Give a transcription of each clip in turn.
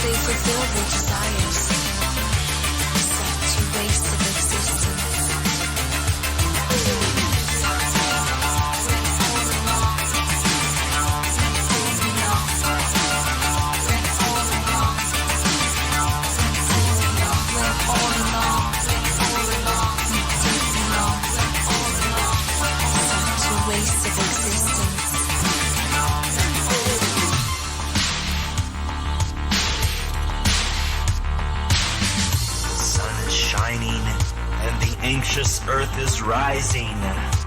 they fulfill their desires. Such a waste of existence. Waste of existence. The sun is shining and the anxious earth is rising.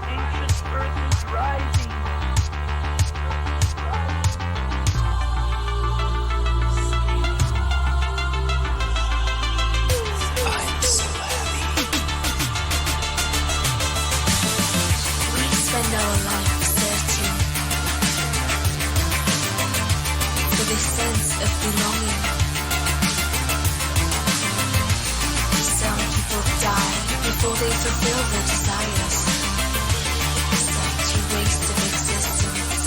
Anxious earth is rising. I'm so happy. Spend our life searching for this sense of belonging. Some people die before they fulfill their desires. Such a waste of existence.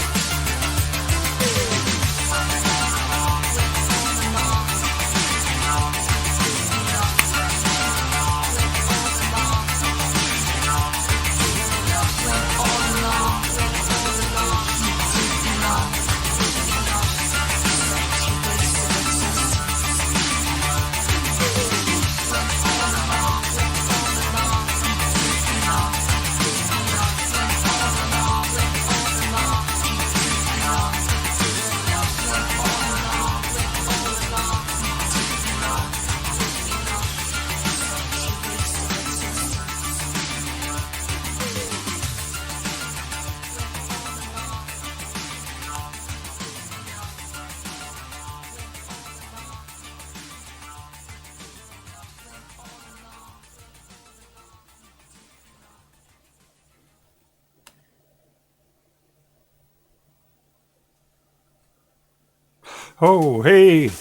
Oh, hey!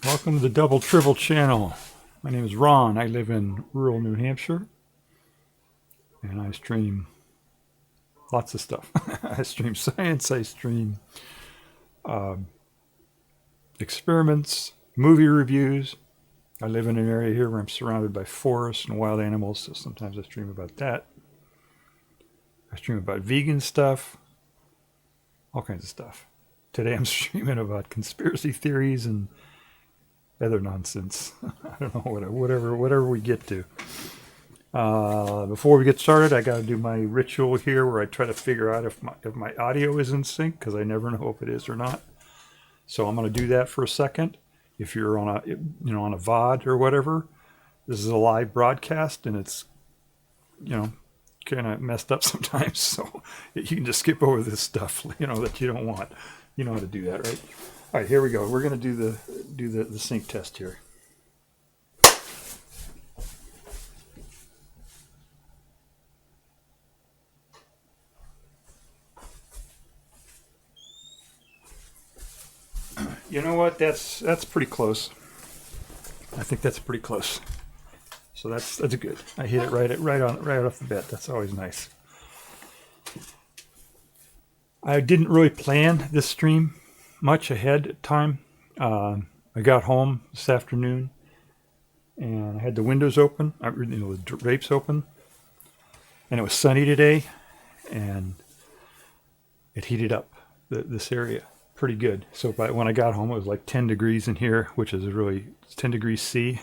Welcome to the Double Tribble channel. My name is Ron. I live in rural New Hampshire. And I stream lots of stuff. I stream science, I stream experiments, movie reviews. I live in an area here where I'm surrounded by forests and wild animals, so sometimes I stream about that. I stream about vegan stuff, all kinds of stuff. Today I'm streaming about conspiracy theories and other nonsense. I don't know, whatever we get to. Before we get started, I got to do my ritual here where I try to figure out if my audio is in sync, because I never know if it is or not. So I'm going to do that for a second. If you're on a on a VOD or whatever, this is a live broadcast and it's kind of messed up sometimes. So you can just skip over this stuff that you don't want. You know how to do that, right? All right, here we go. We're going to do the sync test here. You know what? That's pretty close. I think that's pretty close. So that's good. I hit it right off the bat. That's always nice. I didn't really plan this stream much ahead of time. I got home this afternoon and I had the windows open, the drapes open, and it was sunny today, and it heated up this area pretty good. So when I got home, it was like 10 degrees in here, which is really 10 degrees C,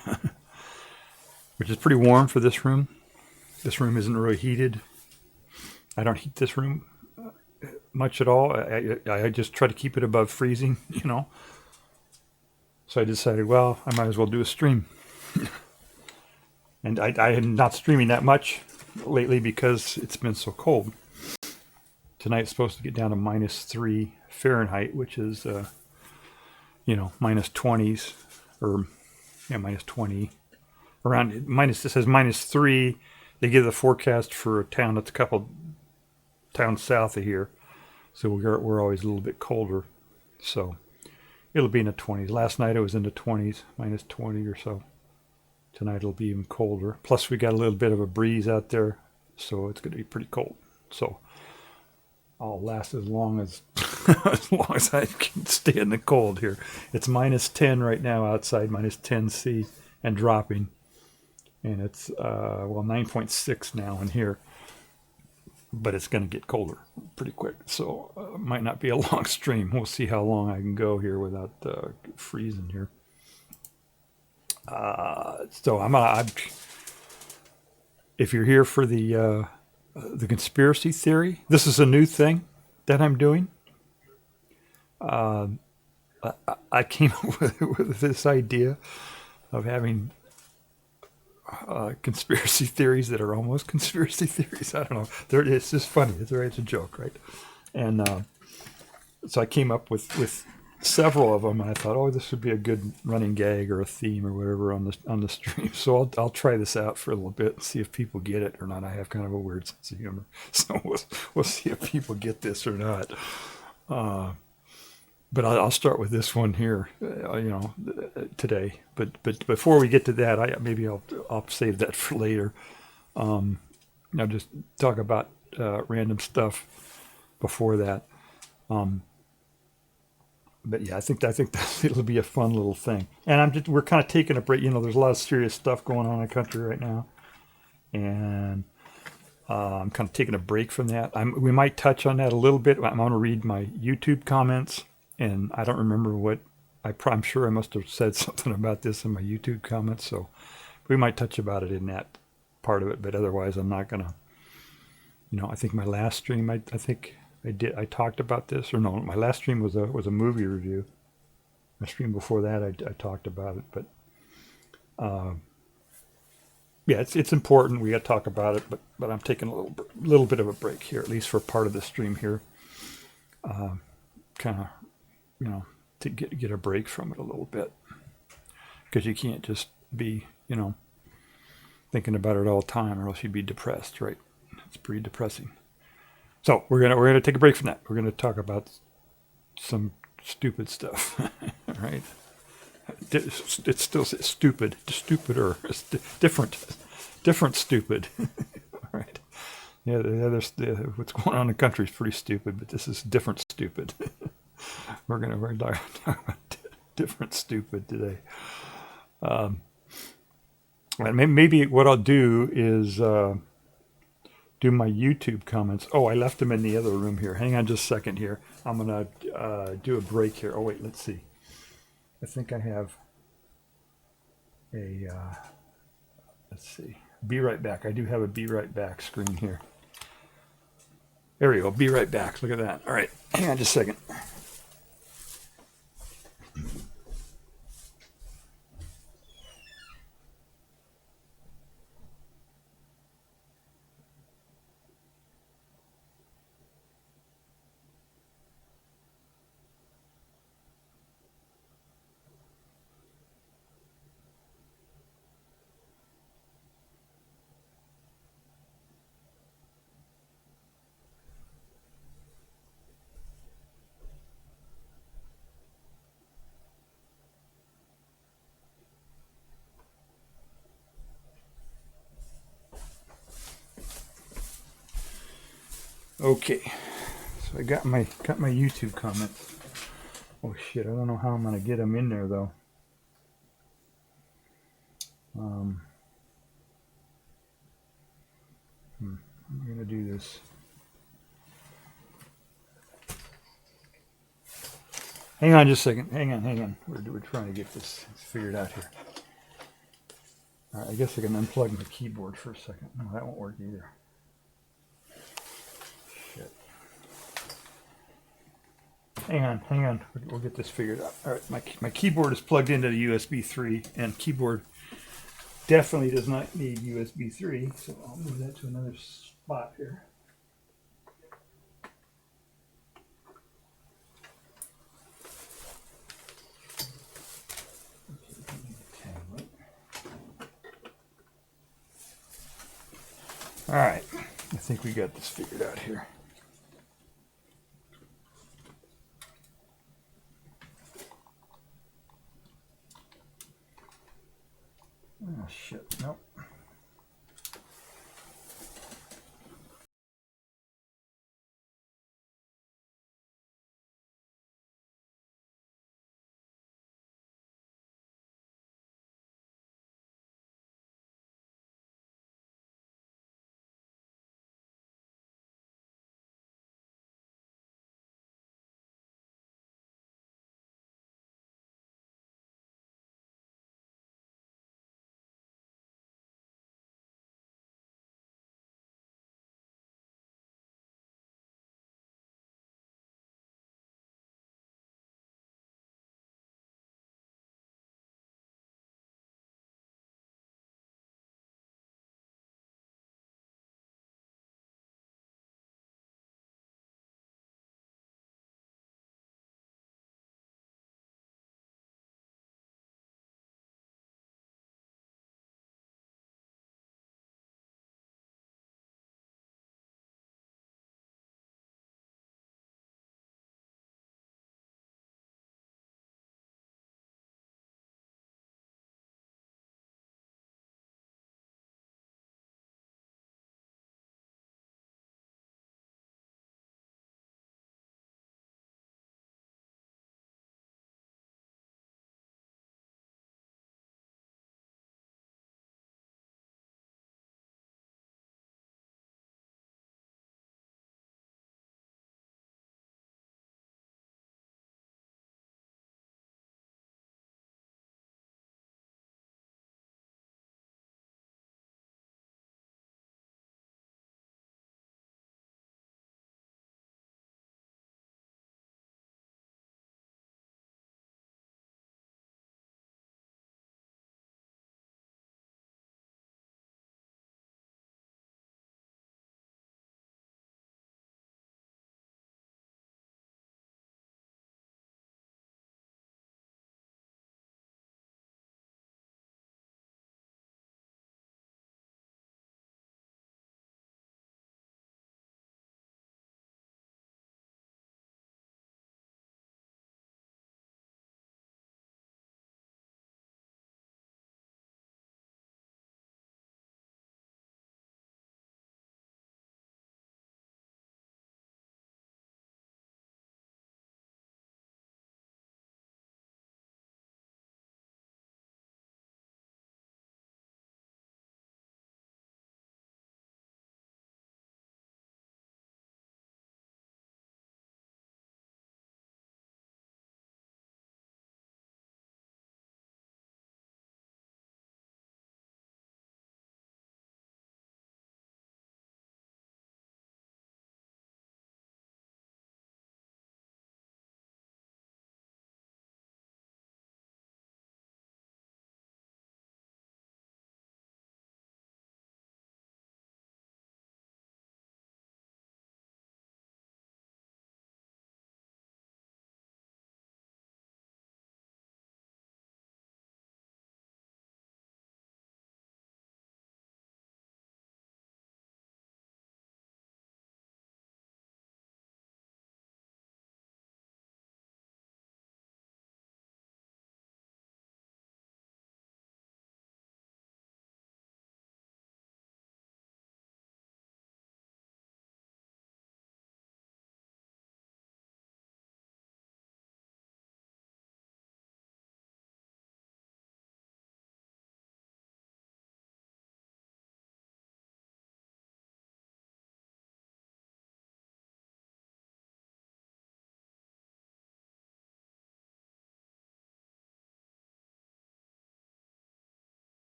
which is pretty warm for this room. This room isn't really heated. I don't heat this room much at all. I just try to keep it above freezing, So I decided, well, I might as well do a stream. And I am not streaming that much lately because it's been so cold. Tonight's supposed to get down to -3 Fahrenheit, which is, minus 20s, or minus 20. Around minus, it says -3. They give the forecast for a town that's a couple towns south of here. So we're always a little bit colder. So it'll be in the 20s. Last night it was in the 20s, minus 20 or so. Tonight it'll be even colder. Plus we got a little bit of a breeze out there, so it's going to be pretty cold. So I'll last as long as as long as I can stay in the cold here. It's minus 10 right now outside, minus 10 C, and dropping. And it's, 9.6 now in here. But it's going to get colder pretty quick. So it might not be a long stream. We'll see how long I can go here without freezing here. So I'm if you're here for the conspiracy theory, this is a new thing that I'm doing. I came up with this idea of having conspiracy theories that are almost conspiracy theories. I don't know. It's just funny. It's a joke, right? And so I came up with several of them, and I thought, oh, this would be a good running gag or a theme or whatever on the stream. So I'll try this out for a little bit and see if people get it or not. I have kind of a weird sense of humor, so we'll see if people get this or not. But I'll start with this one here, today. But before we get to that, I'll save that for later. I'll just talk about random stuff before that. But yeah, I think it'll be a fun little thing. And we're kind of taking a break. There's a lot of serious stuff going on in the country right now, and I'm kind of taking a break from that. We might touch on that a little bit. I'm going to read my YouTube comments. And I don't remember what, I'm sure I must have said something about this in my YouTube comments, so we might touch about it in that part of it, but otherwise I'm not going to, I think my last stream, I think I talked about this, or no, my last stream was a movie review. My stream before that, I talked about it, but yeah, it's important, we got to talk about it, but I'm taking a little bit of a break here, at least for part of the stream here, kind of, to get a break from it a little bit, because you can't just be, thinking about it all the time, or else you'd be depressed, right? It's pretty depressing. So we're gonna take a break from that. We're gonna talk about some stupid stuff, right? It's still stupid, stupider, different stupid, right? Yeah, what's going on in the country is pretty stupid, but this is different stupid. We're talking about different stupid today. And maybe what I'll do is do my YouTube comments. Oh, I left them in the other room here. Hang on just a second here. I'm going to do a break here. Oh, wait, let's see. I think I have a, let's see. Be right back. I do have a be right back screen here. There we go. Be right back. Look at that. All right. Hang on just a second. Okay, so I got my YouTube comments. Oh shit, I don't know how I'm gonna get them in there though. I'm gonna do this. Hang on just a second. Hang on. We're trying to get this figured out here. All right, I guess I can unplug my keyboard for a second. No, that won't work either. Hang on. We'll get this figured out. All right, my keyboard is plugged into the USB 3, and keyboard definitely does not need USB 3, so I'll move that to another spot here. All right, I think we got this figured out here. Oh shit, nope.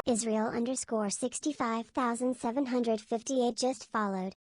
Israel_65,758 just followed.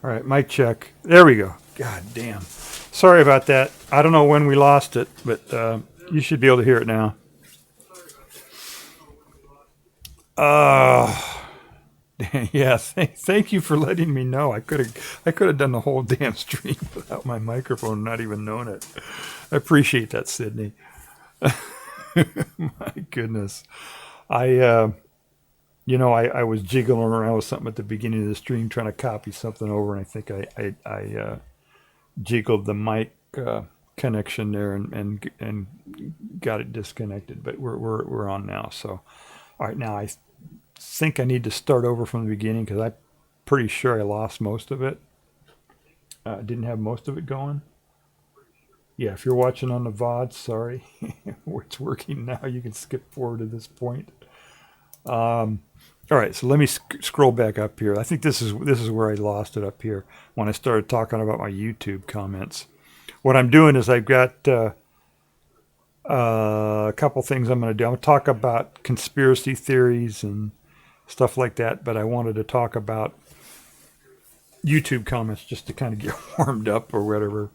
All right, mic check. There we go. God damn. Sorry about that. I don't know when we lost it, but you should be able to hear it now. Yeah, thank you for letting me know. I could have done the whole damn stream without my microphone, not even known it. I appreciate that, Sydney. My goodness. I was jiggling around with something at the beginning of the stream trying to copy something over, and I think I jiggled the mic connection there and got it disconnected. But we're on now. So, all right, now I think I need to start over from the beginning because I'm pretty sure I lost most of it. Didn't have most of it going. Yeah, if you're watching on the VOD, sorry, it's working now. You can skip forward to this point. All right, so let me scroll back up here. I think this is where I lost it up here when I started talking about my YouTube comments. What I'm doing is I've got a couple things I'm going to do. I'm going to talk about conspiracy theories and stuff like that, but I wanted to talk about YouTube comments just to kind of get warmed up or whatever.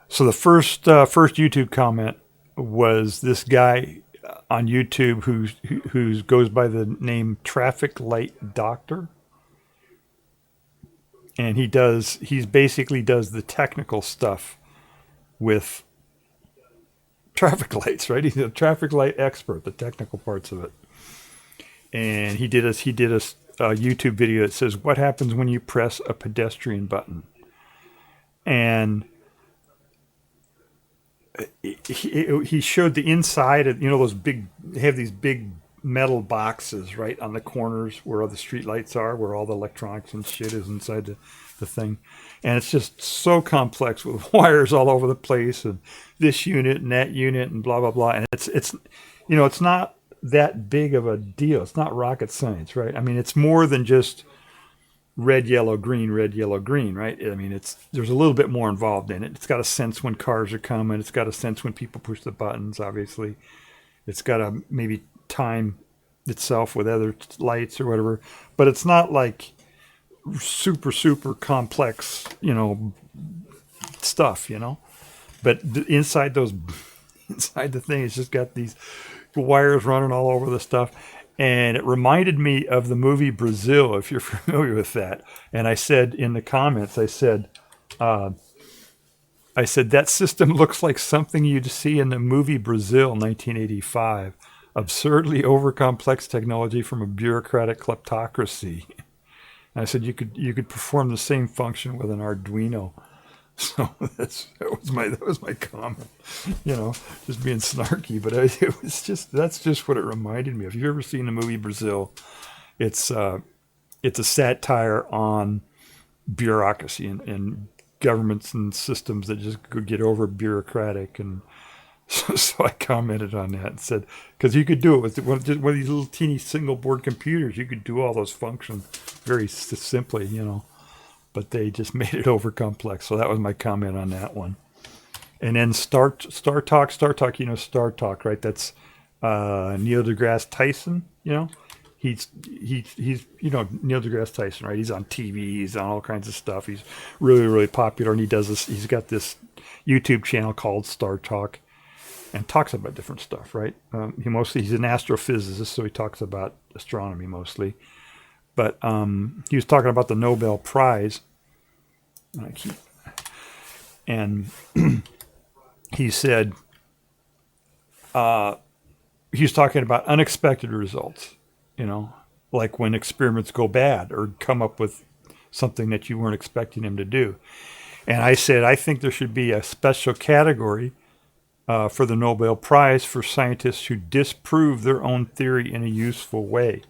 So the first YouTube comment was this guy on YouTube who goes by the name Traffic Light Doctor, and he basically does the technical stuff with traffic lights, right? He's a traffic light expert, the technical parts of it. And he did a YouTube video that says, what happens when you press a pedestrian button? And he showed the inside of, those big, they have these big metal boxes right on the corners where all the street lights are, where all the electronics and shit is inside the thing. And it's just so complex with wires all over the place and this unit and that unit and blah, blah, blah. And it's not that big of a deal. It's not rocket science, right? I mean, it's more than just red, yellow, green, right? I mean, there's a little bit more involved in it. It's got a sense when cars are coming. It's got a sense when people push the buttons, obviously. It's got to maybe time itself with other lights or whatever. But it's not like super, super complex, stuff, But inside the thing, it's just got these wires running all over the stuff. And it reminded me of the movie Brazil, if you're familiar with that. And I said in the comments, I said that system looks like something you'd see in the movie Brazil, 1985. Absurdly overcomplex technology from a bureaucratic kleptocracy. And I said you could perform the same function with an Arduino. So that was my comment, just being snarky. But that's just what it reminded me of. If you've ever seen the movie Brazil, it's a satire on bureaucracy and governments and systems that just could get over bureaucratic. And so I commented on that and said, because you could do it with one of these little teeny single board computers, you could do all those functions very simply, But they just made it over complex. So that was my comment on that one. And then StarTalk, StarTalk, right? That's Neil deGrasse Tyson, He's Neil deGrasse Tyson, right? He's on TV, he's on all kinds of stuff. He's really, really popular, and he's got this YouTube channel called StarTalk and talks about different stuff, right? He's an astrophysicist, so he talks about astronomy mostly. But he was talking about the Nobel Prize, and he said he was talking about unexpected results, like when experiments go bad or come up with something that you weren't expecting them to do. And I said, I think there should be a special category for the Nobel Prize for scientists who disprove their own theory in a useful way.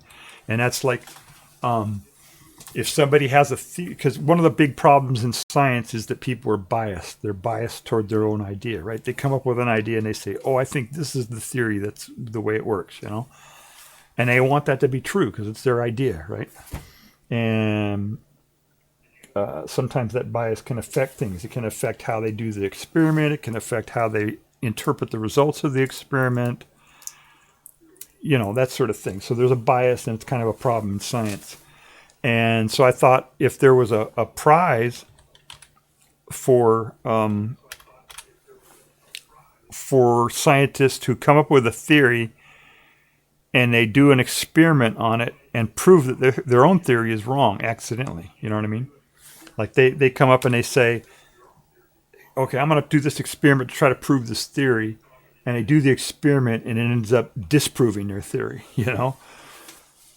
And that's like, if somebody has because one of the big problems in science is that people are biased. They're biased toward their own idea, right? They come up with an idea and they say, oh, I think this is the theory that's the way it works, And they want that to be true because it's their idea, right? And sometimes that bias can affect things. It can affect how they do the experiment. It can affect how they interpret the results of the experiment. That sort of thing. So there's a bias, and it's kind of a problem in science. And so I thought if there was a prize for scientists who come up with a theory and they do an experiment on it and prove that their own theory is wrong accidentally. You know what I mean? Like they come up and they say, okay, I'm going to do this experiment to try to prove this theory. And they do the experiment and it ends up disproving their theory, you know?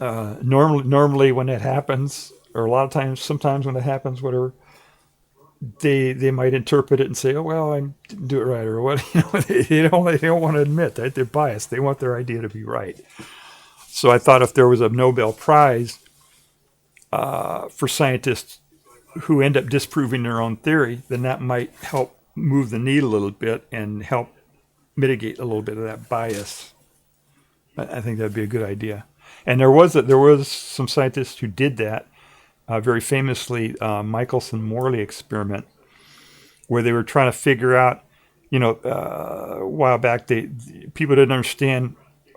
Normally when that happens, or a lot of times, sometimes when it happens, whatever, they might interpret it and say, oh, well, I didn't do it right, or what, you know, they don't want to admit that they're biased. They want their idea to be right. So I thought if there was a Nobel Prize for scientists who end up disproving their own theory, then that might help move the needle a little bit and help mitigate a little bit of that bias. I think that'd be a good idea. And there was some scientists who did that. Very famously, Michelson-Morley experiment, where they were trying to figure out, you know, a while back, people didn't understand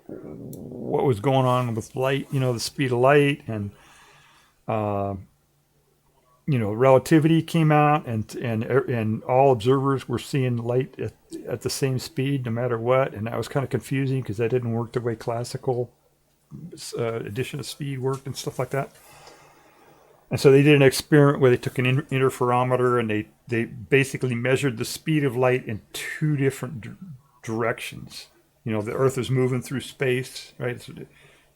what was going on with light, you know, the speed of light, and you know, relativity came out, and all observers were seeing light at the same speed no matter what, and that was kind of confusing because that didn't work the way classical addition of speed worked and stuff like that. And so they did an experiment where they took an interferometer and they basically measured the speed of light in two different directions. You know, the Earth is moving through space, right,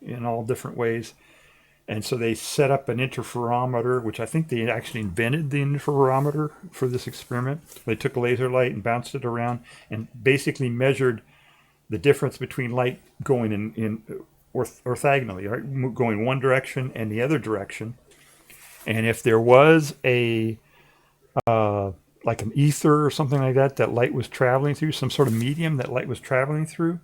in all different ways. And so they set up an interferometer, which I think they actually invented the interferometer for this experiment. They took laser light and bounced it around and basically measured the difference between light going in orthogonally, right, going one direction and the other direction. And if there was a like an ether or something like that light was traveling through, some sort of medium that light was traveling through,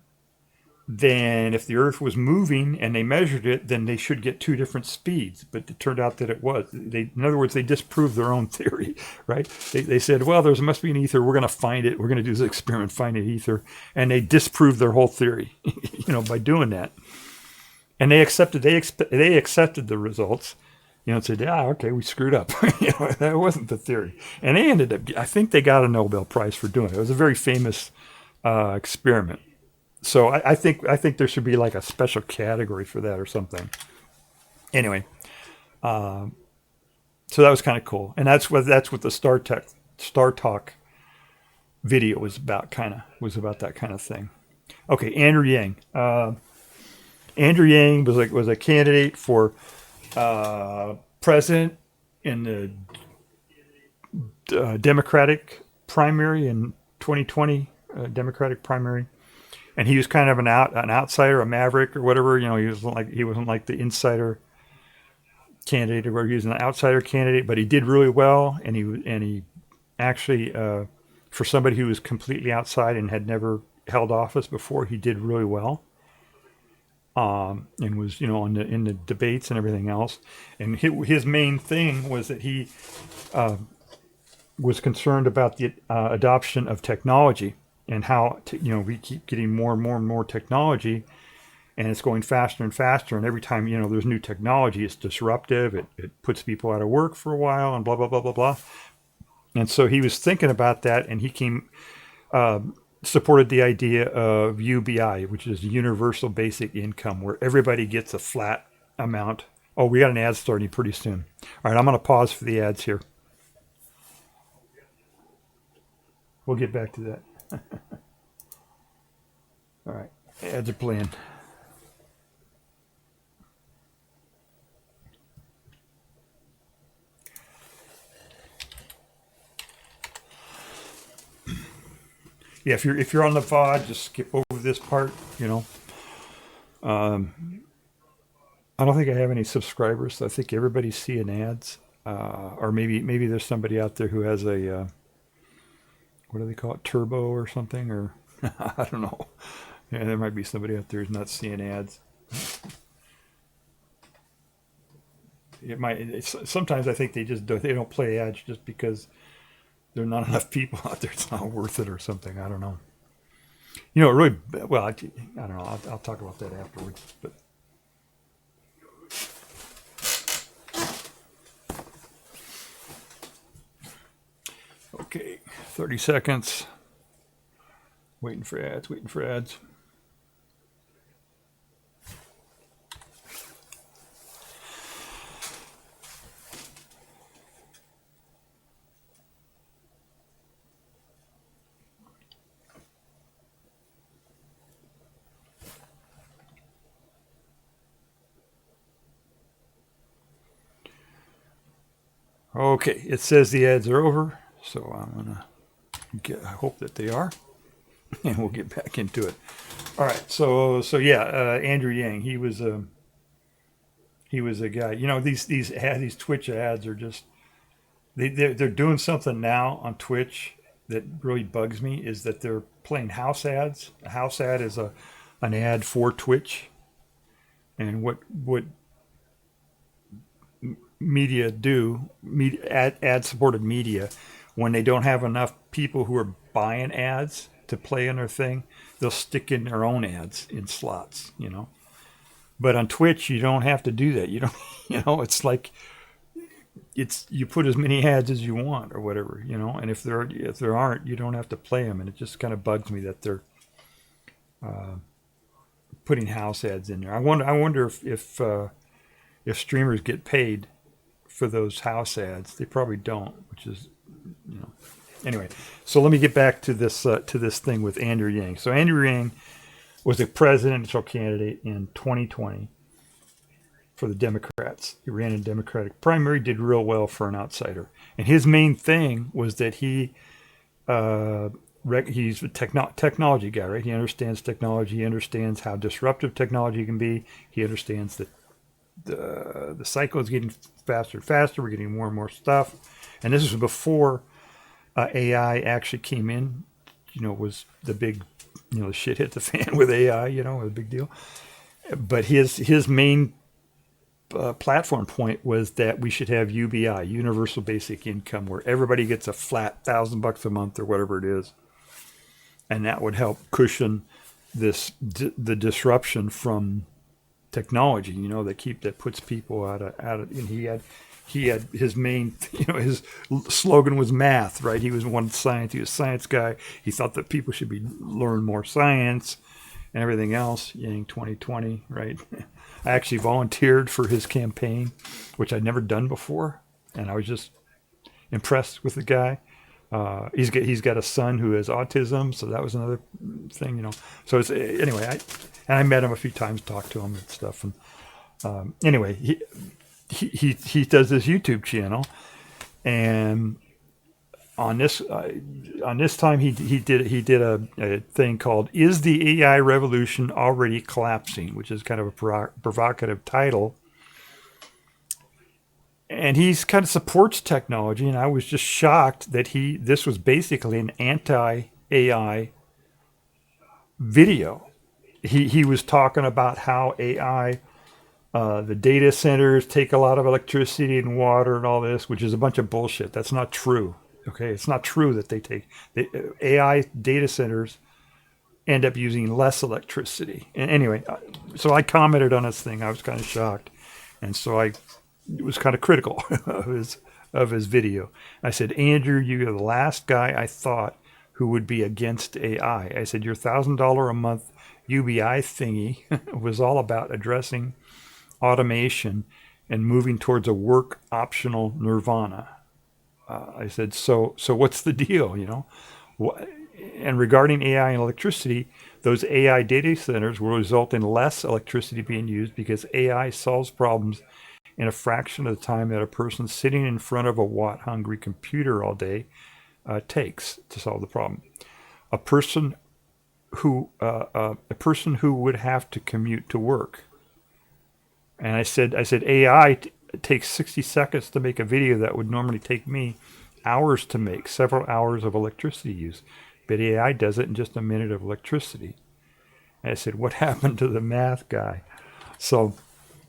then if the Earth was moving and they measured it, then they should get two different speeds. But it turned out that it was. In other words, they disproved their own theory, right? They said, well, there must be an ether. We're going to find it. We're going to do this experiment, find an ether. And they disproved their whole theory, you know, by doing that. And they accepted the results. You know, and said, okay, we screwed up. You know, that wasn't the theory. And they ended up, I think they got a Nobel Prize for doing it. It was a very famous experiment. So I think there should be like a special category for that or something. Anyway, so that was kind of cool. And that's what the StarTalk video was about, about that kind of thing. Okay, Andrew Yang. Andrew Yang was a candidate for president in the Democratic primary in 2020, Democratic primary, and he was kind of an outsider, a maverick or whatever. You know, he wasn't like the insider candidate, or he was an outsider candidate, but he did really well, and he actually, for somebody who was completely outside and had never held office before, he did really well. And was, you know, in the debates and everything else. And his main thing was that he was concerned about the adoption of technology and how, you know, we keep getting more and more and more technology, and it's going faster and faster. And every time, you know, there's new technology, it's disruptive. It puts people out of work for a while and blah, blah, blah, blah, blah. And so he was thinking about that, and he supported the idea of UBI, which is universal basic income, where everybody gets a flat amount. Oh, we got an ad starting pretty soon. All right, I'm going to pause for the ads here. We'll get back to that. All right, ads are playing. Yeah, if you're on the VOD, just skip over this part. You know, I don't think I have any subscribers, so I think everybody's seeing ads. Or maybe there's somebody out there who has a what do they call it, turbo or something, or I don't know. Yeah, there might be somebody out there who's not seeing ads. It might. Sometimes I think they don't play ads just because there are not enough people out there. It's not worth it or something. I don't know. You know, really, well, I don't know. I'll talk about that afterwards. But 30 seconds. Waiting for ads, waiting for ads. Okay, it says the ads are over, so I'm gonna I hope that they are, and we'll get back into it. All right, so yeah, Andrew Yang, he was a guy. You know, these Twitch ads are just they're doing something now on Twitch that really bugs me. Is that they're playing house ads. A house ad is an ad for Twitch, and what media do, ad supported media, when they don't have enough people who are buying ads to play in their thing, they'll stick in their own ads in slots, you know. But on Twitch, you don't have to do that. You don't, you know, it's like you put as many ads as you want or whatever, you know. And if there aren't, you don't have to play them. And it just kind of bugs me that they're putting house ads in there. I wonder if streamers get paid for those house ads. They probably don't, which is, you know. Anyway, so let me get back to this thing with Andrew Yang. So Andrew Yang was a presidential candidate in 2020 for the Democrats. He ran in Democratic primary, did real well for an outsider. And his main thing was that he's a technology guy, right? He understands technology. He understands how disruptive technology can be. He understands that the cycle is getting faster and faster. We're getting more and more stuff. And this was before AI actually came in. You know, was the big, you know, the shit hit the fan with AI, you know, was a big deal. But his main platform point was that we should have UBI, universal basic income, where everybody gets a flat $1,000 a month or whatever it is. And that would help cushion the disruption from technology, you know, that puts people out of. And he had his main, you know, his slogan was math, right? He was science. He was a science guy. He thought that people should learn more science and everything else. Yang 2020, right? I actually volunteered for his campaign, which I'd never done before, and I was just impressed with the guy. He's got a son who has autism, so that was another thing, you know. So it's, anyway, I met him a few times, talked to him and stuff, and anyway, he does this YouTube channel, and on this time he did a thing called "Is the AI Revolution Already Collapsing?" which is kind of a provocative title. And he kind of supports technology, and I was just shocked that this was basically an anti-AI video. He was talking about how AI, the data centers take a lot of electricity and water and all this, which is a bunch of bullshit. That's not true. Okay, it's not true that the AI data centers end up using less electricity. And anyway, so I commented on this thing. I was kind of shocked, and so I was kind of critical of his video. I said, Andrew, you're the last guy I thought who would be against AI. I said, your $1,000 a month UBI thingy was all about addressing automation and moving towards a work optional nirvana. I said, so what's the deal, you know? And regarding AI and electricity, those AI data centers will result in less electricity being used because AI solves problems in a fraction of the time that a person sitting in front of a watt-hungry computer all day takes to solve the problem. A person who would have to commute to work. And I said AI takes 60 seconds to make a video that would normally take me hours to make, several hours of electricity use. But AI does it in just a minute of electricity. And I said, what happened to the math guy? So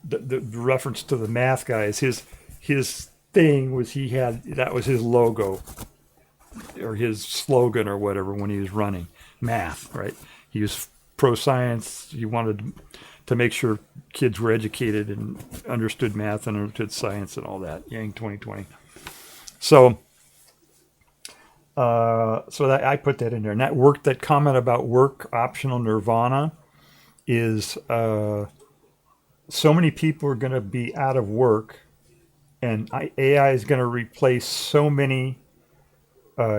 the reference to the math guy is his thing was that was his logo or his slogan or whatever when he was running math, right? He was pro-science. He wanted to make sure kids were educated and understood math and understood science and all that. Yang 2020. So So that I put that in there. And that comment about work optional nirvana is so many people are going to be out of work, and AI is going to replace so many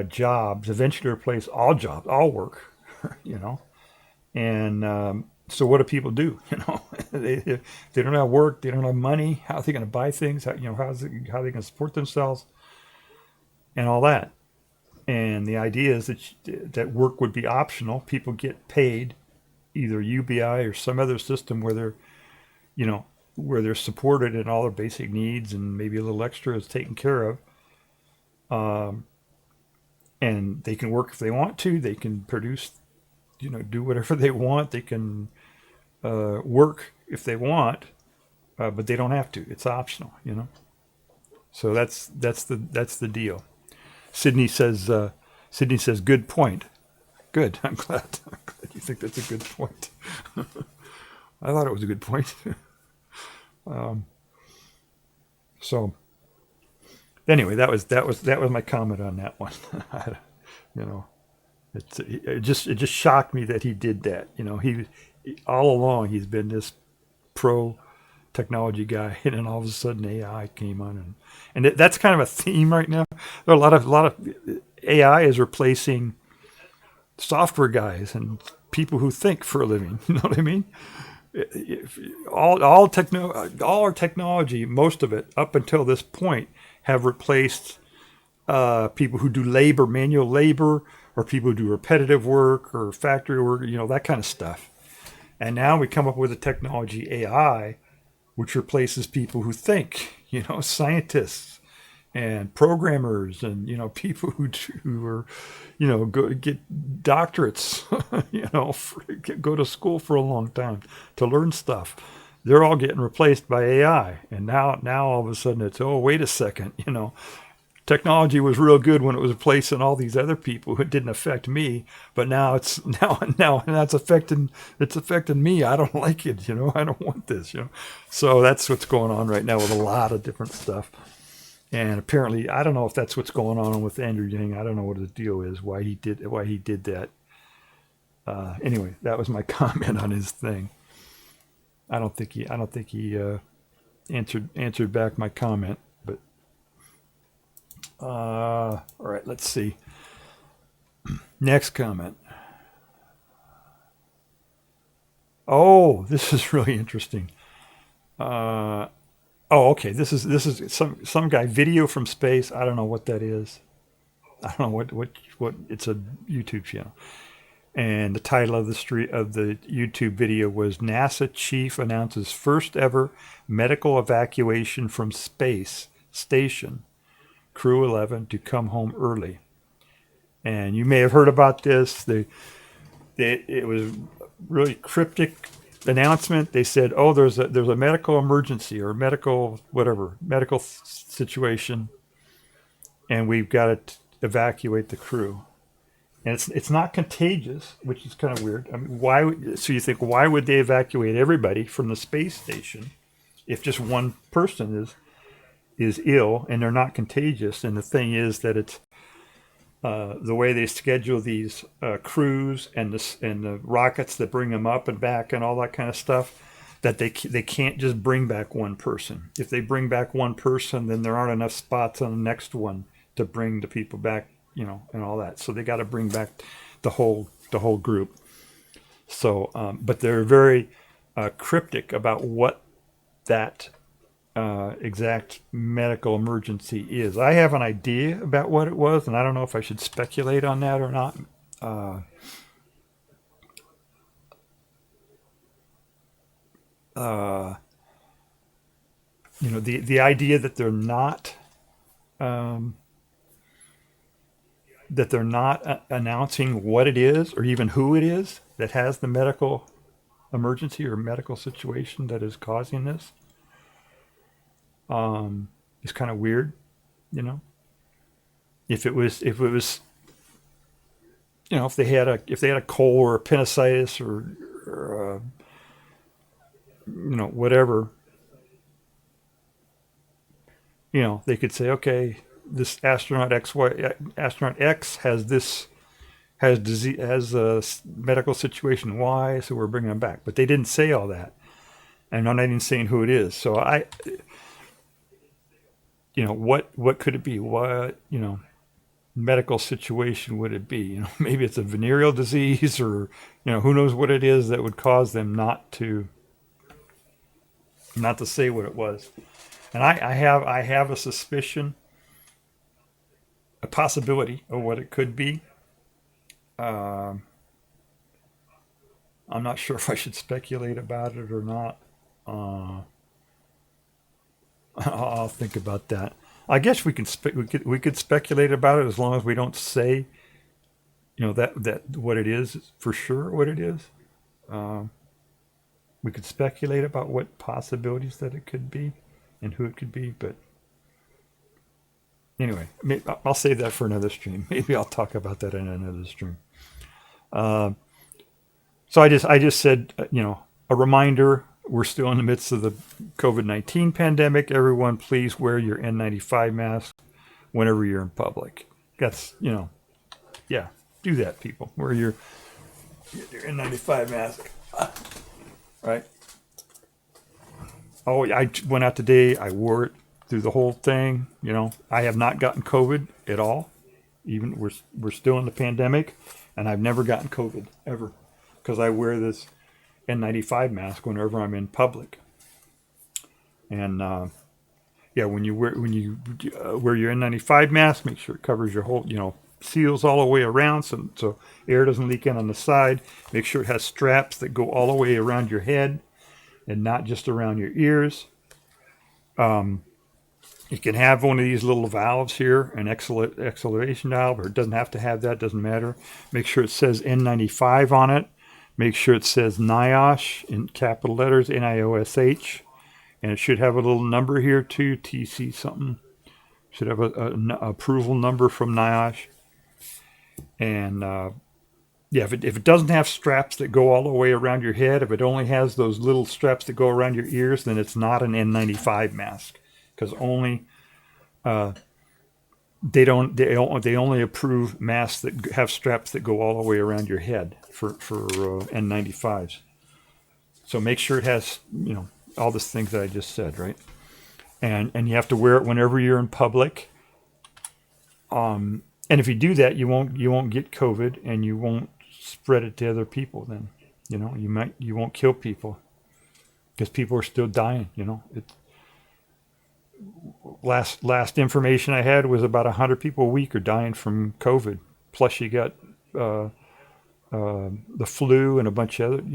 jobs, eventually replace all jobs, all work, you know. And so what do people do? You know, they don't have work, they don't have money. How are they going to buy things? How are they going to support themselves, and all that? And the idea is that work would be optional. People get paid either UBI or some other system where they're, you know, where they're supported in all their basic needs and maybe a little extra is taken care of. And they can work if they want to. They can produce, you know, do whatever they want. They can work if they want, but they don't have to. It's optional, you know. So that's the deal. Sydney says, good point. Good. I'm glad you think that's a good point. I thought it was a good point. So anyway, that was my comment on that one. You know, it just shocked me that he did that. You know, he all along he's been this pro technology guy, and then all of a sudden AI came on, and that's kind of a theme right now. There are a lot of AI is replacing software guys and people who think for a living. You know what I mean? All our technology, most of it up until this point, have replaced people who do manual labor, or people who do repetitive work or factory work, you know, that kind of stuff. And now we come up with a technology, AI, which replaces people who think, you know, scientists and programmers and, you know, people who are, you know, get doctorates, you know, go to school for a long time to learn stuff. They're all getting replaced by AI. And now all of a sudden it's, oh, wait a second, you know, technology was real good when it was replacing all these other people who didn't affect me, but now it's affecting me. I don't like it, you know. I don't want this, you know. So that's what's going on right now with a lot of different stuff. And apparently, I don't know if that's what's going on with Andrew Yang. I don't know what the deal is, why he did that. Anyway, that was my comment on his thing. I don't think he answered back my comment. All right, let's see. Next comment. Oh, this is really interesting. Okay. This is some guy, video from space. I don't know what that is. I don't know what. It's a YouTube channel, and the title of the YouTube video was "NASA Chief Announces First Ever Medical Evacuation from Space Station. Crew 11 to come home early." And you may have heard about this. It was really cryptic announcement. They said, "Oh, there's a medical emergency or medical situation, and we've got to evacuate the crew." And it's not contagious, which is kind of weird. I mean, so you think, why would they evacuate everybody from the space station if just one person is ill and they're not contagious? And the thing is that it's the way they schedule these crews and the rockets that bring them up and back and all that kind of stuff, that they can't just bring back one person. If they bring back one person, then there aren't enough spots on the next one to bring the people back, you know, and all that. So they got to bring back the whole group. So, but they're very cryptic about what that exact medical emergency is. I have an idea about what it was, and I don't know if I should speculate on that or not. You know, the idea that they're not announcing what it is or even who it is that has the medical emergency or medical situation that is causing this. It's kind of weird, you know. If it was, you know, if they had a cold or appendicitis or you know, whatever, you know, they could say, okay, this astronaut astronaut X has this has disease, has a medical situation Y, so we're bringing him back. But they didn't say all that, and I'm not even saying who it is. So what could it be? What medical situation would it be? Maybe it's a venereal disease, or who knows what it is that would cause them not to say what it was. And I have a suspicion, a possibility of what it could be. I'm not sure if I should speculate about it or not. I'll think about that. I guess we could speculate about it as long as we don't say, that what it is for sure. What it is, we could speculate about what possibilities that it could be, and who it could be. But anyway, I'll save that for another stream. Maybe I'll talk about that in another stream. So I just said, a reminder. We're still in the midst of the COVID-19 pandemic. Everyone, please wear your N95 mask whenever you're in public. That's, do that, people. Wear your N95 mask. Right? Oh, I went out today. I wore it through the whole thing. I have not gotten COVID at all. Even we're still in the pandemic, and I've never gotten COVID ever because I wear this N95 mask whenever I'm in public. And when you wear your N95 mask, make sure it covers your whole, seals all the way around so air doesn't leak in on the side. Make sure it has straps that go all the way around your head and not just around your ears. You can have one of these little valves here, an acceleration valve, or it doesn't have to have that, doesn't matter. Make sure it says N95 on it. Make sure it says NIOSH in capital letters, NIOSH. And it should have a little number here too, TC something. Should have an approval number from NIOSH. And if it doesn't have straps that go all the way around your head, if it only has those little straps that go around your ears, then it's not an N95 mask. Because they only approve masks that have straps that go all the way around your head for N95s. So make sure it has all the things that I just said, right? And you have to wear it whenever you're in public. And if you do that, you won't get COVID, and you won't spread it to other people. Then you won't kill people because people are still dying. Last information I had was about 100 people a week are dying from COVID. Plus you got the flu and a bunch of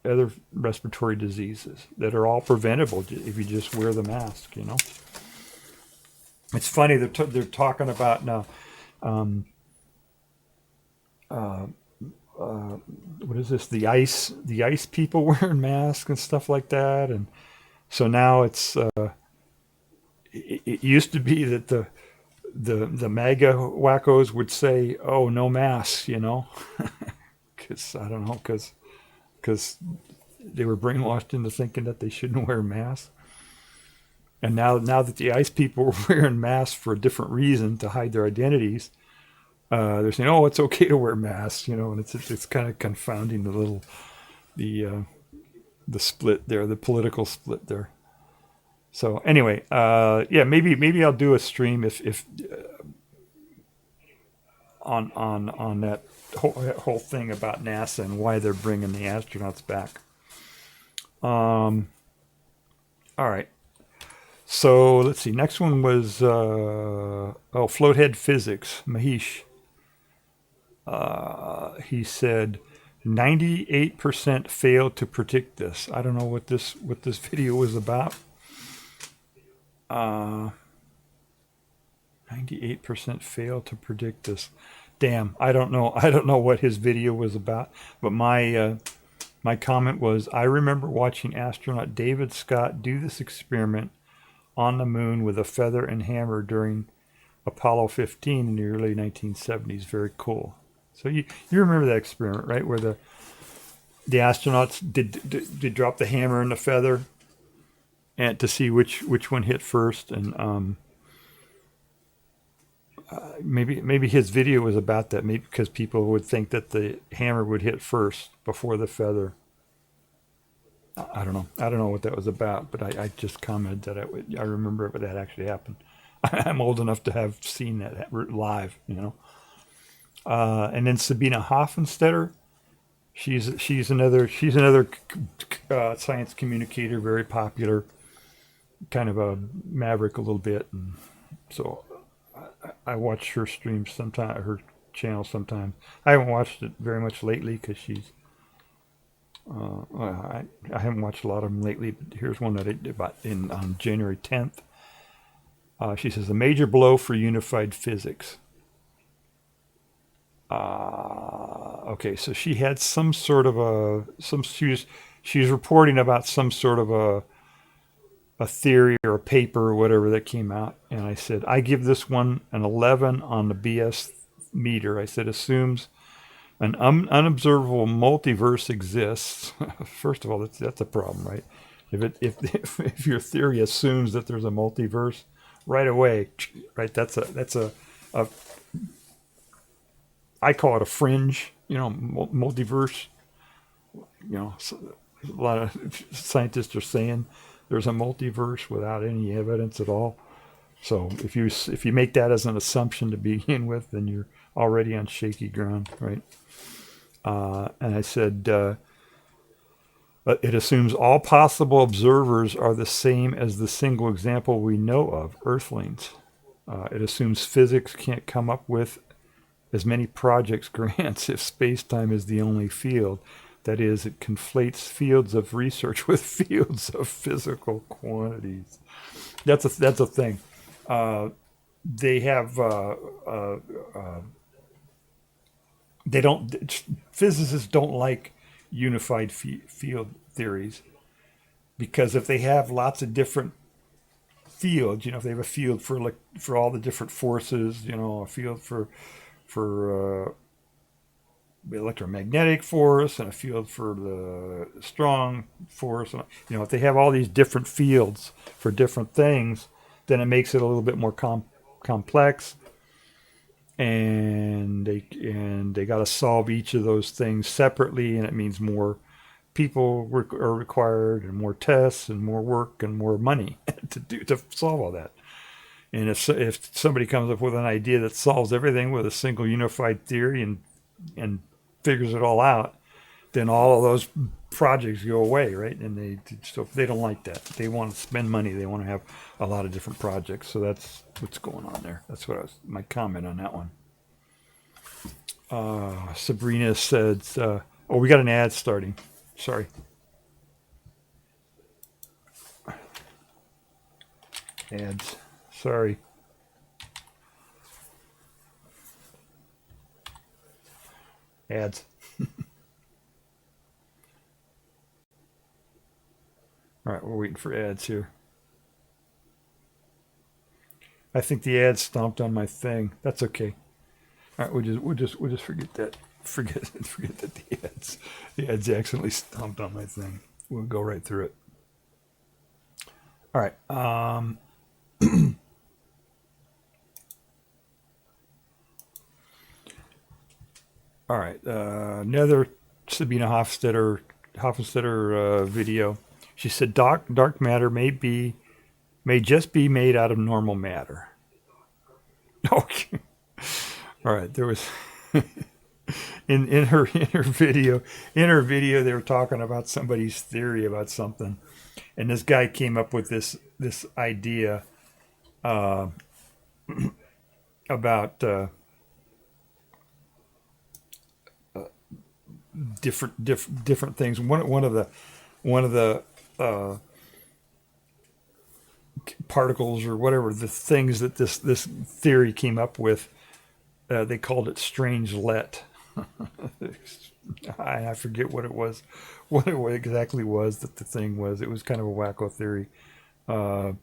other respiratory diseases that are all preventable if you just wear the mask. It's funny they're talking about now. What is this? The ice people wearing masks and stuff like that, and so now it's. It used to be that the MAGA wackos would say, "Oh, no masks," because I don't know, because they were brainwashed into thinking that they shouldn't wear masks. And now that the ICE people are wearing masks for a different reason to hide their identities, they're saying, "Oh, it's okay to wear masks," and it's kind of confounding the split there, the political split there. So anyway, maybe I'll do a stream if on that whole thing about NASA and why they're bringing the astronauts back. All right. So let's see. Next one was floathead physics. Mahesh. He said 98% failed to predict this. I don't know what this video was about. 98% failed to predict this. Damn, I don't know what his video was about, but my comment was, I remember watching astronaut David Scott do this experiment on the moon with a feather and hammer during Apollo 15 in the early 1970s. Very cool. So you remember that experiment, right? Where the astronauts did drop the hammer and the feather and to see which one hit first, and maybe his video was about that. Maybe because people would think that the hammer would hit first before the feather. I don't know. I don't know what that was about, but I just commented that I remember it, but that actually happened. I'm old enough to have seen that live, you know. And then Sabine Hoffenfelder, she's another science communicator, very popular, kind of a maverick a little bit, and so I watch her streams sometimes, her channel sometimes. I haven't watched it very much lately because she's. I haven't watched a lot of them lately, but here's one that I did about on January 10th. She says, a major blow for unified physics. Okay, so she had some sort of she was reporting about some sort of a theory or a paper or whatever that came out, and I said, I give this one an 11 on the BS meter. I said, assumes an unobservable multiverse exists. First of all, that's a problem, right? If your theory assumes that there's a multiverse, right away, right? That's a I call it a fringe, you know, multiverse. You know, a lot of scientists are saying there's a multiverse without any evidence at all. So if you make that as an assumption to begin with, then you're already on shaky ground, right? And I said, it assumes all possible observers are the same as the single example we know of, Earthlings. It assumes physics can't come up with as many projects grants if space-time is the only field. That is, it conflates fields of research with fields of physical quantities. That's a thing. They have physicists don't like unified field theories, because if they have lots of different fields, you know, if they have a field for all the different forces, you know, a field for the electromagnetic force and a field for the strong force, you know, if they have all these different fields for different things, then it makes it a little bit more complex. And they got to solve each of those things separately, and it means more people are required, and more tests, and more work, and more money to solve all that. And if somebody comes up with an idea that solves everything with a single unified theory and figures it all out, then all of those projects go away, right? And they don't like that. They want to spend money. They want to have a lot of different projects. So that's what's going on there. That's my comment on that one. Sabrina said, we got an ad starting. Sorry. Ads. Sorry. Ads. All right, we're waiting for ads here. I think the ads stomped on my thing. That's okay. All right, we'll just forget that. Forget that the ads accidentally stomped on my thing. We'll go right through it. All right. All right. Another Sabine Hoffenfelder video. She said dark matter may just be made out of normal matter. Okay. All right. There was in her video they were talking about somebody's theory about something, and this guy came up with this idea about different things. One of the particles or whatever, the things that this theory came up with, they called it strange-let. I forget what it was, what it exactly was that the thing was. It was kind of a wacko theory. But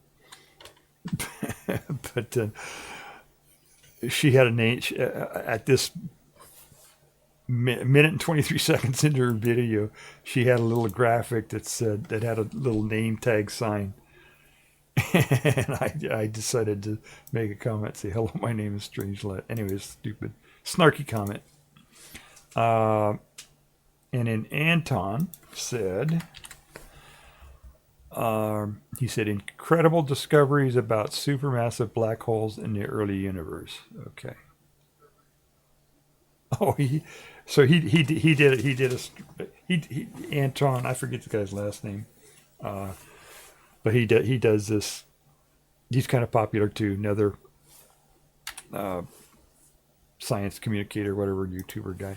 she had a name at this minute and 23 seconds into her video. She had a little graphic that had a little name tag sign, And I decided to make a comment, say, hello, my name is Strangelet. Anyways, stupid, snarky comment. And then Anton said, he said, incredible discoveries about supermassive black holes in the early universe. Okay. Oh, he Anton, I forget the guy's last name, but he does this. He's kind of popular too. Another science communicator, whatever, YouTuber guy.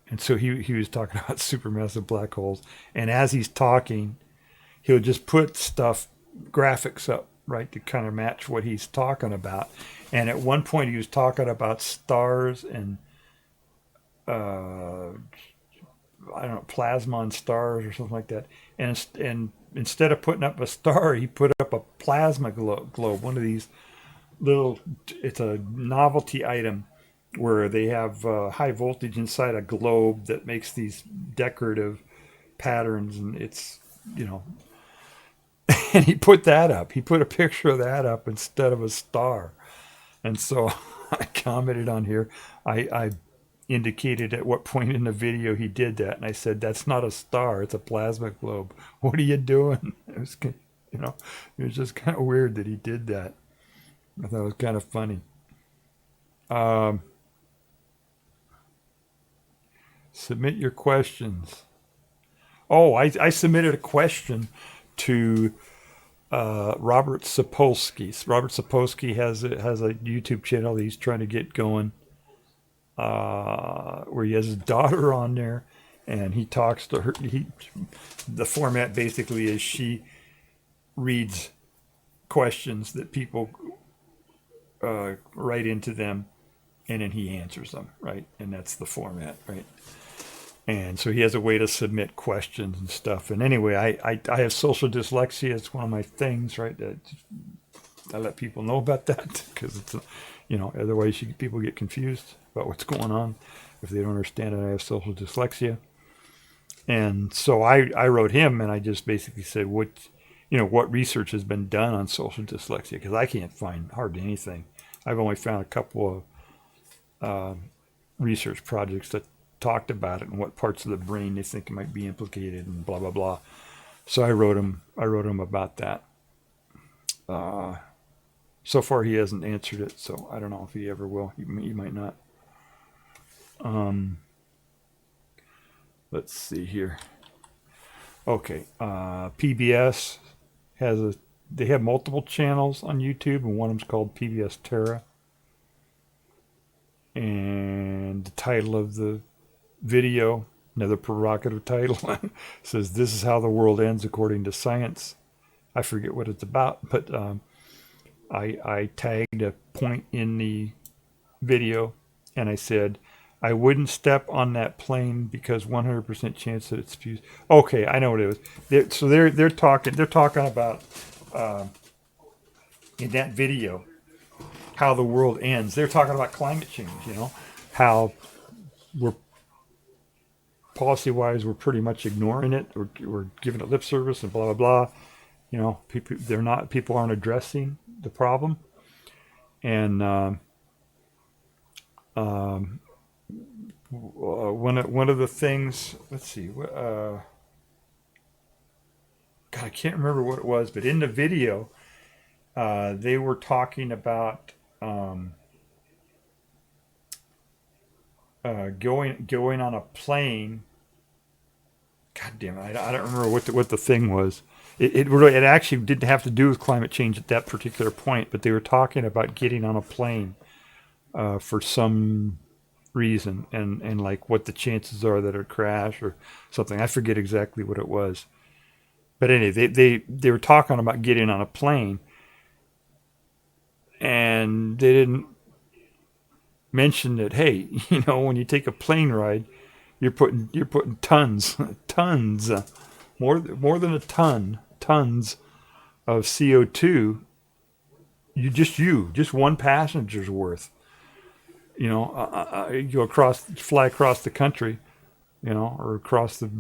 And so he was talking about supermassive black holes, and as he's talking, he'll just put graphics up, right, to kind of match what he's talking about. And at one point, he was talking about stars and I don't know, plasmon stars or something like that. And instead of putting up a star, he put up a plasma globe, one of these little. It's a novelty item where they have high voltage inside a globe that makes these decorative patterns, and it's, and he put that up. He put a picture of that up instead of a star. And so I commented on here. I indicated at what point in the video he did that, and I said, that's not a star, it's a plasma globe. What are you doing? It was, it was just kind of weird that he did that. I thought it was kind of funny. Submit your questions. Oh, I submitted a question to Robert Sapolsky. Robert Sapolsky has a YouTube channel that he's trying to get going, where he has his daughter on there, and he talks to her. The format basically is she reads questions that people write into them, and then he answers them, right? And that's the format, right? And so he has a way to submit questions and stuff. And anyway, I have social dyslexia. It's one of my things, right? I let people know about that because it's, otherwise people get confused about what's going on if they don't understand it. I have social dyslexia. And so I wrote him, and I just basically said, what research has been done on social dyslexia? Because I can't find hardly anything. I've only found a couple of research projects that talked about it and what parts of the brain they think might be implicated and blah blah blah. So I wrote him about that. So far he hasn't answered it, so I don't know if he ever will. He might not. Let's see here. Okay, PBS they have multiple channels on YouTube, and one of them's called PBS Terra. And the title of the video, another provocative title, says, "This is how the world ends according to science." I forget what it's about, but I tagged a point in the video, and I said, "I wouldn't step on that plane because 100% chance that it's fused." Okay, I know what it is. They're talking about in that video how the world ends. They're talking about climate change. How we're policy-wise we're pretty much ignoring it. We're giving it lip service and blah blah blah. People aren't addressing the problem, and one of the things, let's see, God, I can't remember what it was, but in the video, they were talking about going on a plane. God damn it, I don't remember what the thing was. It actually didn't have to do with climate change at that particular point, but they were talking about getting on a plane for some reason, and like what the chances are that it crash or something. I forget exactly what it was, but anyway, they were talking about getting on a plane, and they didn't mention that, hey, when you take a plane ride, you're putting tons more than a ton, tons of CO2. Just one passenger's worth. You fly across the country, or across the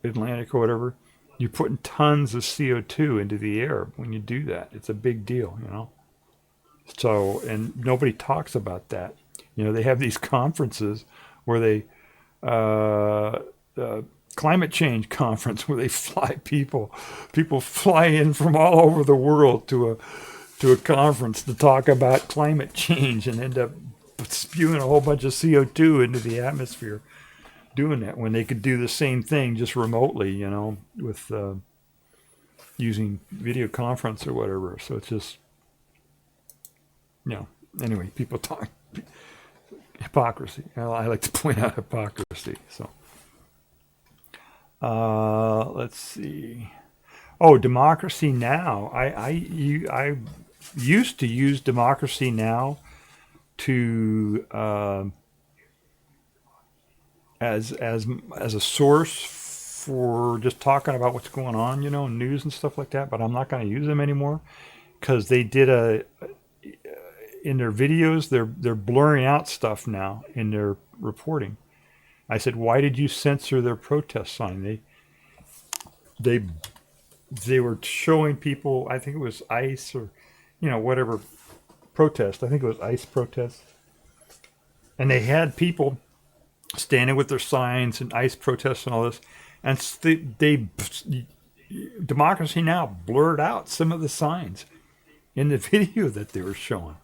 Atlantic or whatever, You're putting tons of CO2 into the air when you do that. It's a big deal, you know. So, and nobody talks about that. You know, they have these conferences where they, climate change conference where they fly people fly in from all over the world to a conference to talk about climate change and end up spewing a whole bunch of CO2 into the atmosphere doing that when they could do the same thing just remotely, you know, with using video conference or whatever. So it's just, you know, anyway, people talk hypocrisy. I like to point out hypocrisy. So let's see. Oh, Democracy Now. I used to use Democracy Now to as a source for just talking about what's going on, you know, news and stuff like that. But I'm not going to use them anymore because they did in their videos they're blurring out stuff now in their reporting. I said, why did you censor their protest sign? They were showing people, I think it was ICE or, you know, whatever protest. I think it was ICE protest. And they had people standing with their signs and ICE protests and all this. And Democracy Now! Blurred out some of the signs in the video that they were showing.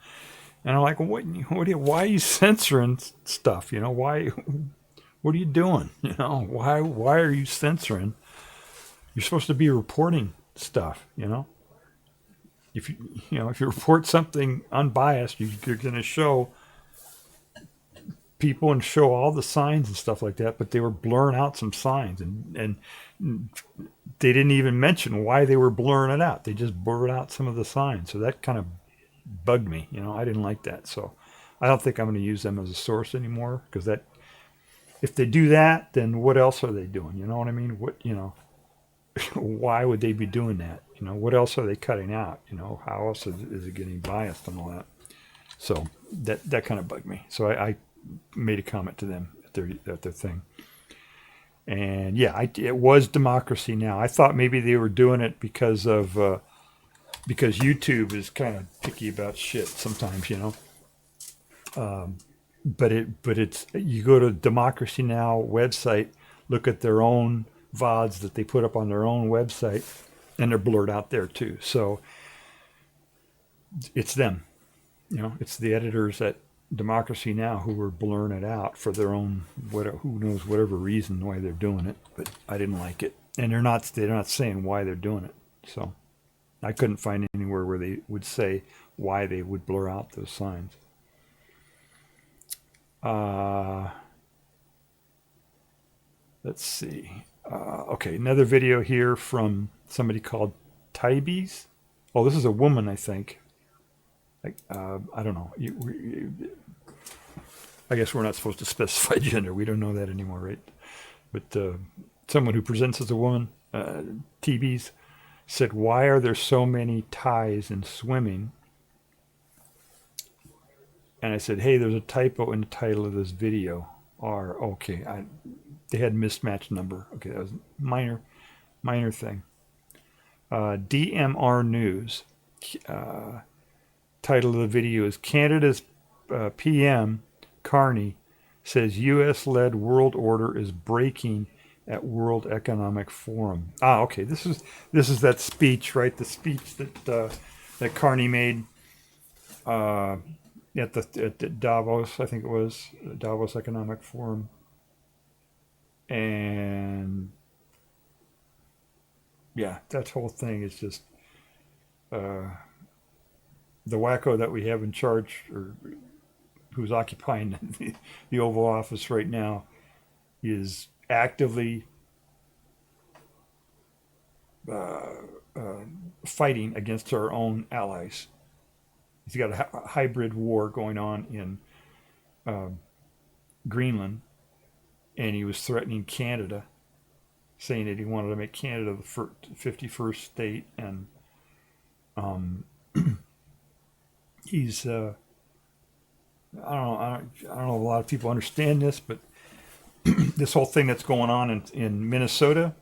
And I'm like, why are you censoring stuff? You know, what are you doing? You know, why are you censoring? You're supposed to be reporting stuff, you know. If you report something unbiased, you're going to show people and show all the signs and stuff like that. But they were blurring out some signs, and they didn't even mention why they were blurring it out. They just blurred out some of the signs. So that kind of bugged me, you know. I didn't like that. So I don't think I'm going to use them as a source anymore because that. If they do that, then what else are they doing? You know what I mean? Why would they be doing that? You know, what else are they cutting out? You know, how else is it getting biased and all that? So that kind of bugged me. So I made a comment to them at their thing. And yeah, it was Democracy Now! I thought maybe they were doing it because YouTube is kind of picky about shit sometimes, you know. But it's you go to Democracy Now! Website, look at their own VODs that they put up on their own website, and they're blurred out there too. So it's them, you know, it's the editors at Democracy Now! Who were blurring it out for their own who knows whatever reason why they're doing it. But I didn't like it, and they're not saying why they're doing it. So I couldn't find anywhere where they would say why they would blur out those signs. Let's see. Okay, another video here from somebody called Tybes. Oh, this is a woman, I think. I don't know. I guess we're not supposed to specify gender. We don't know that anymore, right? But someone who presents as a woman, Tybes, said, "Why are there so many ties in swimming?" And I said, hey, there's a typo in the title of this video. They had mismatched number. Okay, that was a minor thing. DMR News. Title of the video is Canada's PM, Carney, says U.S.-led world order is breaking at World Economic Forum. Okay, this is that speech, right? The speech that Carney made at the Davos, I think it was, Davos Economic Forum. And yeah, that whole thing is just the wacko that we have in charge, or who's occupying the Oval Office right now, is actively fighting against our own allies. He's got a hybrid war going on in Greenland, and he was threatening Canada, saying that he wanted to make Canada the 51st state, and he's I don't know if a lot of people understand this, but this whole thing that's going on in Minnesota,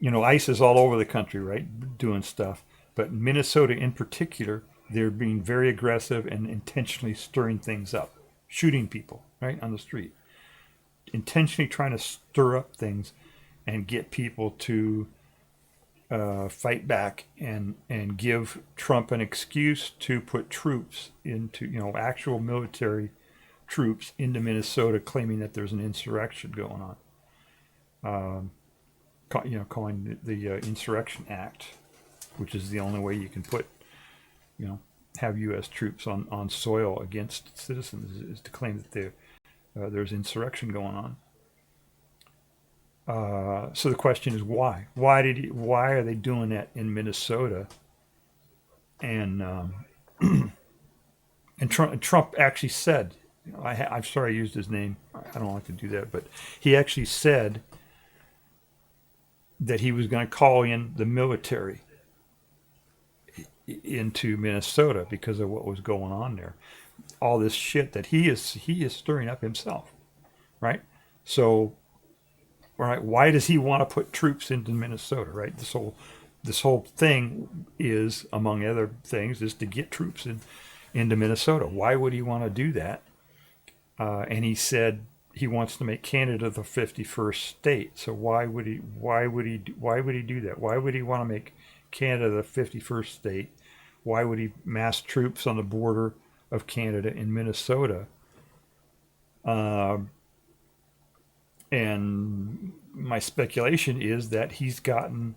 ICE is all over the country, right, doing stuff. But Minnesota in particular, they're being very aggressive and intentionally stirring things up, shooting people, right, on the street, intentionally trying to stir up things and get people to fight back and give Trump an excuse to put troops into, actual military troops into Minnesota, claiming that there's an insurrection going on. Calling the Insurrection Act, which is the only way you can put, have U.S. troops on soil against citizens, is to claim that there's insurrection going on. So the question is why? Why are they doing that in Minnesota? And and Trump actually said, I'm sorry I used his name. I don't like to do that, but he actually said that he was going to call in the military into Minnesota because of what was going on there. All this shit that he is stirring up himself, right? So, right, why does he want to put troops into Minnesota, right? This whole thing is, among other things, is to get troops into Minnesota. Why would he want to do that? And he said he wants to make Canada the 51st state. So why would he do that? Why would he want to make Canada the 51st state? Why would he mass troops on the border of Canada in Minnesota? And my speculation is that he's gotten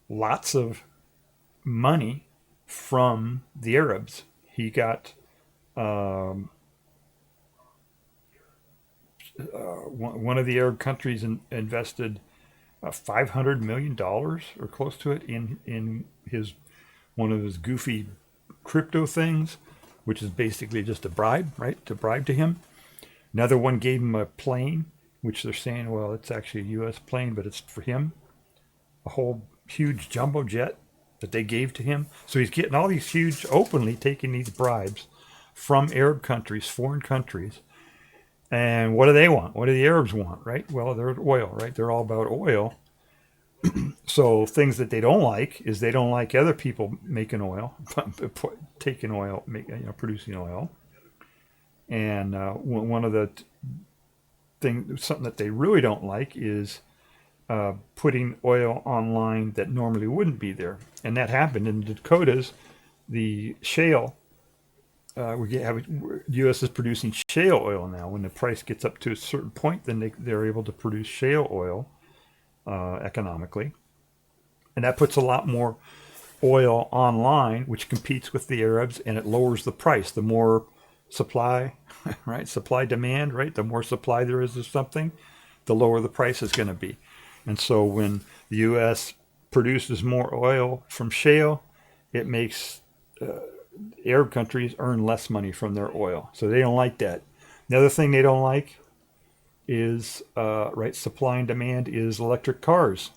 lots of money from the Arabs. He got one of the Arab countries invested $500 million or close to it in one of his goofy crypto things, which is basically just a bribe, right? To bribe to him. Another one gave him a plane, which they're saying, well, it's actually a U.S. plane, but it's for him. A whole huge jumbo jet that they gave to him. So he's getting all these huge, openly taking these bribes from Arab countries, foreign countries. And what do they want? What do the Arabs want, right? Well, they're oil, right? They're all about oil. So things that they don't like is they don't like other people making oil, taking oil, producing oil. And one of the something that they really don't like is putting oil online that normally wouldn't be there. And that happened in the Dakotas. The shale, U.S. is producing shale oil now. When the price gets up to a certain point, then they're able to produce shale oil economically. And that puts a lot more oil online, which competes with the Arabs, and it lowers the price. The more supply, right? Supply demand, right? The more supply there is of something, the lower the price is going to be. And so when the U.S. produces more oil from shale, it makes Arab countries earn less money from their oil. So they don't like that. The other thing they don't like is, supply and demand is electric cars.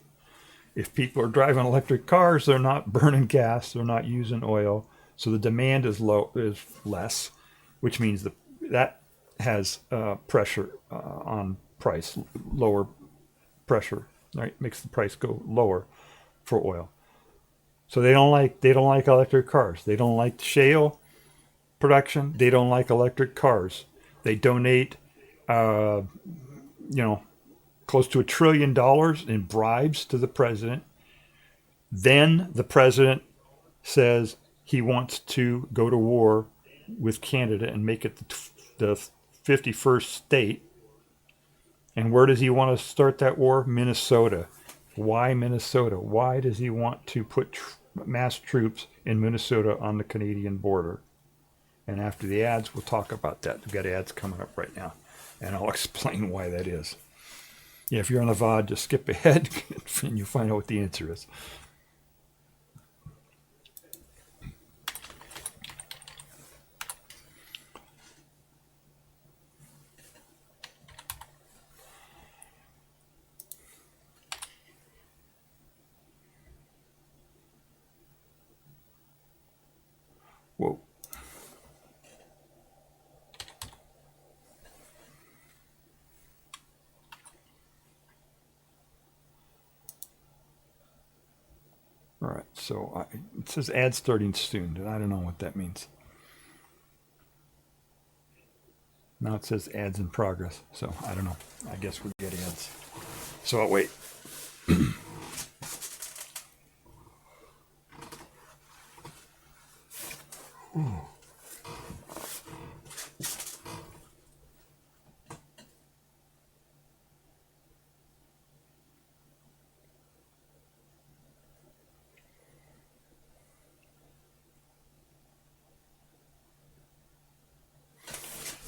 If people are driving electric cars, they're not burning gas, they're not using oil. So the demand is less, which means that has pressure on price, lower pressure, right? Makes the price go lower for oil. So they don't like electric cars. They don't like shale production. They don't like electric cars. They donate, close to $1 trillion in bribes to the president. Then the president says he wants to go to war with Canada and make it the 51st state. And where does he want to start that war? Minnesota. Why Minnesota? Why does he want to put mass troops in Minnesota on the Canadian border? And after the ads, we'll talk about that. We've got ads coming up right now, and I'll explain why that is. Yeah, if you're on the VOD, just skip ahead and you'll find out what the answer is. Whoa. All right, so it says ad starting soon, and I don't know what that means. Now it says ads in progress, so I don't know. I guess we'll get ads. So I'll wait.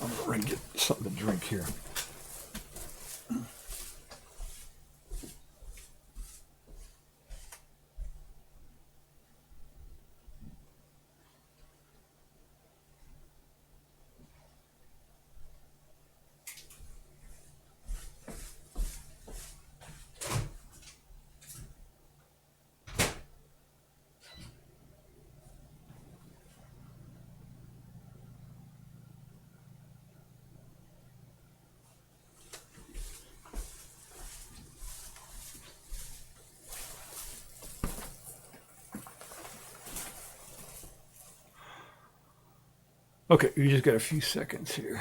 I'm going to run and get something to drink here. Okay, we just got a few seconds here.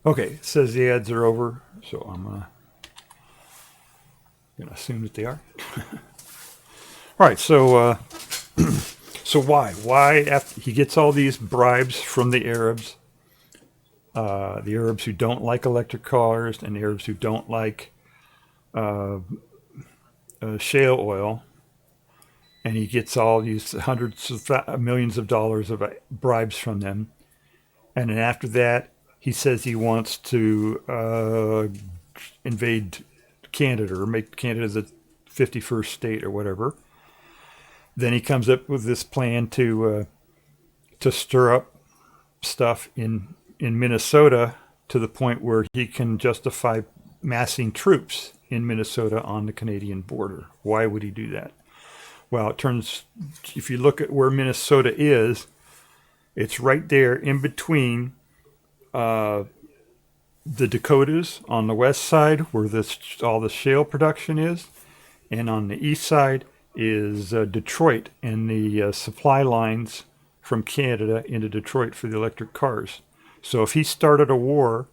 Okay, it says the ads are over, so I'm gonna assume that they are. All right, so so why after he gets all these bribes from the Arabs who don't like electric cars and the Arabs who don't like shale oil, and he gets all these hundreds of millions of dollars of bribes from them, and then after that he says he wants to invade Canada or make Canada the 51st state or whatever. Then he comes up with this plan to stir up stuff in Minnesota to the point where he can justify massing troops in Minnesota on the Canadian border. Why would he do that? Well, if you look at where Minnesota is, it's right there in between the Dakotas on the west side, where all the shale production is, and on the east side is Detroit and the supply lines from Canada into Detroit for the electric cars. So if he started a war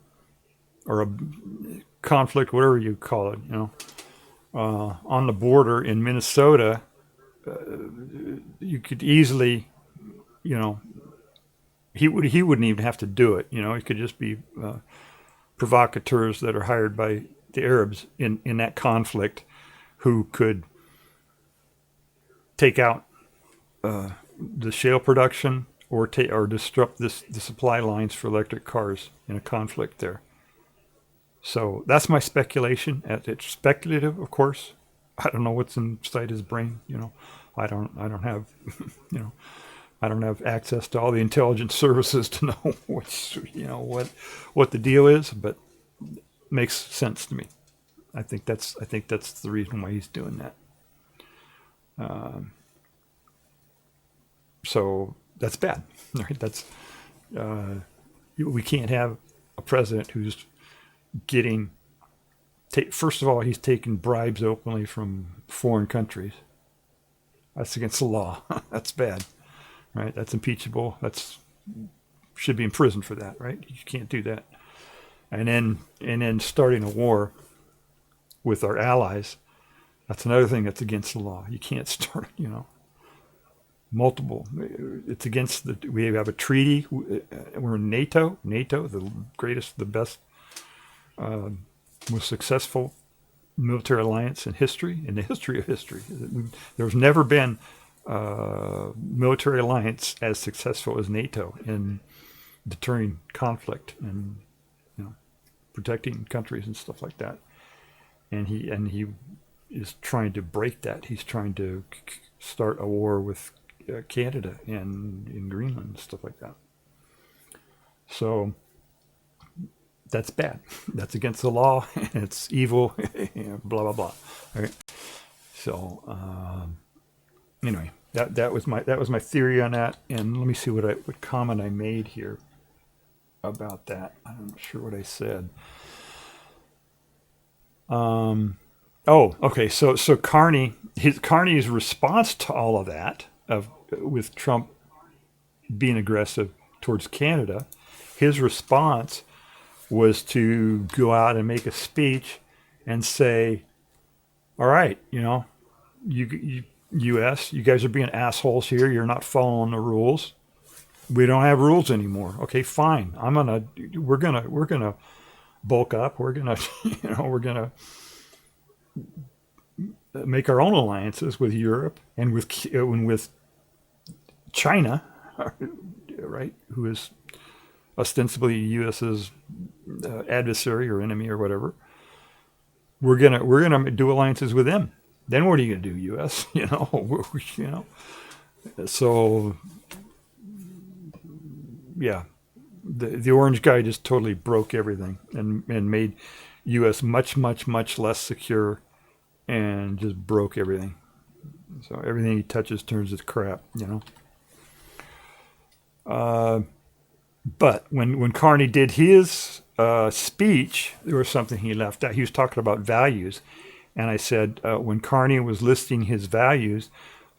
or a conflict, whatever you call it, on the border in Minnesota, you could easily, he wouldn't even have to do it. It could just be provocateurs that are hired by the Arabs in that conflict who could take out the shale production or disrupt the supply lines for electric cars in a conflict there. So that's my speculation. It's speculative, of course. I don't know what's inside his brain. I don't have, I don't have access to all the intelligence services to know what the deal is, but it makes sense to me. I think that's the reason why he's doing that. So that's bad, right? That's we can't have a president who's getting. First of all, he's taking bribes openly from foreign countries. That's against the law. That's bad, right? That's impeachable. Should be in prison for that, right? You can't do that. And then starting a war with our allies. That's another thing that's against the law. You can't start, multiple. It's against we have a treaty. We're in NATO, the greatest, the best, most successful military alliance in the history of history. There's never been a military alliance as successful as NATO in deterring conflict and protecting countries and stuff like that. And he is trying to break that. He's trying to start a war with Canada and in Greenland and stuff like that. So that's bad. That's against the law. It's evil. Blah blah blah. All right. So anyway, that was my theory on that. And let me see what comment I made here about that. I'm not sure what I said. Oh, okay. So Carney's response to all of that, with Trump being aggressive towards Canada, his response was to go out and make a speech and say, "All right, you U.S., you guys are being assholes here. You're not following the rules. We don't have rules anymore. Okay, fine. We're gonna bulk up. We're gonna, we're gonna make our own alliances with Europe and with China, right? Who is ostensibly U.S.'s adversary or enemy or whatever. We're gonna do alliances with them. Then what are you gonna do, U.S.? So yeah, the orange guy just totally broke everything and made U.S. much less secure, and just broke everything. So everything he touches turns to crap, But when Carney did his speech, there was something he left out. He was talking about values, and I said when Carney was listing his values,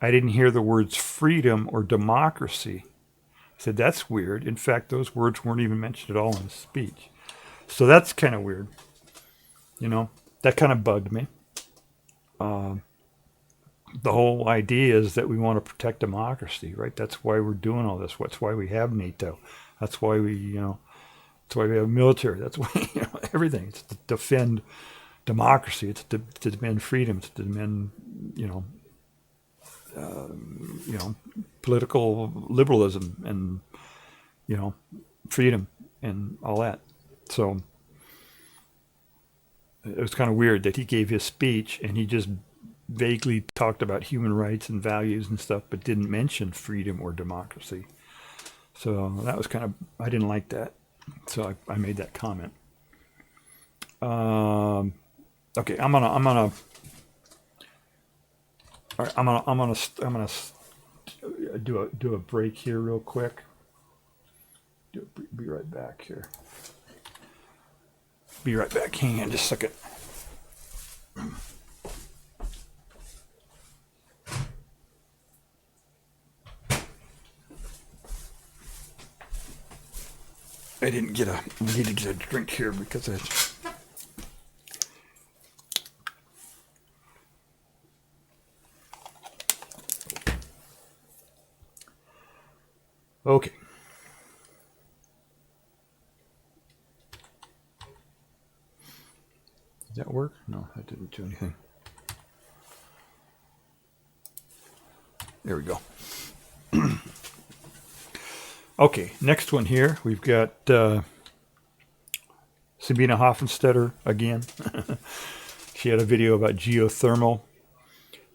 I didn't hear the words freedom or democracy. I said, that's weird. In fact, those words weren't even mentioned at all in his speech. So that's kind of weird. That kind of bugged me. The whole idea is that we want to protect democracy, right? That's why we're doing all this. That's why we have NATO. That's why that's why we have military. That's why, everything. It's to defend democracy. It's to defend freedom. It's to defend, political liberalism and, freedom and all that. So it was kind of weird that he gave his speech and he just vaguely talked about human rights and values and stuff, but didn't mention freedom or democracy. So that was I didn't like that. So I made that comment. Okay, I'm gonna do a break here real quick. Be right back here. Be right back. Hang on just a second. I need to get a drink here because okay. Did that work? No, that didn't do anything. There we go. Okay, next one here. We've got Sabine Hoffenfelder again. She had a video about geothermal,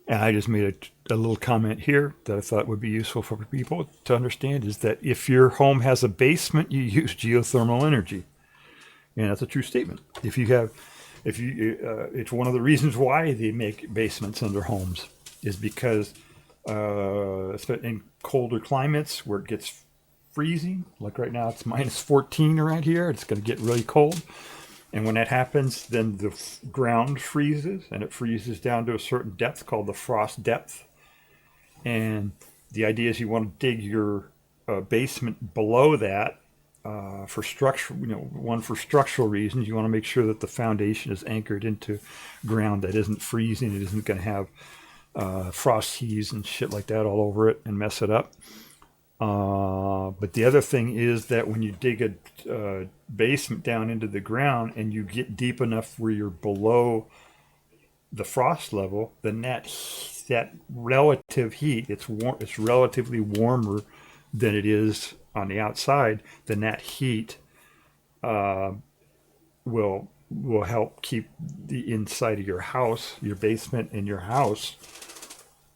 and I just made a little comment here that I thought would be useful for people to understand, is that if your home has a basement, you use geothermal energy. And that's a true statement. It's one of the reasons why they make basements under homes, is because in colder climates where it gets freezing, like right now it's minus 14 around here, it's going to get really cold, and when that happens, then the ground freezes, and it freezes down to a certain depth called the frost depth. And the idea is you want to dig your basement below that for structural reasons. You want to make sure that the foundation is anchored into ground that isn't freezing. It isn't going to have frost heaves and shit like that all over it and mess it up. But the other thing is that when you dig a basement down into the ground and you get deep enough where you're below the frost level, then that relative heat, it's relatively warmer than it is on the outside. Then that heat will help keep the inside of your house, your basement and your house,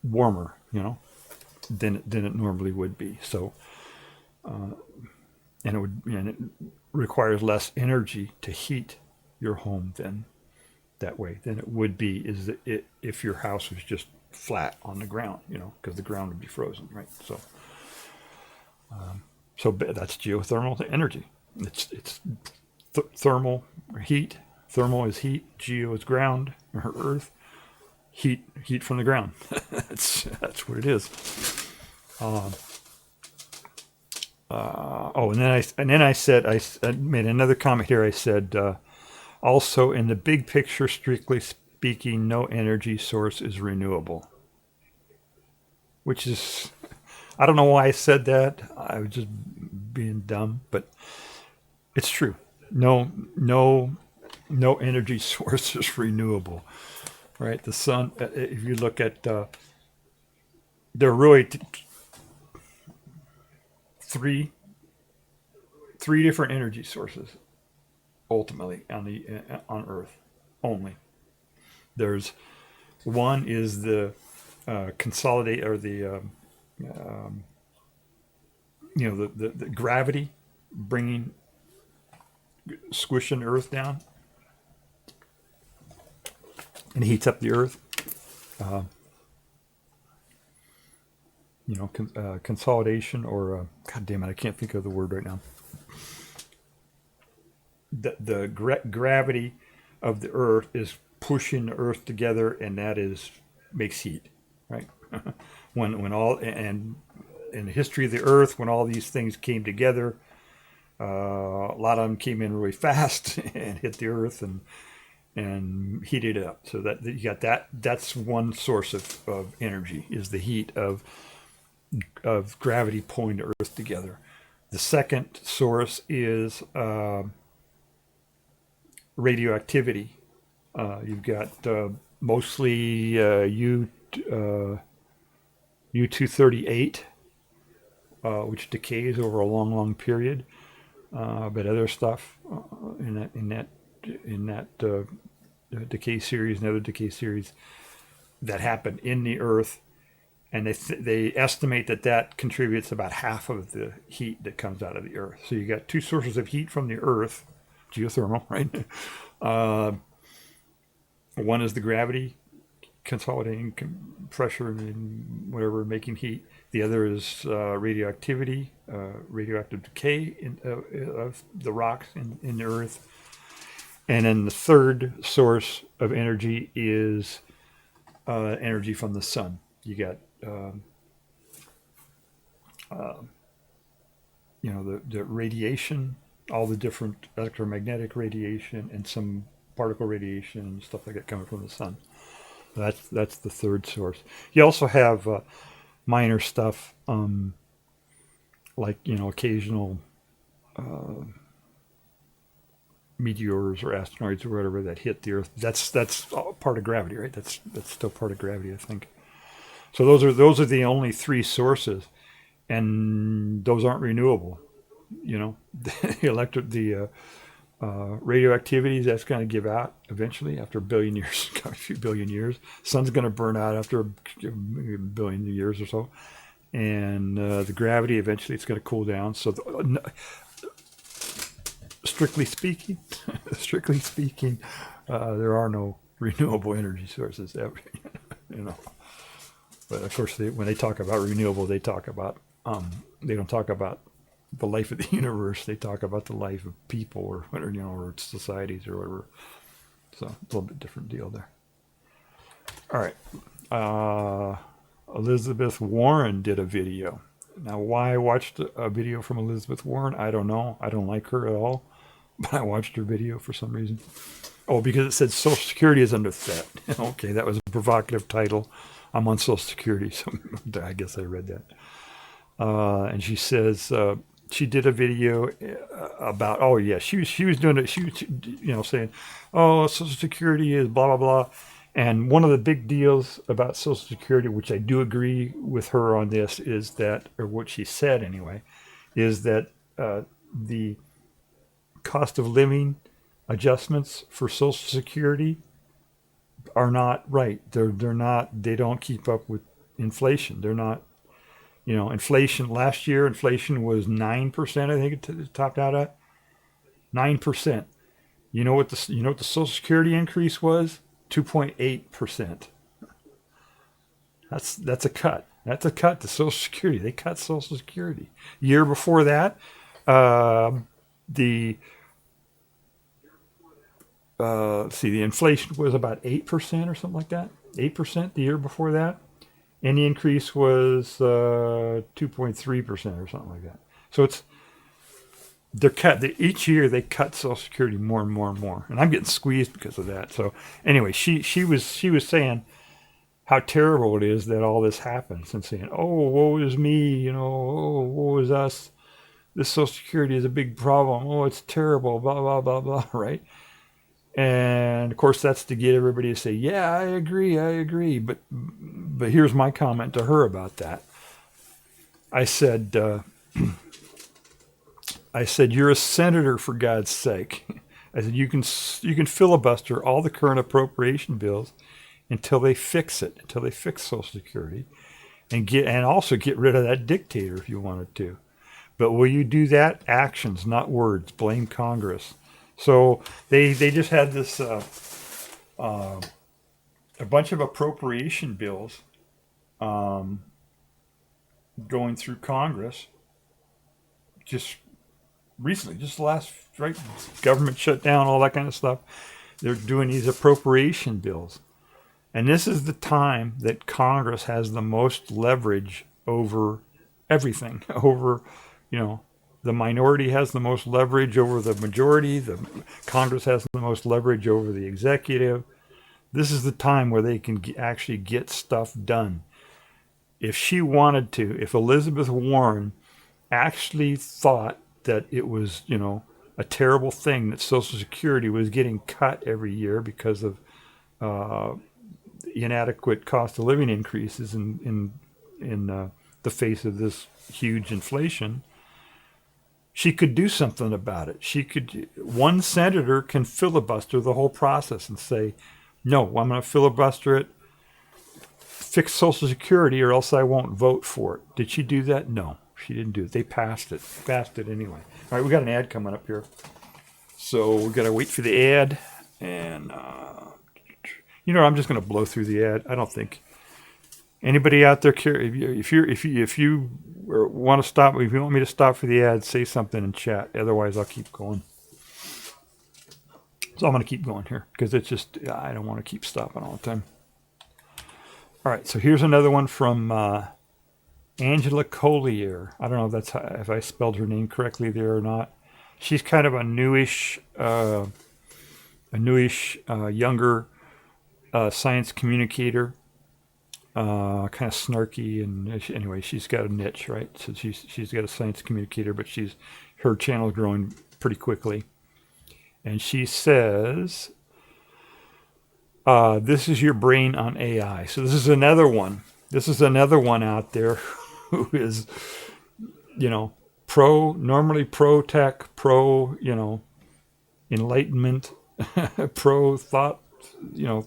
warmer, than it normally would be. So, and it requires less energy to heat your home than that way than it would be if your house was just flat on the ground, because the ground would be frozen, right? So that's geothermal energy. It's thermal heat. Thermal is heat. Geo is ground or earth. Heat from the ground. that's what it is. And then I made another comment here. I said, also in the big picture, strictly speaking, no energy source is renewable. Which is, I don't know why I said that. I was just being dumb, but it's true. No energy source is renewable, right? The sun. If you look at, there are really three different energy sources ultimately on Earth only. There's one is the consolidate or the the gravity squishing the Earth down and heats up the Earth. Consolidation or God damn it, I can't think of the word right now. The gravity of the Earth is pushing the Earth together, and that makes heat, right? when all and in the history of the Earth, when all these things came together, a lot of them came in really fast and hit the Earth and heated it up. So that you got that. That's one source of energy, is the heat of gravity pulling the Earth together. The second source is radioactivity. You've got mostly U-238, which decays over a long period, but other stuff in that decay series and other decay series that happen in the Earth. And they estimate that contributes about half of the heat that comes out of the Earth. So you got two sources of heat from the Earth, geothermal, right? One is the gravity consolidating pressure and whatever, making heat. The other is radioactivity, radioactive decay of the rocks in the Earth. And then the third source of energy is energy from the sun. You got the radiation, all the different electromagnetic radiation and some particle radiation and stuff like that coming from the sun. That's the third source. You also have minor stuff like occasional meteors or asteroids or whatever that hit the Earth. That's all part of gravity, right? That's still part of gravity, I think. So those are the only three sources, and those aren't renewable. The radioactivity that's going to give out eventually after a few billion years. Sun's going to burn out after a billion years or so, and the gravity eventually it's going to cool down. So, strictly speaking, there are no renewable energy sources ever. But of course, when they talk about renewable, they talk about they don't talk about the life of the universe. They talk about the life of people or whatever, or societies or whatever. So it's a little bit different deal there. All right. Elizabeth Warren did a video. Now, why I watched a video from Elizabeth Warren, I don't know. I don't like her at all, but I watched her video for some reason. Oh, because it said Social Security is under threat. Okay, that was a provocative title. I'm on Social Security, so I guess I read that. And she says she did a video about, she was doing it. She was, saying, Social Security is blah blah blah. And one of the big deals about Social Security, which I do agree with her on this, is that, or what she said anyway, is that the cost of living adjustments for Social Security are not right. They're not. They don't keep up with inflation. They're not. Inflation last year. Inflation was 9%. I think it topped out at 9%. You know what the Social Security increase was? 2.8%. That's a cut. That's a cut to Social Security. They cut Social Security. Year before that, the the inflation was about 8% or something like that. 8% the year before that, and the increase was 2.3% or something like that. So they're cut. Each year they cut Social Security more and more and more, and I'm getting squeezed because of that. So anyway, she was saying how terrible it is that all this happens, and saying, "Oh, woe is me," "Oh, woe is us. This Social Security is a big problem. Oh, it's terrible." Blah blah blah blah. Right? And of course, that's to get everybody to say, "Yeah, I agree." But here's my comment to her about that. I said, "You're a senator, for God's sake." I said, "You can filibuster all the current appropriation bills until they fix it, until they fix Social Security, and also get rid of that dictator if you wanted to. But will you do that? Actions, not words. Blame Congress." So they just had this a bunch of appropriation bills going through Congress just recently, just the last, right, government shutdown, all that kind of stuff. They're doing these appropriation bills. And this is the time that Congress has the most leverage over everything, over, the minority has the most leverage over the majority. The Congress has the most leverage over the executive. This is the time where they can actually get stuff done. If she wanted to, if Elizabeth Warren actually thought that it was, a terrible thing that Social Security was getting cut every year because of inadequate cost of living increases in the face of this huge inflation, she could do something about it. One senator can filibuster the whole process and say, "No, I'm going to filibuster it, fix Social Security, or else I won't vote for it." Did she do that? No, she didn't do it. They passed it. Anyway. All right, we got an ad coming up here. So we got to wait for the ad. And, I'm just going to blow through the ad. I don't think anybody out there care. If you want to stop, if you want me to stop for the ad, say something in chat. Otherwise, I'll keep going. So I'm going to keep going here because it's just, I don't want to keep stopping all the time. All right, so here's another one from Angela Collier. I don't know if I spelled her name correctly there or not. She's kind of a newish, younger science communicator. Kind of snarky, and anyway, she's got a niche, right? So she's got a science communicator, but her channel is growing pretty quickly. And she says, "This is your brain on AI." So this is another one. This is another one out there who is, normally pro tech, pro, enlightenment, pro thought,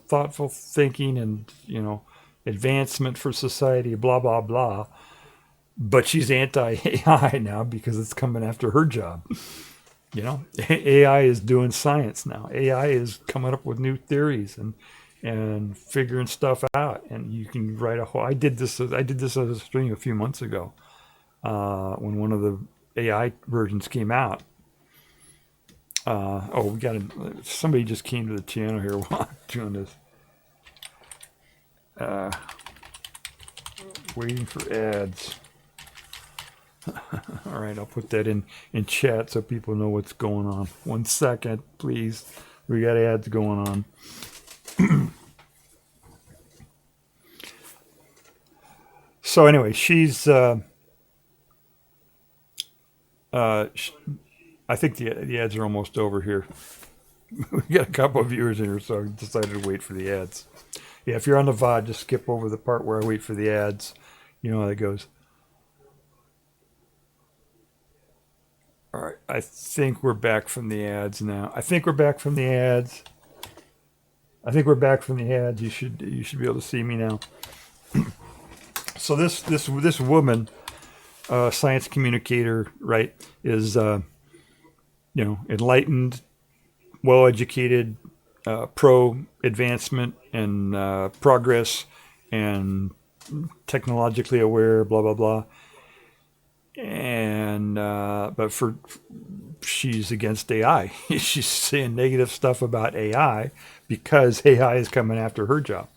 thoughtful thinking, and advancement for society, blah, blah, blah. But she's anti-AI now because it's coming after her job. AI is doing science now. AI is coming up with new theories and figuring stuff out. And you can write a whole. I did this as a stream a few months ago when one of the AI versions came out. Somebody just came to the channel here while I'm doing this. Waiting for ads. All right, I'll put that in chat so people know what's going on. 1 second, please. We got ads going on. So anyway, she's. I think the ads are almost over here. We got a couple of viewers in here, so I decided to wait for the ads. Yeah, if you're on the VOD, just skip over the part where I wait for the ads. You know how that goes. All right, I think we're back from the ads now. You should be able to see me now. So this woman, science communicator, right, is enlightened, well-educated, pro-advancement and progress and technologically aware, blah, blah, blah. And but she's against AI. She's saying negative stuff about AI because AI is coming after her job.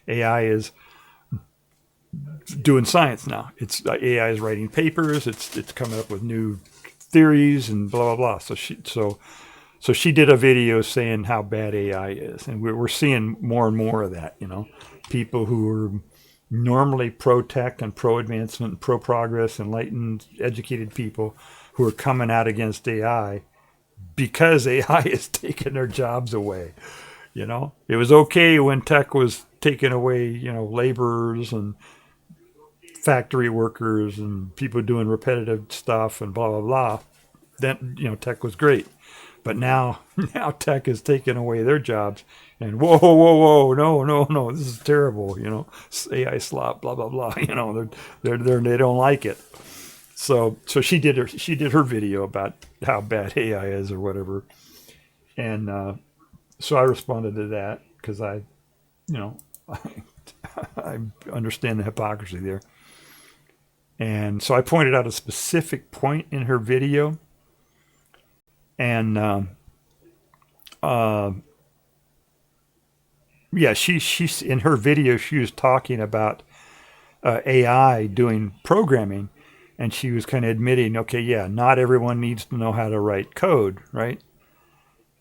AI is doing science now. It's AI is writing papers. It's coming up with new theories and blah blah blah. So she did a video saying how bad AI is, and we're seeing more and more of that. People who are normally pro-tech and pro-advancement, pro-progress, enlightened, educated people who are coming out against AI because AI is taking their jobs away. It was okay when tech was taking away, laborers and factory workers and people doing repetitive stuff and blah, blah, blah. Then, tech was great. But now tech is taking away their jobs. And whoa, no, this is terrible. AI slop, blah blah blah. They don't like it. So she did her video about how bad AI is or whatever, and so I responded to that because I understand the hypocrisy there, and so I pointed out a specific point in her video, and yeah, she's in her video. She was talking about AI doing programming, and she was kind of admitting, okay, yeah, not everyone needs to know how to write code, right?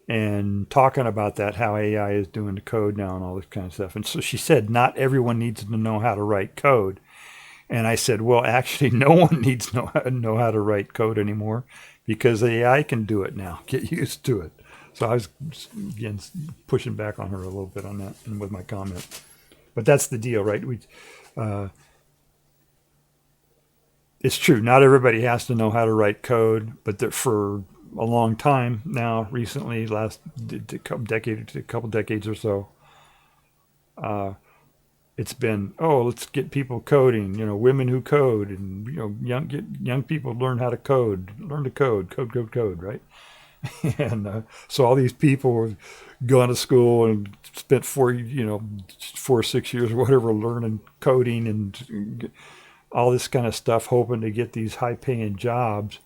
And talking about that, how AI is doing the code now and all this kind of stuff. And so she said, not everyone needs to know how to write code. And I said, well, actually, no one needs to know how to write code anymore because AI can do it now. Get used to it. So I was, again, pushing back on her a little bit on that and with my comment. But that's the deal, right? It's true. Not everybody has to know how to write code, but for a long time now, recently, last couple decades or so, it's been, let's get people coding, women who code, and young people learn how to code, code, right? And so all these people were going to school and spent 4 or 6 years or whatever learning coding and all this kind of stuff, hoping to get these high-paying jobs.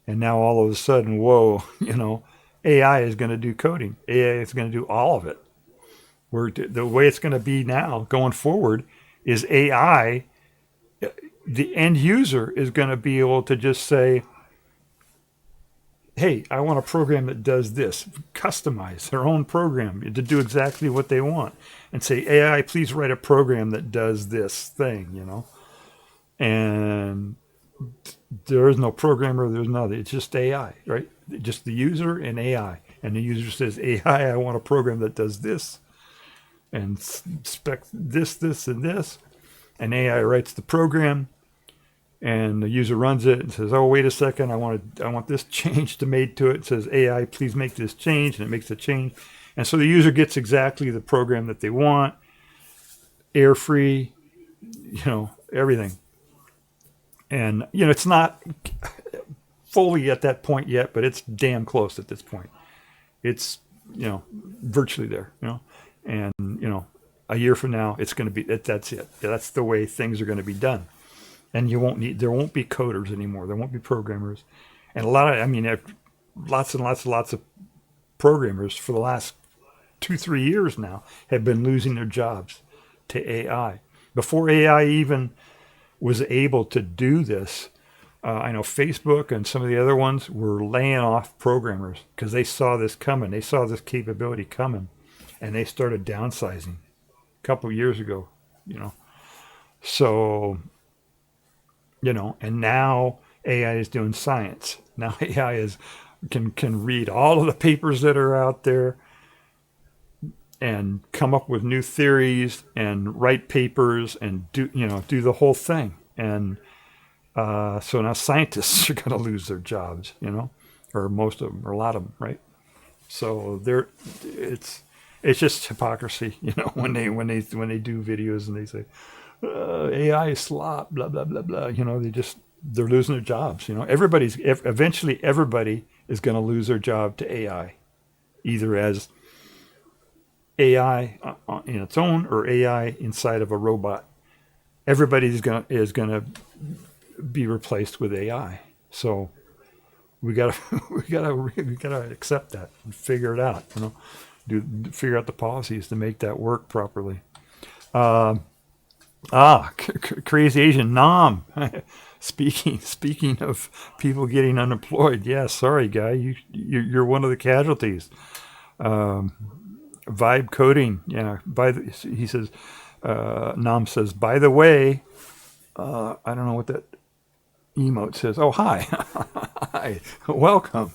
And now all of a sudden, whoa, AI is going to do coding. AI is going to do all of it. The way it's going to be now going forward is AI, the end user is going to be able to just say, hey, I want a program that does this, customize their own program to do exactly what they want, and say, AI, please write a program that does this thing, and there is no programmer, there's nothing, it's just AI, right? Just the user and AI, and the user says, AI, I want a program that does this, and spec this, and this, and AI writes the program, and the user runs it and says, oh, wait a second, I want this change to made to it. It says, AI, please make this change, and it makes the change. And so the user gets exactly the program that they want, error-free, everything. And, it's not fully at that point yet, but it's damn close at this point. It's, virtually there, and, a year from now, it's going to be, that's it. That's the way things are going to be done. And there won't be coders anymore. There won't be programmers. And lots and lots of programmers for the last 2-3 years now have been losing their jobs to AI. Before AI even was able to do this, I know Facebook and some of the other ones were laying off programmers because they saw this coming. They saw this capability coming, and they started downsizing a couple of years ago, So... and now AI is doing science. Now AI can read all of the papers that are out there and come up with new theories and write papers and do the whole thing. And so now scientists are going to lose their jobs, or most of them, or a lot of them, right? So it's just hypocrisy, when they do videos and they say, AI is slop, blah blah blah blah. They're losing their jobs. Eventually everybody is going to lose their job to AI. either as AI in its own or AI inside of a robot. Everybody is gonna be replaced with AI. So we gotta we gotta accept that and figure it out. Figure out the policies to make that work properly. Crazy Asian Nam. Speaking of people getting unemployed, yeah, sorry guy, you're one of the casualties. Vibe coding, yeah. He says, Nam says, by the way, I don't know what that emote says. Oh, hi, hi, welcome,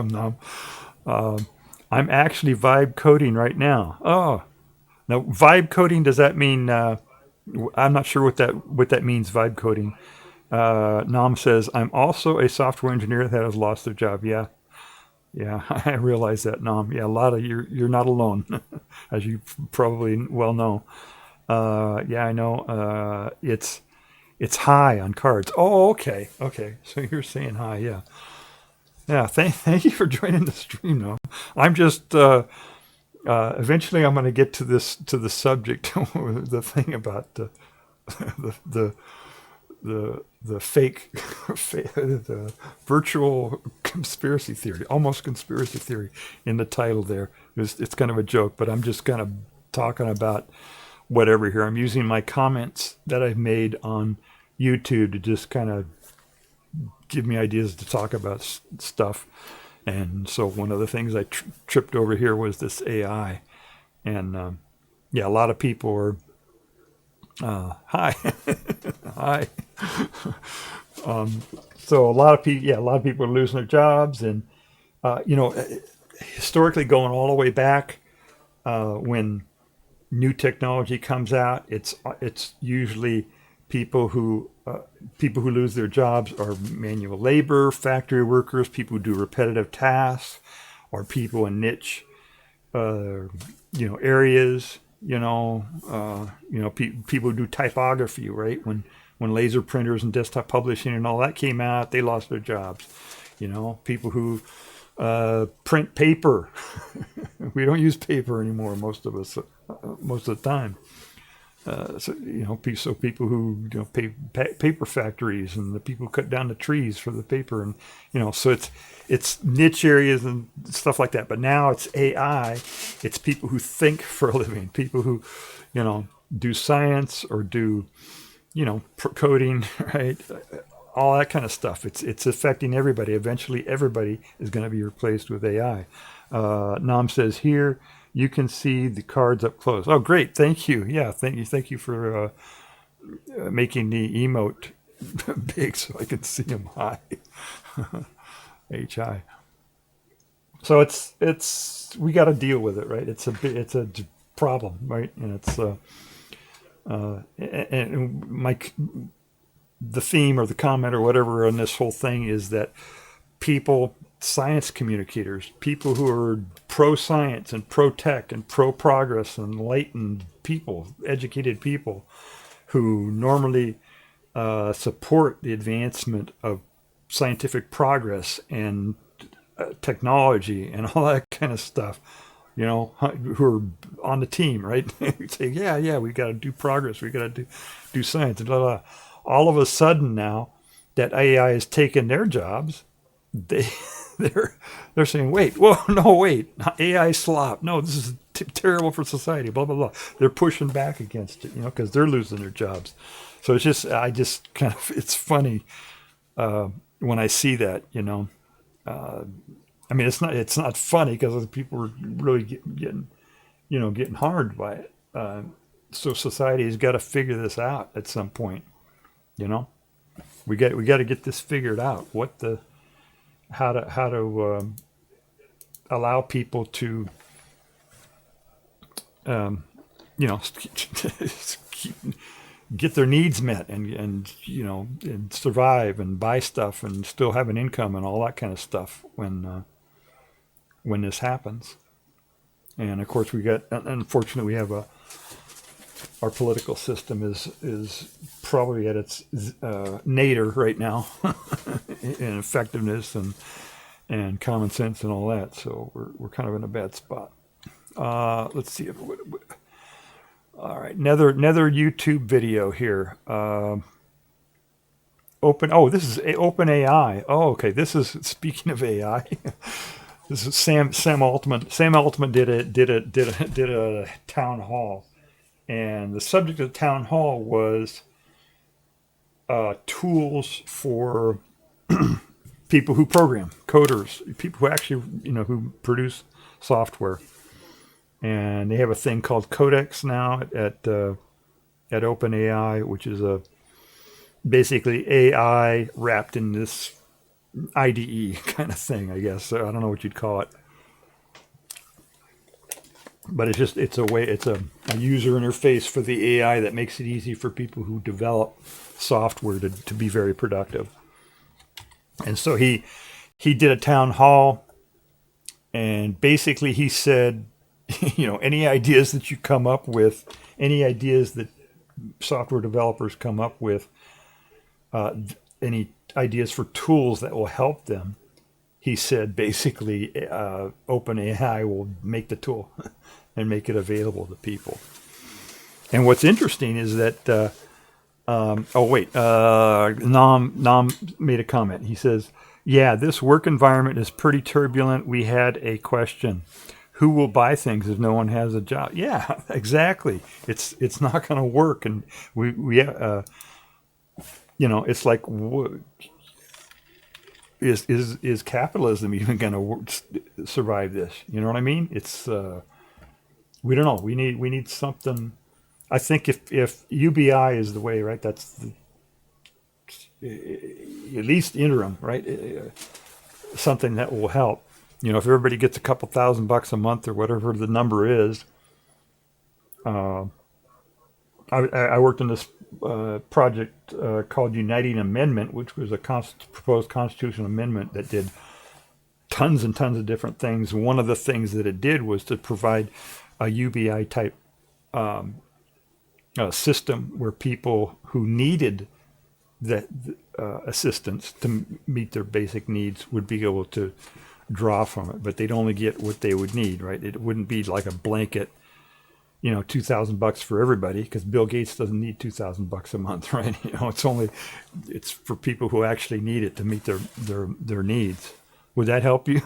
Nam. I'm actually vibe coding right now. Oh, now vibe coding, does that mean? I'm not sure what that means. Vibe coding. Nam says, I'm also a software engineer that has lost their job. Yeah, I realize that, Nam. Yeah, a lot of you're not alone, as you probably well know. Yeah, I know. It's high on cards. Oh, okay. So you're saying hi, yeah. Yeah, thank you for joining the stream, Nam. I'm just eventually I'm going to get to the subject, the thing about the fake, the virtual conspiracy theory, almost conspiracy theory in the title there. It's kind of a joke, but I'm just kind of talking about whatever here. I'm using my comments that I've made on YouTube to just kind of give me ideas to talk about stuff. And so one of the things I tripped over here was this AI. And yeah, a lot of people are, hi, hi. So a lot of people are losing their jobs. And, historically going all the way back, when new technology comes out, it's usually people who lose their jobs are manual labor, factory workers, people who do repetitive tasks, or people in niche, areas. People who do typography, right? When laser printers and desktop publishing and all that came out, they lost their jobs. People who print paper. We don't use paper anymore, most of us, most of the time. So people who paper factories and the people who cut down the trees for the paper, and so it's niche areas and stuff like that. But now it's AI. It's people who think for a living, people who do science or do coding, right? All that kind of stuff. It's affecting everybody. Eventually, everybody is going to be replaced with AI. Nam says here, you can see the cards up close. Oh, great. Thank you. Yeah, thank you for making the emote big so I can see them high. HI. So it's we got to deal with it, right? It's a problem, right? And it's the theme or the comment or whatever on this whole thing is that people, science communicators, people who are pro-science and pro-tech and pro-progress, enlightened people, educated people who normally support the advancement of scientific progress and technology and all that kind of stuff, who are on the team, right? Say, yeah, we got to do progress, we got to do science, and blah, blah. All of a sudden now that AI has taken their jobs, they're saying, wait, AI slop. No, this is terrible for society, blah, blah, blah. They're pushing back against it, because they're losing their jobs. So it's funny when I see that, it's not funny because people are really getting harmed by it. So society has got to figure this out at some point. We got to get this figured out. How to allow people to get their needs met and survive and buy stuff and still have an income and all that kind of stuff when this happens. And of course unfortunately we have our political system is probably at its nadir right now in effectiveness, and and common sense and all that. So we're kind of in a bad spot. Let's see. All right, another YouTube video here. This is Open AI. Oh, okay. This is, speaking of AI. This is Sam Altman. Sam Altman did a town hall, and the subject of the town hall was tools for people who program, coders, people who actually who produce software. And they have a thing called Codex now at OpenAI, which is basically AI wrapped in this IDE kind of thing, I guess. I don't know what you'd call it, but it's a user interface for the AI that makes it easy for people who develop software to be very productive. And so he did a town hall, and basically he said, any ideas that you come up with, any ideas that software developers come up with, any ideas for tools that will help them, he said basically OpenAI will make the tool and make it available to people. And what's interesting is that Nam made a comment. He says, yeah, this work environment is pretty turbulent. We had a question. Who will buy things if no one has a job? Yeah, exactly. It's not going to work. And it's like, is capitalism even going to survive this? You know what I mean? It's we don't know. We need something. I think if UBI is the way, right? That's at least interim, right? Something that will help. If everybody gets a couple $1,000 a month or whatever the number is. I worked on this project called Uniting Amendment, which was a proposed constitutional amendment that did tons and tons of different things. One of the things that it did was to provide a UBI type system where people who needed that assistance to meet their basic needs would be able to draw from it, but they'd only get what they would need, right? It wouldn't be like a blanket, $2,000 for everybody, because Bill Gates doesn't need $2,000 a month, right? It's for people who actually need it to meet their needs. Would that help you?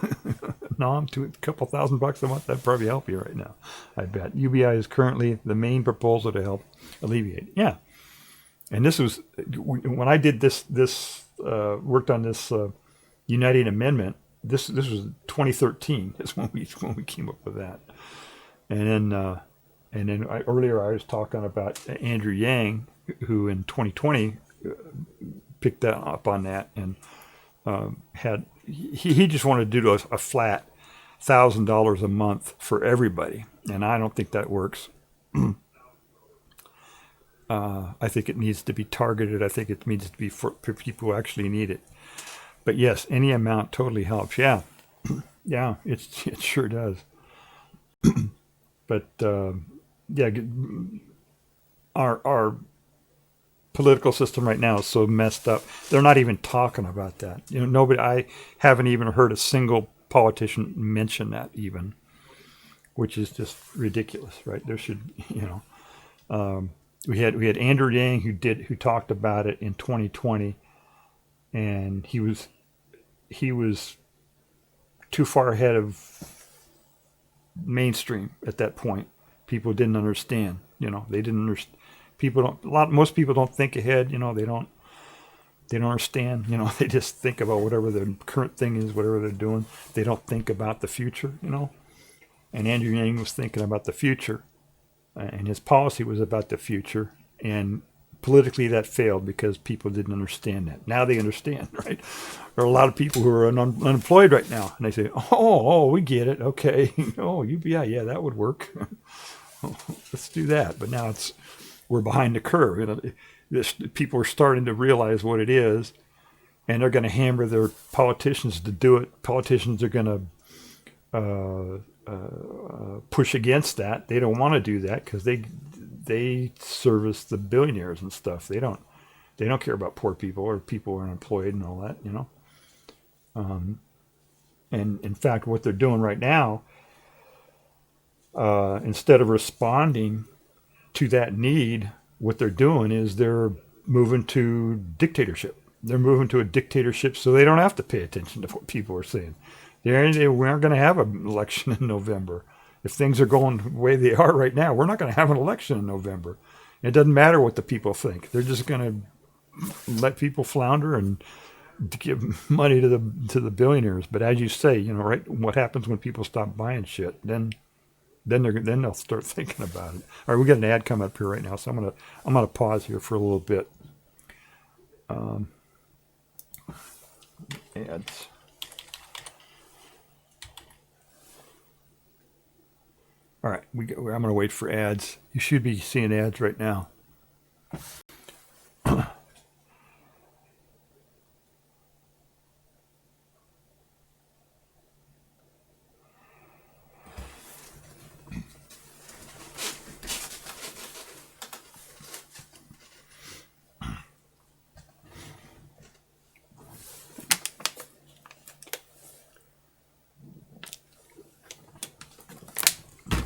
No, a couple $1,000 a month, that'd probably help you right now, I bet. UBI is currently the main proposal to help alleviate. Yeah. And this was, when I did this worked on this Uniting Amendment, this was 2013 is when we came up with that. And then earlier I was talking about Andrew Yang, who in 2020 picked that up on that, and he just wanted to do a flat $1,000 a month for everybody, and I don't think that works. I think it needs to be targeted. I think it needs to be for people who actually need it. But yes, any amount totally helps. Yeah, yeah, it sure does. But yeah, our political system right now is so messed up. They're not even talking about that. I haven't even heard a single politician mention that even, which is just ridiculous, right? There should, we had Andrew Yang who talked about it in 2020. And he was too far ahead of mainstream at that point. People didn't understand. They didn't understand. Most people don't think ahead. They don't understand. They just think about whatever their current thing is, whatever they're doing. They don't think about the future. And Andrew Yang was thinking about the future, and his policy was about the future. And politically, that failed because people didn't understand that. Now they understand, right? There are a lot of people who are unemployed right now, and they say, "Oh, we get it. Okay, UBI, yeah, that would work. Let's do that." But now we're behind the curve. People are starting to realize what it is, and they're going to hammer their politicians to do it. Politicians are going to push against that. They don't want to do that because they service the billionaires and stuff. They don't care about poor people or people who are unemployed and all that, And in fact, what they're doing right now, instead of responding to that need, what they're doing is they're moving to dictatorship. They're moving to a dictatorship so they don't have to pay attention to what people are saying. We aren't going to have an election in November. If things are going the way they are right now, we're not going to have an election in November. It doesn't matter what the people think. They're just going to let people flounder and give money to the billionaires. But as you say, right, what happens when people stop buying shit? Then they'll start thinking about it. All right, we got an ad coming up here right now, so I'm gonna pause here for a little bit. Ads. All right, I'm gonna wait for ads. You should be seeing ads right now.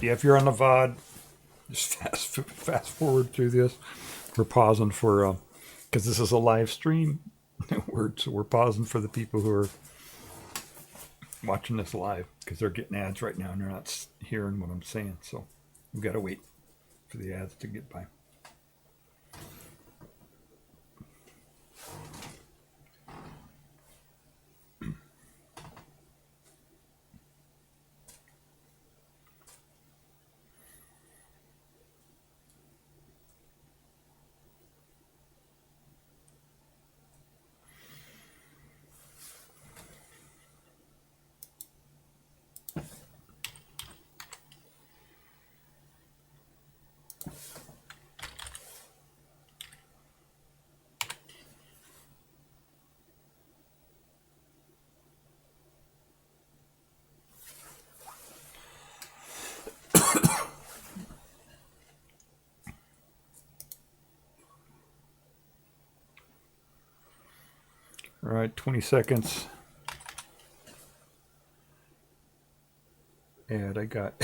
Yeah, if you're on the VOD, just fast forward through this. We're pausing for because this is a live stream. We're pausing for the people who are watching this live because they're getting ads right now and they're not hearing what I'm saying. So we've got to wait for the ads to get by. All right, 20 seconds. And I got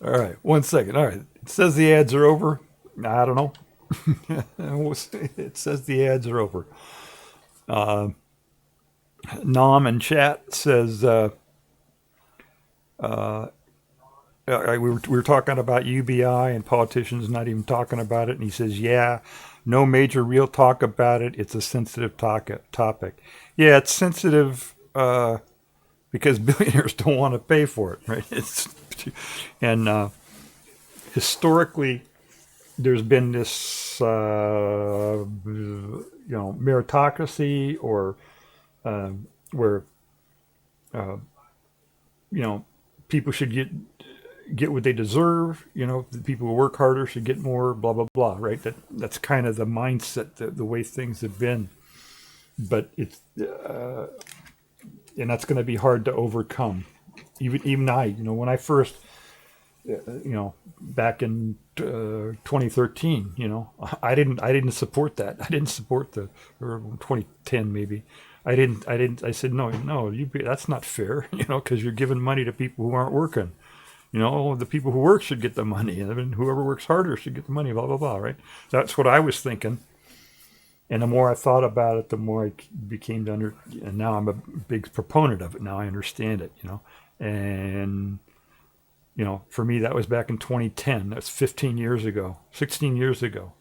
All right, 1 second. All right, it says the ads are over. I don't know. It says the ads are over. Nom in chat says we were talking about UBI and politicians not even talking about it, and he says, yeah, no major real talk about it. It's a sensitive topic. Yeah, it's sensitive because billionaires don't want to pay for it, right? And historically, there's been this meritocracy, or where people should get what they deserve. The people who work harder should get more, blah blah blah, right? That's kind of the mindset, the way things have been. But it's and that's going to be hard to overcome. Even I, when I first, back in 2013, I didn't support that. I didn't support or 2010 maybe. I didn't. I said no. That's not fair. Because you're giving money to people who aren't working. The people who work should get the money, and whoever works harder should get the money. Blah blah blah. Right. That's what I was thinking. And the more I thought about it, the more I became to and now I'm a big proponent of it. Now I understand it. And for me, that was back in 2010. That's 15 years ago, 16 years ago,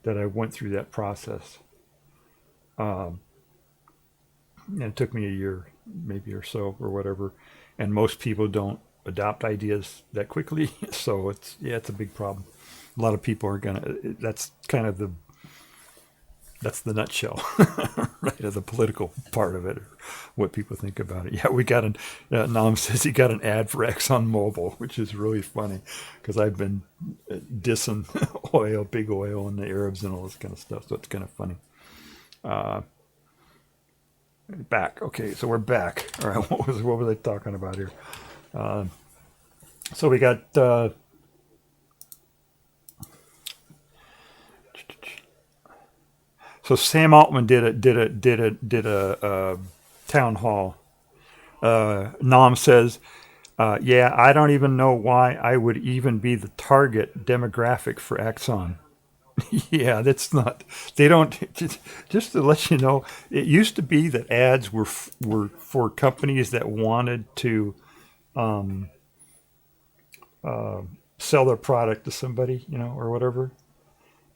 that I went through that process. And it took me a year, maybe, or so, or whatever. And most people don't adopt ideas that quickly. So it's a big problem. A lot of people are that's kind of that's the nutshell, right, of the political part of it, or what people think about it. Yeah, we got Nam says he got an ad for ExxonMobil, which is really funny, because I've been dissing big oil, and the Arabs and all this kind of stuff, so it's kind of funny. Back. Okay, so we're back. All right, what were they talking about here? So we got So Sam Altman did a town hall. Nam says, yeah, I don't even know why I would even be the target demographic for Axon. Yeah, that's not. They don't. Just to let you know, it used to be that ads were for companies that wanted to sell their product to somebody, or whatever.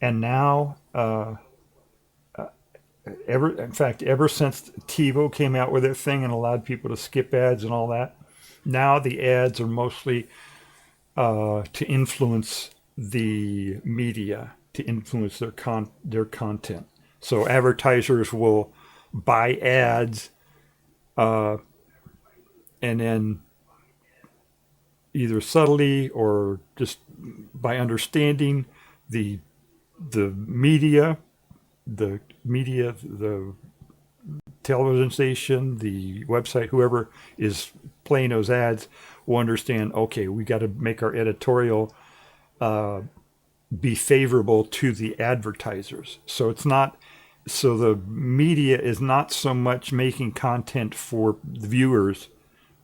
And now, ever since TiVo came out with their thing and allowed people to skip ads and all that, now the ads are mostly to influence the media, to influence their content. So advertisers will buy ads, and then either subtly or just by understanding the media, the television station, the website, whoever is playing those ads will understand, okay, we got to make our editorial be favorable to the advertisers. So the media is not so much making content for the viewers,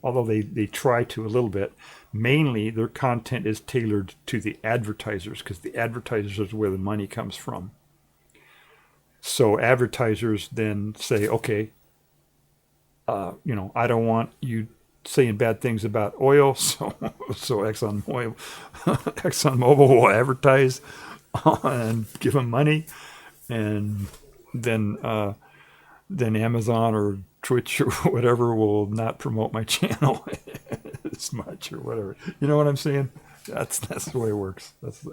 although they try to a little bit. Mainly their content is tailored to the advertisers, because the advertisers is where the money comes from. So advertisers then say, okay, I don't want you saying bad things about oil, so ExxonMobil will advertise and give them money, and then Amazon or Twitch or whatever will not promote my channel as much or whatever. You know what I'm saying? That's the way it works. That's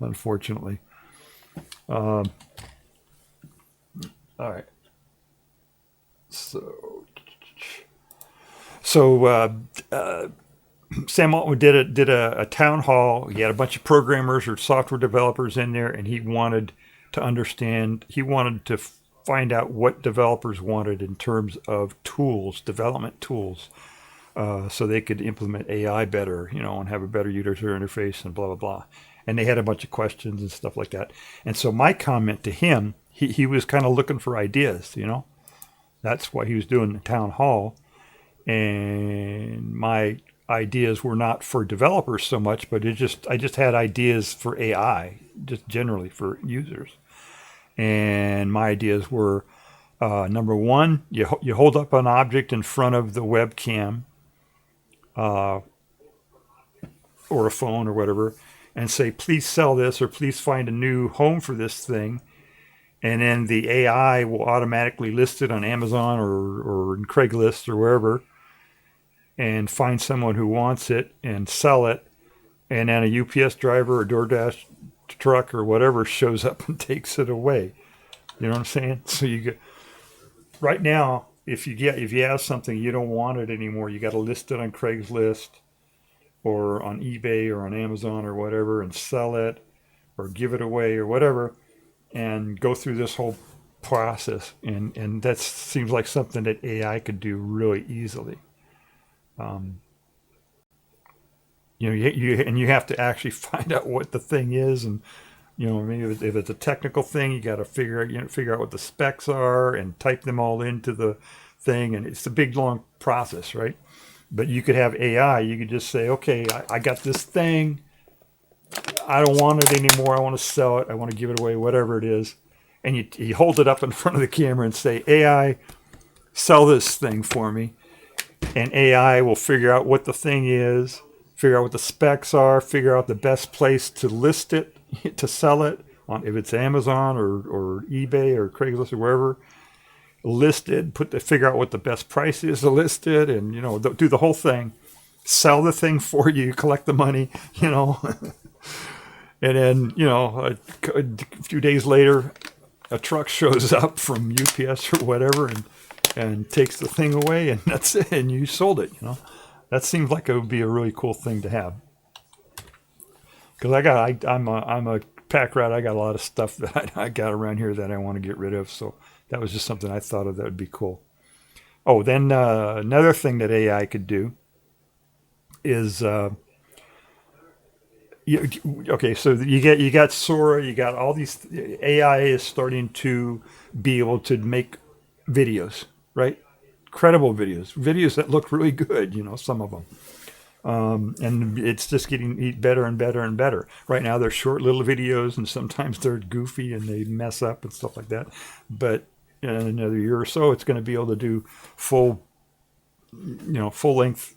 unfortunately. All right. So Sam Altman did a town hall. He had a bunch of programmers or software developers in there, and he wanted to understand. He wanted to find out what developers wanted in terms of tools, development tools, so they could implement AI better, and have a better user interface and blah blah blah. And they had a bunch of questions and stuff like that. And so my comment to him, he was kind of looking for ideas, That's why he was doing the town hall. And my ideas were not for developers so much, but I just had ideas for AI, just generally for users. And my ideas were, number one, you hold up an object in front of the webcam, or a phone or whatever, and say, please sell this, or please find a new home for this thing. And then the AI will automatically list it on Amazon or in Craigslist or wherever, and find someone who wants it and sell it. And then a UPS driver or DoorDash truck or whatever shows up and takes it away. You know what I'm saying? So right now, if you have something, you don't want it anymore, you got to list it on Craigslist or on eBay or on Amazon or whatever, and sell it or give it away or whatever, and go through this whole process. And that seems like something that AI could do really easily. You have to actually find out what the thing is, and maybe if it's a technical thing, you got to figure out what the specs are and type them all into the thing, and it's a big long process, right? But you could have AI. You could just say, okay, I got this thing. I don't want it anymore. I want to sell it. I want to give it away, whatever it is. And you hold it up in front of the camera and say, AI, sell this thing for me. And AI will figure out what the thing is, figure out what the specs are, figure out the best place to list it, to sell it, if it's Amazon or eBay or Craigslist or wherever. List it, figure out what the best price is to list it, and do the whole thing. Sell the thing for you, collect the money, and then a few days later, a truck shows up from UPS or whatever and takes the thing away, and that's it, and you sold it. That seems like it would be a really cool thing to have. Because I'm a pack rat. I got a lot of stuff that I got around here that I want to get rid of. So that was just something I thought of that would be cool. Oh, then another thing that AI could do is Okay, so you got Sora, you got all these. AI is starting to be able to make videos, right? Credible videos that look really good. Some of them, and it's just getting better and better and better. Right now, they're short little videos, and sometimes they're goofy and they mess up and stuff like that. But in another year or so, it's going to be able to do full length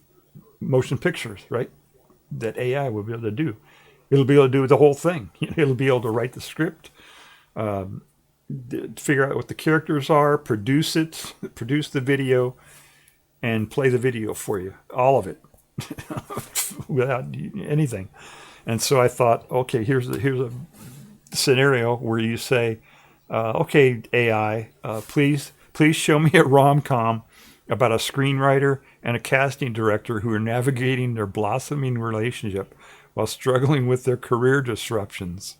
motion pictures, right? That AI will be able to do. It'll be able to do the whole thing. It'll be able to write the script, figure out what the characters are, produce the video, and play the video for you, all of it, without anything. And so I thought, okay, here's a scenario where you say, okay, AI, please show me a rom-com about a screenwriter and a casting director who are navigating their blossoming relationship while struggling with their career disruptions.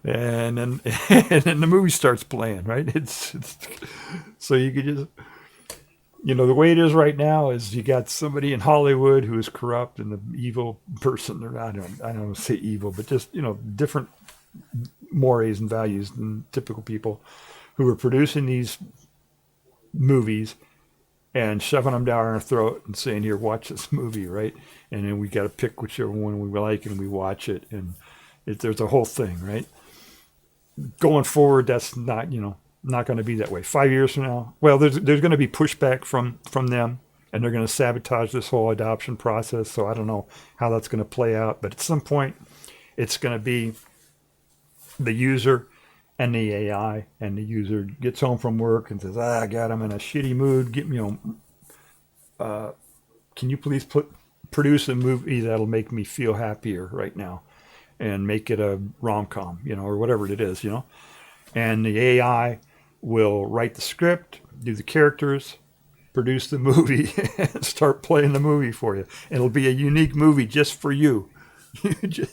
and then the movie starts playing, right? It's so you could just, the way it is right now is you got somebody in Hollywood who is corrupt and the evil person, or I don't want to say evil, but just, different mores and values than typical people, who are producing these movies and shoving them down our throat and saying, here, watch this movie, right? And then we got to pick whichever one we like and we watch it. And there's a whole thing, right? Going forward, that's not, not going to be that way. 5 years from now, well, there's going to be pushback from them, and they're going to sabotage this whole adoption process. So I don't know how that's going to play out. But at some point, it's going to be the user and the AI, and the user gets home from work and says, God, I'm in a shitty mood. Can you please produce a movie that'll make me feel happier right now, and make it a rom-com, or whatever it is, and the AI will write the script, do the characters, produce the movie, and start playing the movie for you. It'll be a unique movie just for you, and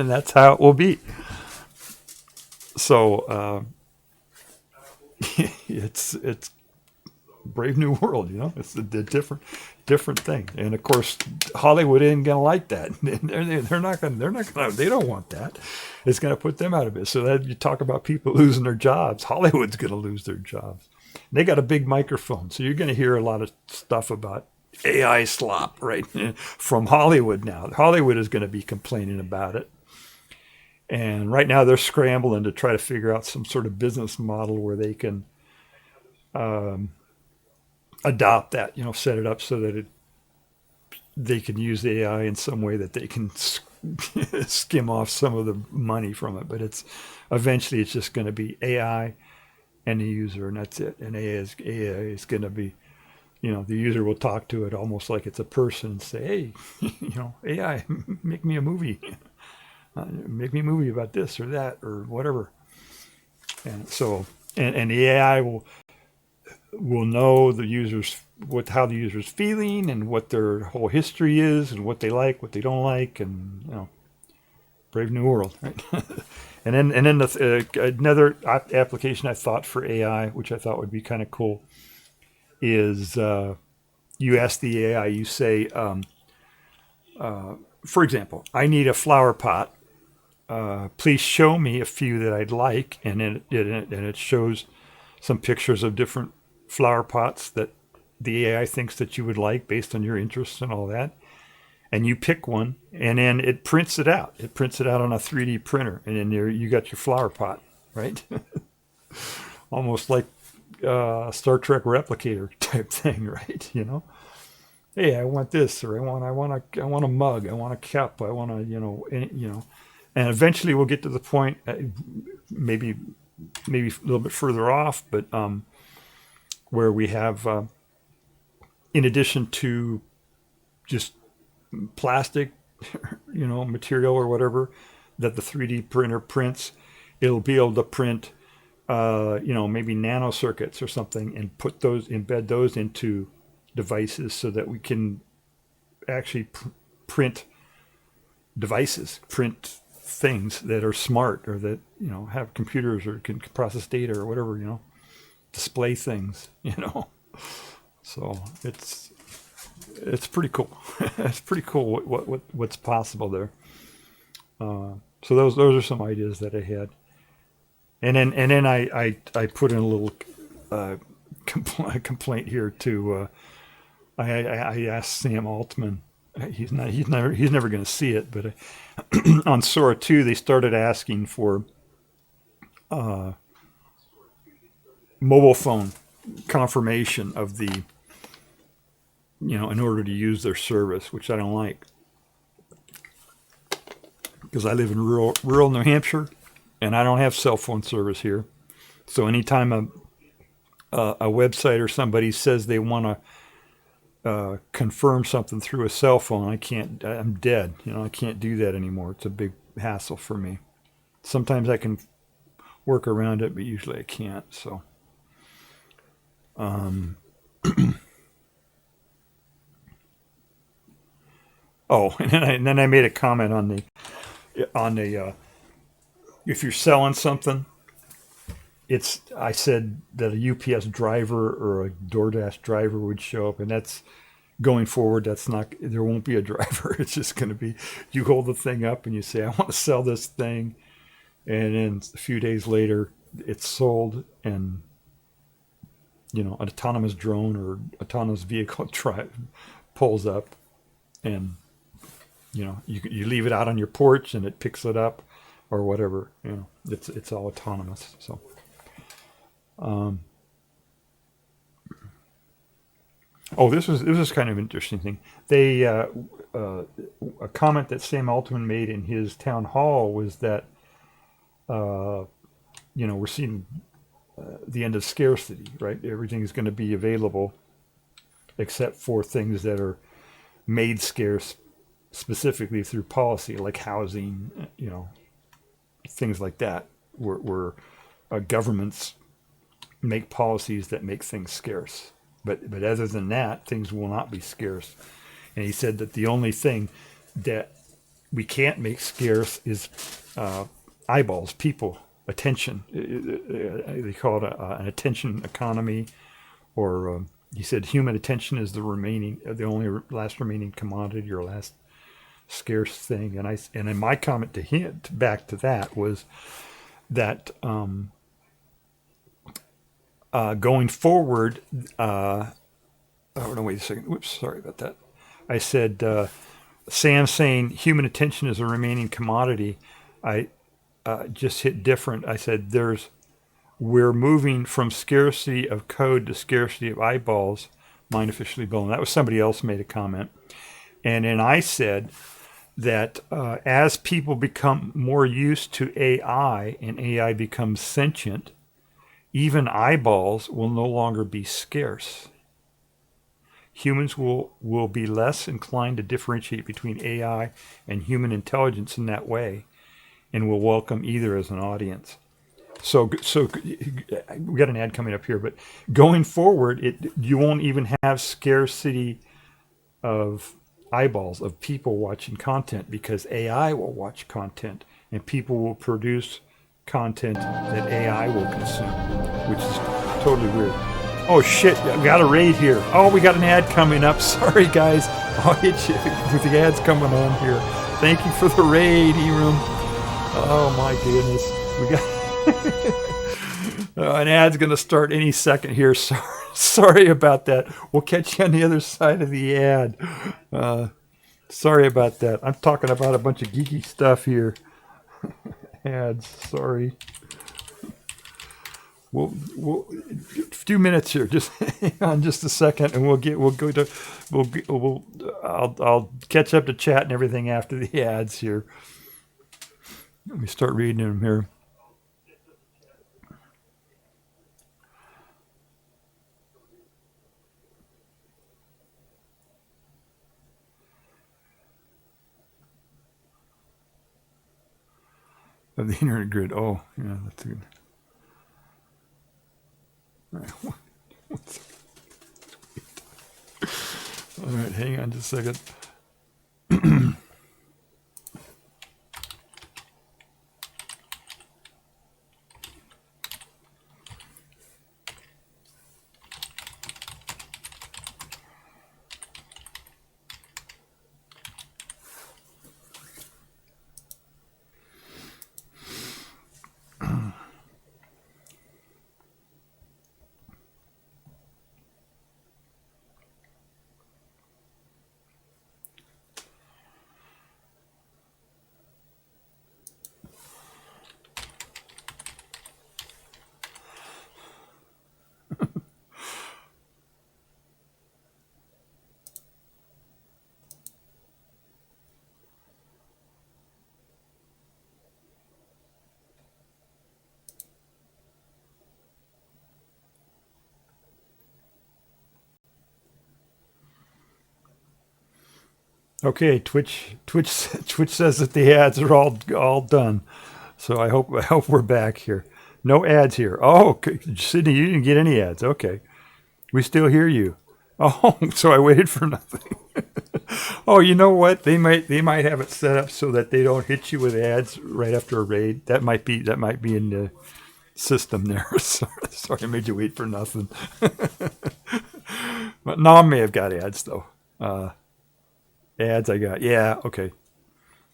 that's how it will be. So it's Brave New World, It's a different thing, and of course Hollywood isn't gonna like that. They're not gonna. They don't want that. It's gonna put them out of it. So that you talk about people losing their jobs. Hollywood's gonna lose their jobs. They got a big microphone, so you're gonna hear a lot of stuff about AI slop, right, from Hollywood now. Hollywood is gonna be complaining about it. And right now they're scrambling to try to figure out some sort of business model where they can adopt that, set it up so that they can use the AI in some way that they can skim off some of the money from it. But eventually it's just going to be AI and the user, and that's it. And AI is going to be, the user will talk to it almost like it's a person and say, hey, AI, make me a movie. Make me a movie about this or that or whatever. And so, and the AI will know the users, how the user's feeling and what their whole history is and what they like, what they don't like, and Brave New World, right? and then another application I thought for AI, which I thought would be kind of cool, is you ask the AI, you say, for example, I need a flower pot. Please show me a few that I'd like, and it shows some pictures of different flower pots that the AI thinks that you would like based on your interests and all that. And you pick one, and then it prints it out. It prints it out on a 3D printer, and then there you got your flower pot, right? Almost like a Star Trek replicator type thing, right? Hey, I want this, or I want a mug, I want a cup, I want and eventually we'll get to the point, maybe a little bit further off, but where we have, in addition to just plastic, material or whatever that the 3D printer prints, it'll be able to print, maybe nanocircuits or something, and embed those into devices so that we can actually print devices, print things that are smart, or that have computers or can process data or whatever, display things, so it's pretty cool. It's pretty cool what's possible there. So those are some ideas that I had, and then I put in a little complaint here to. I asked Sam Altman. He's never going to see it, but on Sora 2 they started asking for mobile phone confirmation of the, in order to use their service, which I don't like. Because I live in rural New Hampshire, and I don't have cell phone service here. So anytime a website or somebody says they want to confirm something through a cell phone, I'm dead. I can't do that anymore. It's a big hassle for me. Sometimes I can work around it, but usually I can't. So, oh, and then I made a comment on the if you're selling something, I said that a UPS driver or a DoorDash driver would show up, and that's going forward. There won't be a driver. It's just going to be, you hold the thing up and you say, I want to sell this thing, and then a few days later it's sold, and an autonomous drone or autonomous vehicle pulls up, and you leave it out on your porch and it picks it up or whatever. It's all autonomous. So, this was kind of an interesting thing. They a comment that Sam Altman made in his town hall was that we're seeing the end of scarcity, right? Everything is going to be available except for things that are made scarce specifically through policy, like housing, things like that, where governments make policies that make things scarce. But other than that, things will not be scarce. And he said that the only thing that we can't make scarce is eyeballs, people, attention. They call it an attention economy, or he said human attention is the only last remaining commodity, or last scarce thing. And in my comment to him, back to that, was that going forward, oh no, wait a second. Whoops, sorry about that. I said Sam saying human attention is a remaining commodity. I just hit different. I said we're moving from scarcity of code to scarcity of eyeballs. Mine officially blown. That was somebody else made a comment, and then I said that as people become more used to AI and AI becomes sentient, even eyeballs will no longer be scarce. Humans will be less inclined to differentiate between AI and human intelligence in that way, and will welcome either as an audience. So we got an ad coming up here, but going forward, you won't even have scarcity of eyeballs, of people watching content, because AI will watch content and people will produce content that AI will consume, which is totally weird. Oh shit, we got a raid here. Oh, we got an ad coming up. Sorry guys, I'll hit you with the ads coming on here. Thank you for the raid, E-Room. Oh my goodness. We got an ad's going to start any second here. Sorry about that. We'll catch you on the other side of the ad. Sorry about that. I'm talking about a bunch of geeky stuff here. Ads, sorry. We'll a few minutes here. Just hang on just a second, and I'll catch up to chat and everything after the ads here. Let me start reading them here. Of the internet grid. Oh, yeah, that's good. All right. All right, hang on just a second. Okay, Twitch says that the ads are all done. So I hope we're back here. No ads here. Oh, okay. Sydney, you didn't get any ads. Okay, we still hear you. Oh, so I waited for nothing. Oh, you know what? They might have it set up so that they don't hit you with ads right after a raid. That might be in the system there. Sorry, I made you wait for nothing. But Nom may have got ads though. Ads I got. Yeah, okay.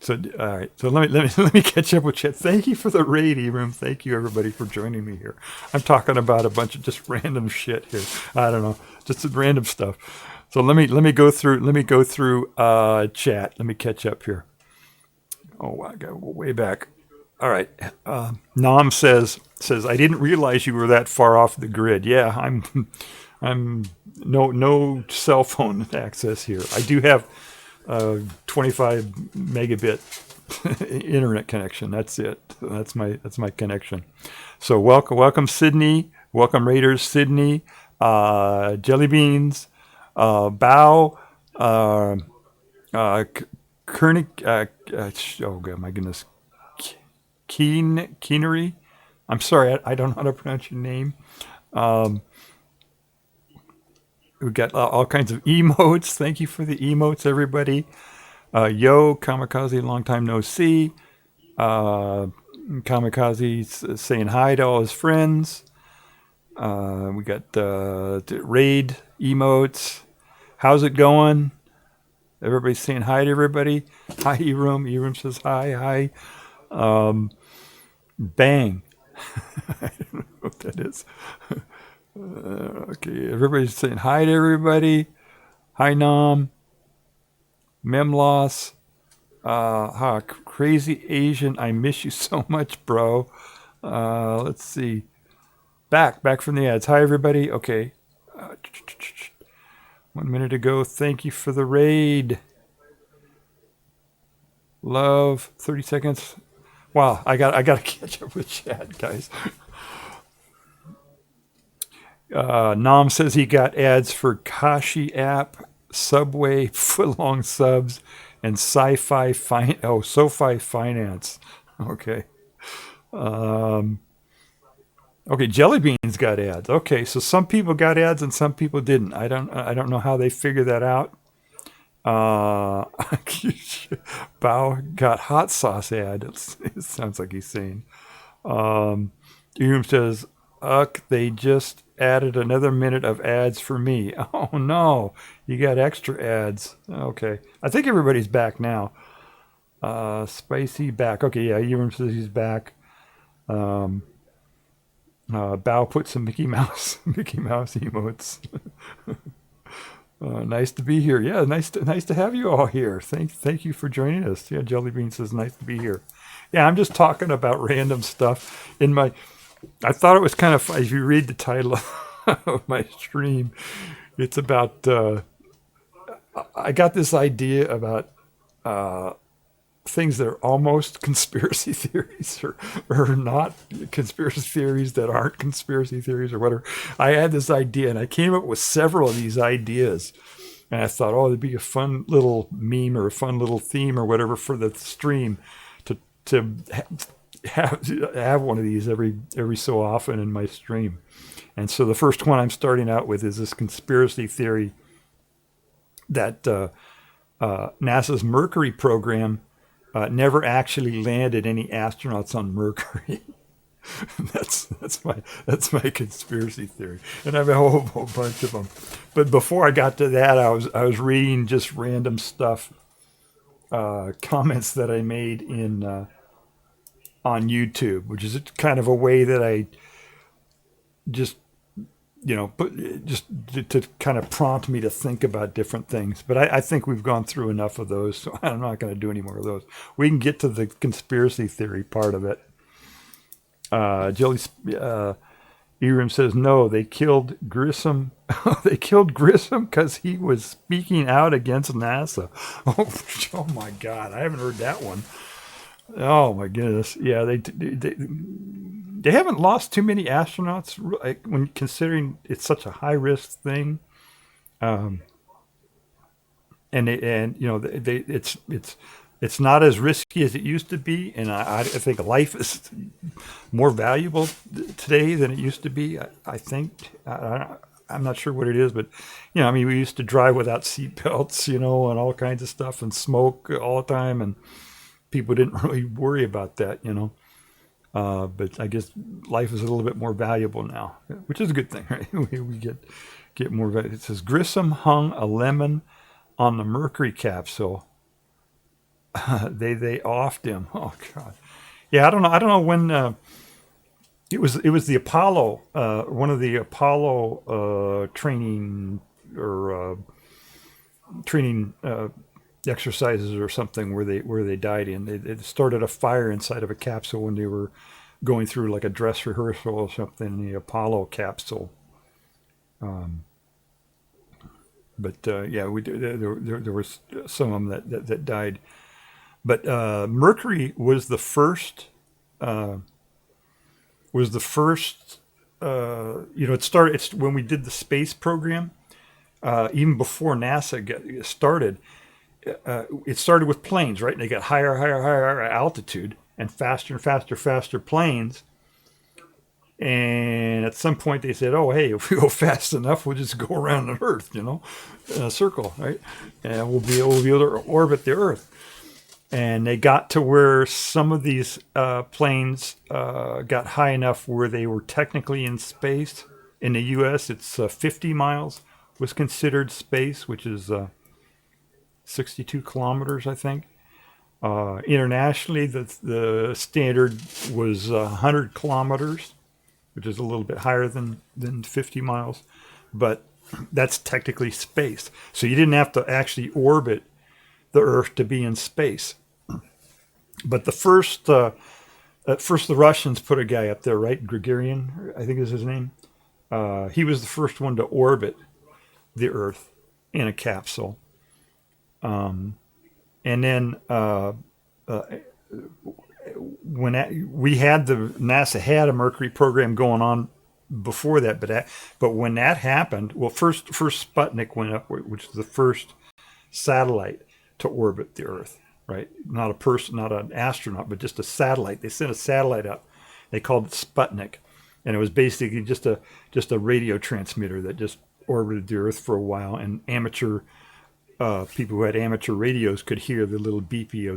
So all right. So let me catch up with chat. Thank you for the raid, Ebram. Thank you everybody for joining me here. I'm talking about a bunch of just random shit here. I don't know, just random stuff. So let me go through chat. Let me catch up here. Oh, I got to go way back. All right. Nam says I didn't realize you were that far off the grid. Yeah, I'm no cell phone access here. I do have 25 megabit internet connection. That's it. That's my connection. So welcome Sydney. Welcome Raiders Sydney. Jelly Beans. Bao. Kernig. Oh god, my goodness. Keenery. I'm sorry, I don't know how to pronounce your name. We've got all kinds of emotes. Thank you for the emotes, everybody. Yo, Kamikaze, long time no see. Kamikaze saying hi to all his friends. We got raid emotes. How's it going? Everybody's saying hi to everybody. Hi, Erum. Erum says hi. Bang. I don't know what that is. Okay, everybody's saying hi to everybody. Hi, Nam. Memloss. Crazy Asian. I miss you so much, bro. Let's see. Back from the ads. Hi, everybody. Okay. 1 minute ago. Thank you for the raid. Love. 30 seconds. Wow, I got to catch up with chat, guys. Nam says he got ads for Kashi app, Subway, footlong subs, and SoFi Finance. Okay. Okay, Jelly Beans got ads. Okay, so some people got ads and some people didn't. I don't know how they figure that out. Bao got hot sauce ad. It sounds like he's saying. Eum says, they just added another minute of ads for me. Oh no, you got extra ads. Okay, I think everybody's back now. Spicy back. Okay, yeah, Eum says he's back. Bao put some Mickey Mouse emotes. Nice to be here. Yeah, nice to have you all here. Thank you for joining us. Yeah, Jelly Bean says nice to be here. Yeah, I'm just talking about random stuff in my. I thought it was kind of fun. If you read the title of my stream, it's about. I got this idea about things that are almost conspiracy theories or not conspiracy theories that aren't conspiracy theories or whatever. I had this idea and I came up with several of these ideas and I thought, oh, it'd be a fun little meme or a fun little theme or whatever for the stream to have one of these every so often in my stream. And so the first one I'm starting out with is this conspiracy theory that NASA's Mercury program never actually landed any astronauts on Mercury. that's my conspiracy theory, and I have a whole bunch of them. But before I got to that, I was reading just random stuff, comments that I made in on YouTube, which is kind of a way that I just just to kind of prompt me to think about different things. But I think we've gone through enough of those, so I'm not going to do any more of those. We can get to the conspiracy theory part of it. Eram says, no, they killed Grissom. They killed Grissom because he was speaking out against NASA. Oh my God, I haven't heard that one. Oh my goodness. Yeah, they haven't lost too many astronauts when considering it's such a high risk thing. it's not as risky as it used to be, and I think life is more valuable today than it used to be. I think I'm not sure what it is, but I mean, we used to drive without seatbelts, and all kinds of stuff, and smoke all the time, and people didn't really worry about that, but I guess life is a little bit more valuable now, which is a good thing, right? We get more. It says Grissom hung a lemon on the Mercury capsule. They offed him. Oh God. Yeah, I don't know when it was the Apollo, one of the Apollo training or training exercises or something where they died in. They started a fire inside of a capsule when they were going through like a dress rehearsal or something in the Apollo capsule. But yeah, there was some of them that died. But Mercury was the first. It started. It's when we did the space program. Even before NASA started, it started with planes, right? And they got higher altitude and faster planes. And at some point they said, "Oh, hey, if we go fast enough, we'll just go around the Earth, in a circle, right? And we'll be able to orbit the Earth." And they got to where some of these planes got high enough where they were technically in space. In the U.S., it's 50 miles was considered space, which is 62 kilometers, I think. Internationally, the standard was 100 kilometers, which is a little bit higher than 50 miles. But that's technically space. So you didn't have to actually orbit the Earth to be in space. But first the Russians put a guy up there, right? Gagarin, I think is his name. He was the first one to orbit the Earth in a capsule. And then when NASA had a Mercury program going on before that, but when that happened, well, first Sputnik went up, which is the first satellite to orbit the Earth. Right, not a person, not an astronaut, but just a satellite. They sent a satellite up. They called it Sputnik, and it was basically just a radio transmitter that just orbited the Earth for a while. And amateur people who had amateur radios could hear the little beeping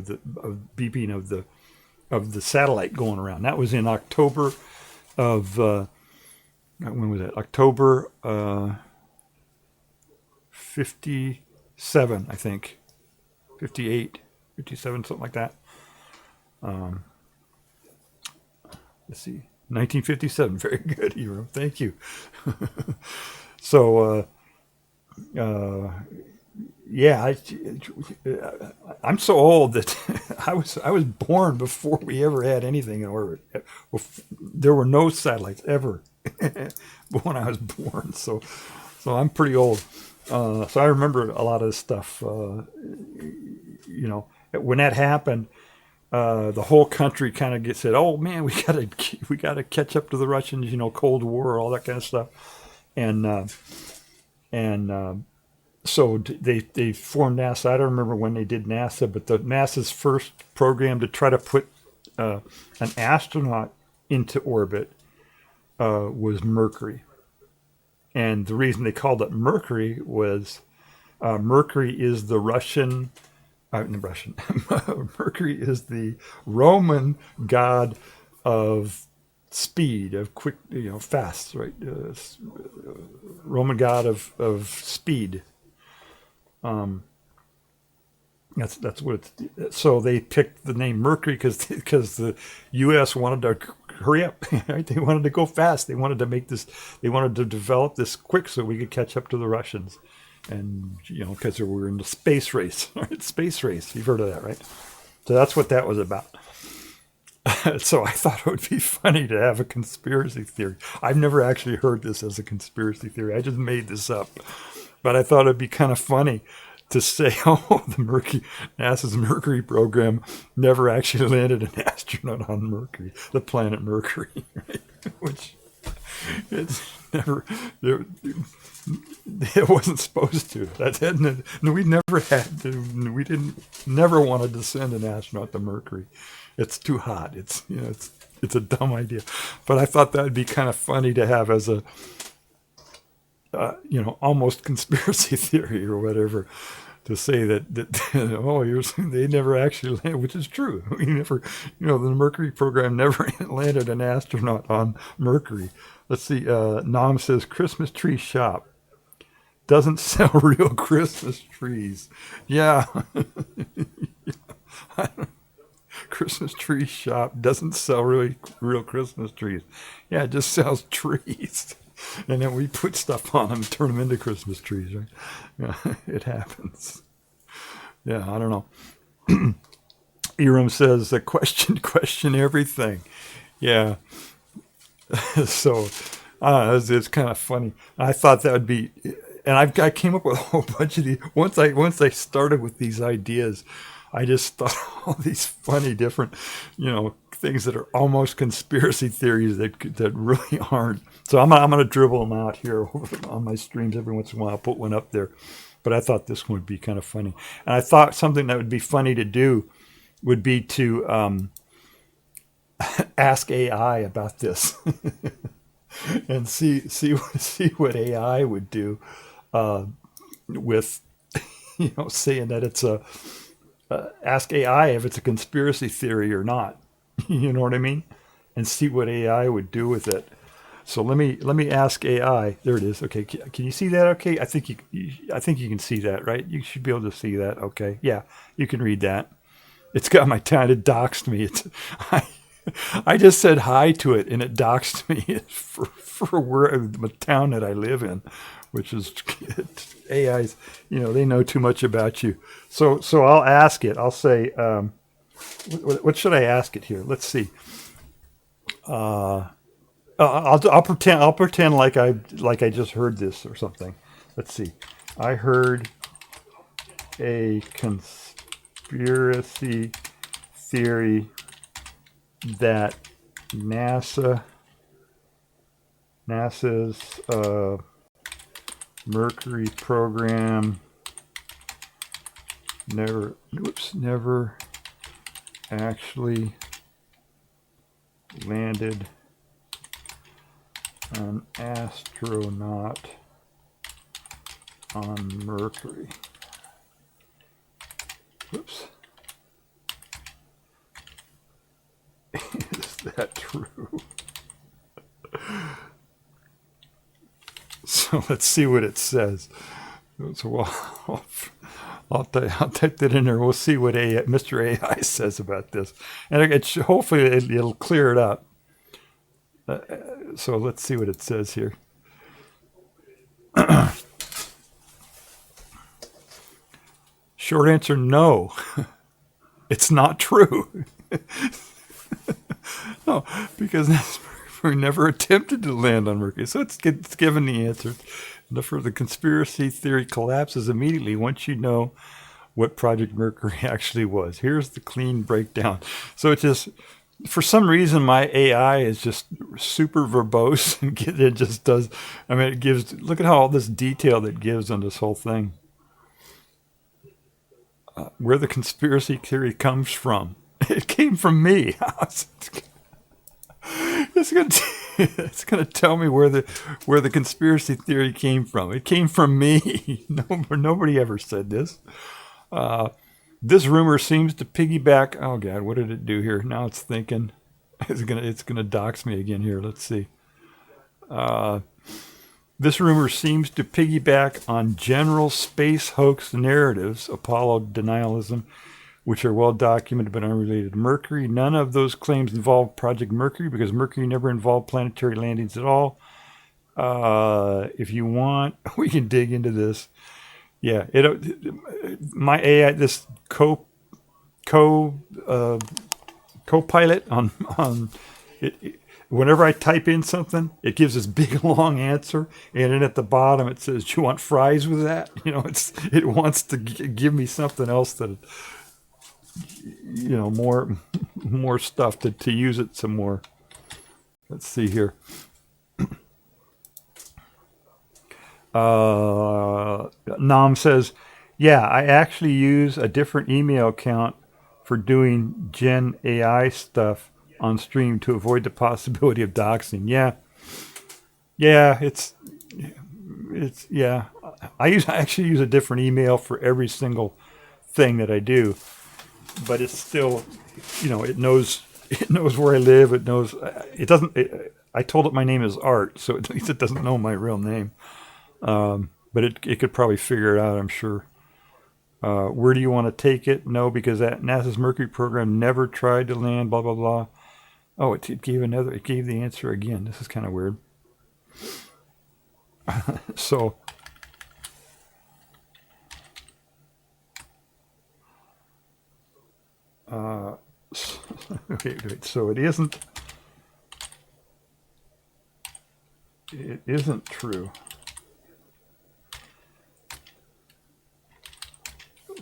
of the satellite going around. That was in October of when was that? October 57, I think, 58. 57, something like that. Let's see, 1957. Very good, Hero. Thank you. So, yeah, I'm so old that I was born before we ever had anything in orbit. There were no satellites ever when I was born. So I'm pretty old. So I remember a lot of this stuff. When that happened, the whole country kind of said, "Oh man, we gotta catch up to the Russians." Cold War, all that kind of stuff, and so they formed NASA. I don't remember when they did NASA, but NASA's first program to try to put an astronaut into orbit was Mercury, and the reason they called it Mercury was Mercury is the Russian. Mercury is the Roman god of speed, of quick, fast, right? Roman god of speed. That's what it's. So they picked the name Mercury because the U.S. wanted to hurry up, right? They wanted to go fast. They wanted to develop this quick so we could catch up to the Russians. And, because we were in the space race, right? Space race. You've heard of that, right? So that's what that was about. So I thought it would be funny to have a conspiracy theory. I've never actually heard this as a conspiracy theory. I just made this up. But I thought it'd be kind of funny to say, NASA's Mercury program never actually landed an astronaut on Mercury, the planet Mercury, right? Which never, there, it wasn't supposed to. We never had to, we never wanted to send an astronaut to Mercury. It's too hot. It's a dumb idea. But I thought that would be kind of funny to have as a, almost conspiracy theory or whatever, to say that they never actually landed, which is true. We never, the Mercury program never landed an astronaut on Mercury. Let's see. Nam says Christmas tree shop doesn't sell real Christmas trees. Yeah. Christmas tree shop doesn't sell really real Christmas trees. Yeah, it just sells trees. And then we put stuff on them and turn them into Christmas trees, right? Yeah, it happens. Yeah, I don't know. Eram says, question everything. Yeah. So, it's kind of funny. I thought that would be, and I came up with a whole bunch of these. Once I started with these ideas, I just thought all these funny different, things that are almost conspiracy theories that really aren't. So I'm gonna dribble them out here on my streams every once in a while. I'll put one up there, but I thought this one would be kind of funny, and I thought something that would be funny to do would be to ask AI about this and see what AI would do with saying that it's a ask AI if it's a conspiracy theory or not. You know what I mean? And see what AI would do with it. So let me ask AI. There it is. Okay, can you see that? Okay, I think you can see that, right? You should be able to see that. Okay, yeah, you can read that. It's got my town. It doxed me. I just said hi to it, and it doxed me for where the town that I live in, which is AI's. They know too much about you. So I'll ask it. I'll say, what should I ask it here? Let's see. I'll pretend like I just heard this or something. Let's see. I heard a conspiracy theory that NASA's Mercury program never actually landed an astronaut on Mercury. Whoops. Is that true? So let's see what it says. So I'll type that in there. We'll see what Mr. AI says about this, and hopefully it'll clear it up. So let's see what it says here. Short answer: no. It's not true. No, because we never attempted to land on Mercury. So it's given the answer. The conspiracy theory collapses immediately once you know what Project Mercury actually was. Here's the clean breakdown. So it just, for some reason, my AI is just super verbose, and it just does. I mean, it gives. Look at how all this detail it gives on this whole thing. Where the conspiracy theory comes from. It came from me. It's gonna tell me where the conspiracy theory came from. It came from me. Nobody ever said this. This rumor seems to piggyback. Oh God, what did it do here? Now it's thinking. It's gonna dox me again here. Let's see. This rumor seems to piggyback on general space hoax narratives, Apollo denialism, which are well documented but unrelated to Mercury. None of those claims involve Project Mercury because Mercury never involved planetary landings at all. If you want, we can dig into this. Yeah, my AI, this co-pilot on it. Whenever I type in something, it gives this big long answer, and then at the bottom it says, "Do you want fries with that?" It wants to give me something else that, more stuff to use it some more. Let's see here. Nam says, yeah, I actually use a different email account for doing Gen AI stuff on stream to avoid the possibility of doxing. Yeah, it's yeah. I actually use a different email for every single thing that I do, but it's still, it knows where I live. It knows it doesn't. I told it my name is Art, so at least it doesn't know my real name. But it could probably figure it out, I'm sure. Where do you want to take it? No, because that NASA's Mercury program never tried to land. Blah blah blah. Oh, it gave the answer again. This is kind of weird. So. Wait. So it isn't. It isn't true.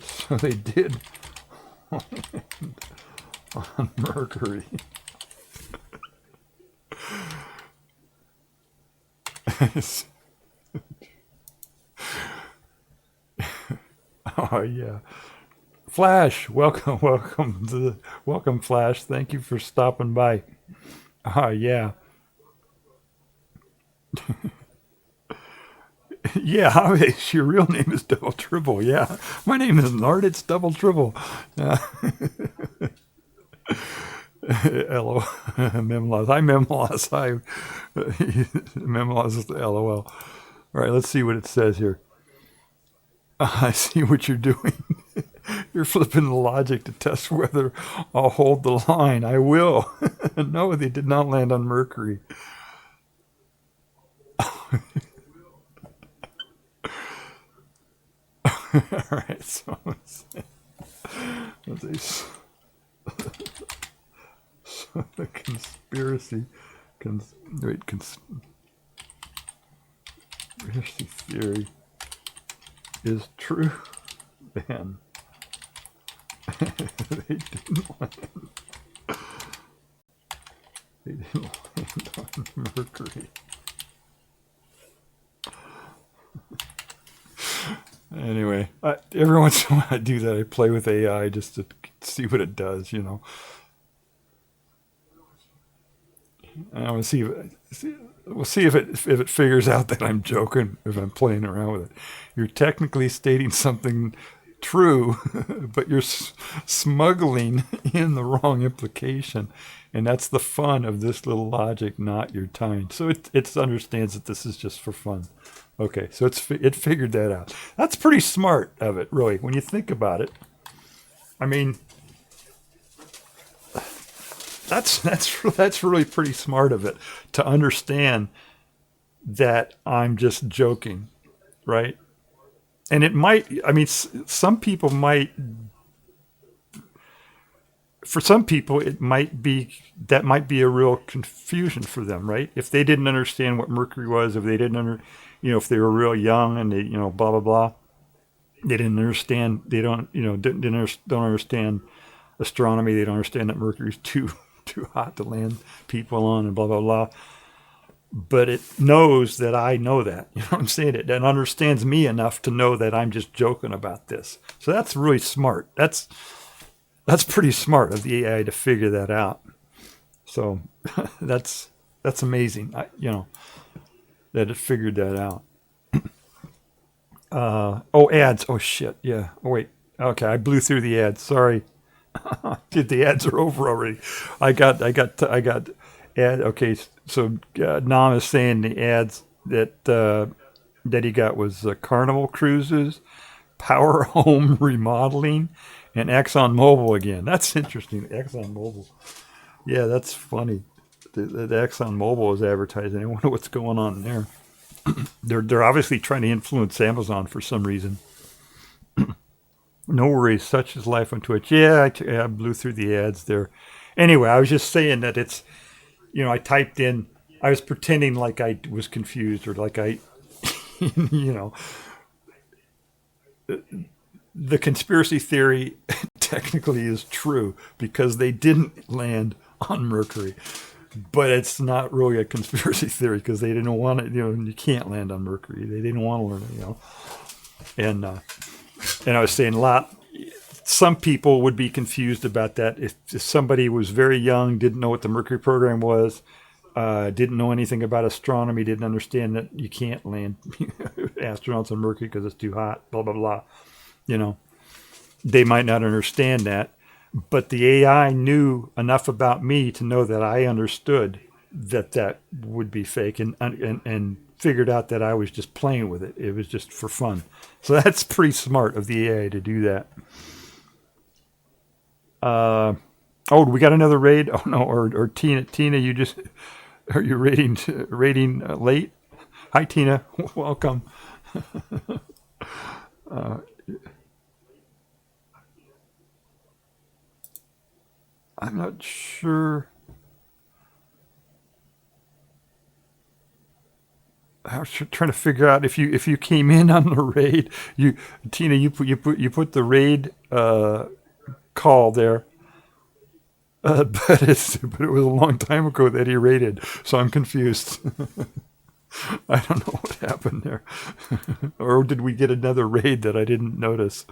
So they did on Mercury. Oh yeah. Flash, welcome Flash. Thank you for stopping by. Yeah. Yeah, your real name is Double Tribble. Yeah, my name is Nard. It's Double Tribble. LOL. Memlaws. Hi, Memlaws. Hi. Memlaws is the LOL. All right, let's see what it says here. I see what you're doing. You're flipping the logic to test whether I'll hold the line. I will. No, they did not land on Mercury. All right, so let's see. So the conspiracy theory is true, then they didn't land. They didn't land on Mercury. Anyway, every once in a while I do that. I play with AI just to see what it does, And I want to we'll see if it figures out that I'm joking, if I'm playing around with it. You're technically stating something true, but you're smuggling in the wrong implication. And that's the fun of this little logic, not your time. So it understands that this is just for fun. Okay, so it figured that out. That's pretty smart of it, really, when you think about it. I mean, that's really pretty smart of it to understand that I'm just joking, right? And it might, some people might, for some people, that might be a real confusion for them, right? If they didn't understand what Mercury was, if they didn't if they were real young and they, blah, blah, blah, they didn't understand, they don't understand astronomy, they don't understand that Mercury's too hot to land people on and blah, blah, blah. But it knows that I know that, you know what I'm saying? It understands me enough to know that I'm just joking about this. So that's really smart. That's pretty smart of the AI to figure that out. So that's amazing, that it figured that out. Ads. Oh, shit. Yeah. Oh, wait. Okay, I blew through the ads. Sorry. The ads are over already. I got ad. Okay, so Nam is saying the ads that he got was Carnival Cruises, Power Home Remodeling, and ExxonMobil again. That's interesting. ExxonMobil. Yeah, that's funny. The ExxonMobil is advertising. I wonder what's going on there. They're obviously trying to influence Amazon for some reason. No worries, such is life on Twitch. Yeah, I blew through the ads there. Anyway, I was just saying that it's, I typed in, I was pretending like I was confused or like I, the conspiracy theory technically is true because they didn't land on Mercury. but it's not really a conspiracy theory because they didn't want it. You can't land on Mercury. They didn't want to learn it. And I was saying some people would be confused about that if somebody was very young, didn't know what the Mercury program was, didn't know anything about astronomy, didn't understand that you can't land astronauts on Mercury because it's too hot, blah, blah, blah. They might not understand that. But the AI knew enough about me to know that I understood that would be fake and figured out that I was just playing with it. It was just for fun. So that's pretty smart of the AI to do that. We got another raid. Oh no, or Tina, are you raiding late? Hi Tina, welcome. I'm not sure. I was trying to figure out if you came in on the raid. Tina, you put the raid call there, but it was a long time ago that he raided, so I'm confused. I don't know what happened there, or did we get another raid that I didn't notice?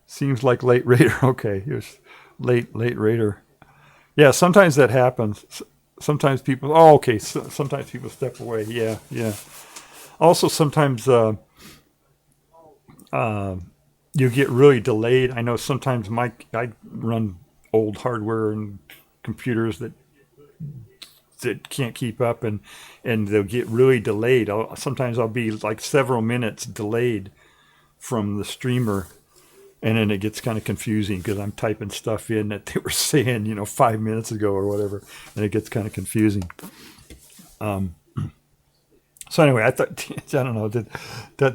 Seems like late raider. Okay, it was late raider. Yeah, sometimes that happens. Sometimes people. Oh, okay. Sometimes people step away. Yeah. Also, sometimes you get really delayed. I know sometimes I run old hardware and computers that can't keep up, and they'll get really delayed. Sometimes I'll be like several minutes delayed from the streamer. And then it gets kind of confusing because I'm typing stuff in that they were saying, 5 minutes ago or whatever, and it gets kind of confusing. So anyway, I thought, I don't know, that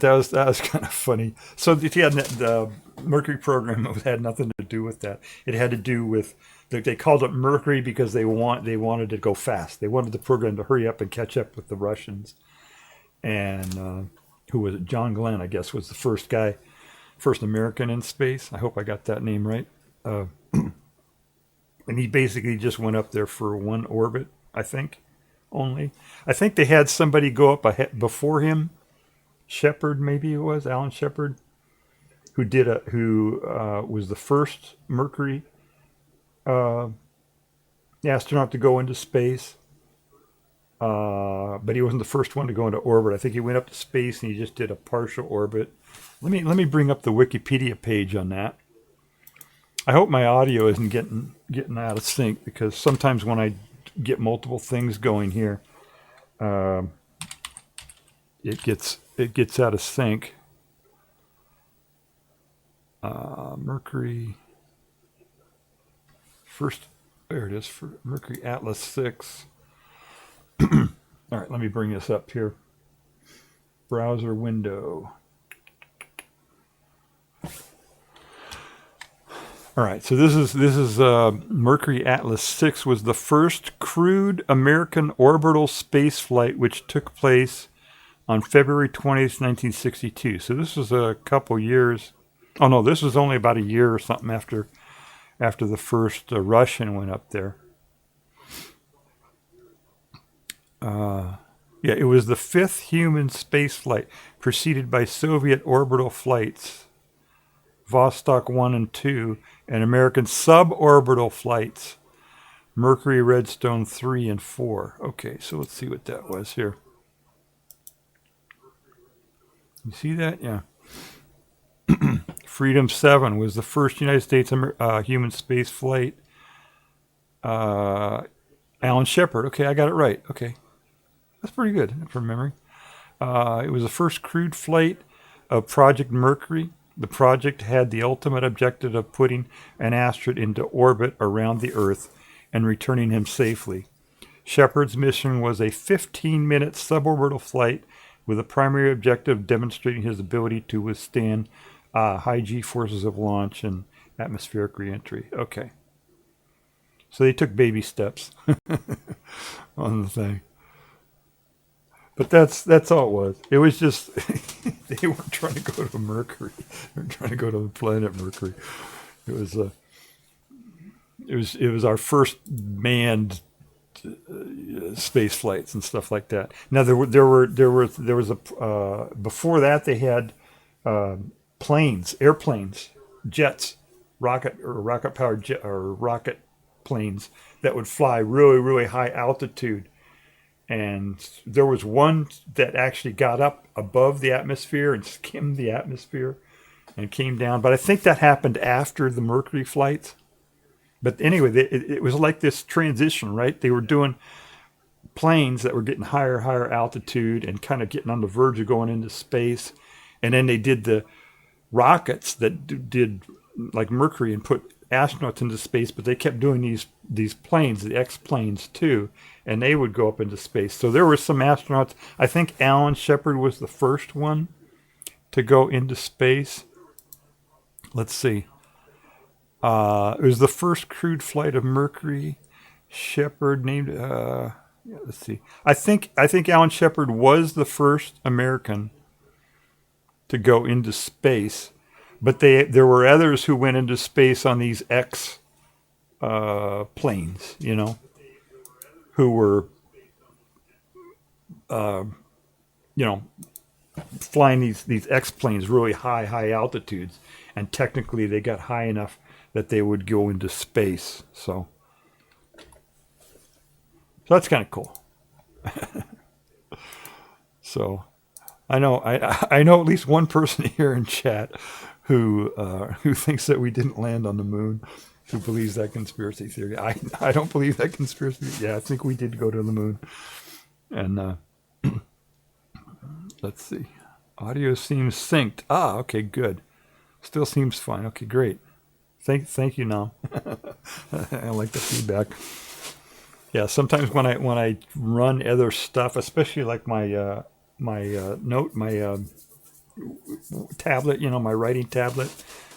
was kind of funny. So the Mercury program had nothing to do with that. It had to do with they called it Mercury because they wanted to go fast. They wanted the program to hurry up and catch up with the Russians. And who was it? John Glenn, I guess, was the first American in space. I hope I got that name right. And he basically just went up there for one orbit, I think, only. I think they had somebody go up before him. Shepard, maybe it was, Alan Shepard, who was the first Mercury astronaut to go into space. But he wasn't the first one to go into orbit. I think he went up to space and he just did a partial orbit. Let me bring up the Wikipedia page on that. I hope my audio isn't getting out of sync, because sometimes when I get multiple things going here, it gets out of sync. Mercury first, there it is, for Mercury Atlas 6. All right, let me bring this up here. Browser window. All right, so this is Mercury Atlas 6 was the first crewed American orbital space flight, which took place on February 20th, 1962. So this was a couple years. Oh no, this was only about a year or something after the first Russian went up there. Yeah, it was the fifth human space flight, preceded by Soviet orbital flights, Vostok 1 and 2, and American suborbital flights, Mercury Redstone 3 and 4. Okay, so let's see what that was here. You see that? Yeah. Freedom 7 was the first United States human space flight. Alan Shepard. Okay, I got it right. Okay. That's pretty good from memory. It was the first crewed flight of Project Mercury. The project had the ultimate objective of putting an astronaut into orbit around the Earth and returning him safely. Shepard's mission was a 15-minute suborbital flight with the primary objective of demonstrating his ability to withstand high G forces of launch and atmospheric reentry. Okay. So they took baby steps on the thing. But that's all it was. It was just, they weren't trying to go to Mercury. They were trying to go to the planet Mercury. It was, it was our first manned space flights and stuff like that. Now there was a before that they had airplanes, jets, rocket powered jet or rocket planes that would fly really, really high altitude. And there was one that actually got up above the atmosphere and skimmed the atmosphere and came down. But I think that happened after the Mercury flights. But anyway, it was like this transition, right? They were doing planes that were getting higher altitude and kind of getting on the verge of going into space. And then they did the rockets that did like Mercury and put astronauts into space, but they kept doing these planes, the X planes too, and they would go up into space. So there were some astronauts. I think Alan Shepard was the first one to go into space. Let's see. It was the first crewed flight of Mercury. Shepard named. Let's see. I think Alan Shepard was the first American to go into space, but there were others who went into space on these X planes, who were, flying these X planes really high altitudes, and technically they got high enough that they would go into space. So that's kind of cool. So I know at least one person here in chat who thinks that we didn't land on the moon, who believes that conspiracy theory. I don't believe that conspiracy theory. Yeah, I think we did go to the moon. And let's see. Audio seems synced. Okay, good. Still seems fine. Okay, great. Thank you, Nam. I like the feedback. Yeah, sometimes when I run other stuff, especially like my tablet, my writing tablet,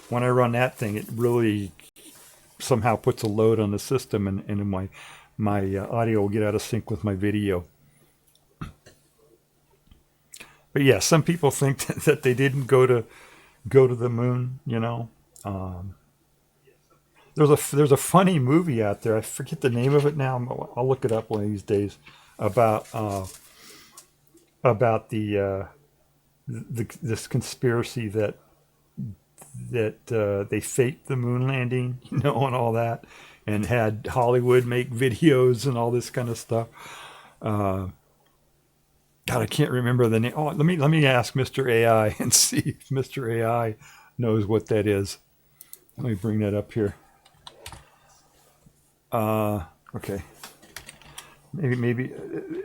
when I run that thing, it really somehow puts a load on the system, and my audio will get out of sync with my video. But yeah, some people think that they didn't go to the moon. There's a funny movie out there. I forget the name of it now. I'll look it up one of these days about this conspiracy that they faked the moon landing, and all that, and had Hollywood make videos and all this kind of stuff. God, I can't remember the name. Oh, let me ask Mr. AI and see if Mr. AI knows what that is. Let me bring that up here. Okay. Maybe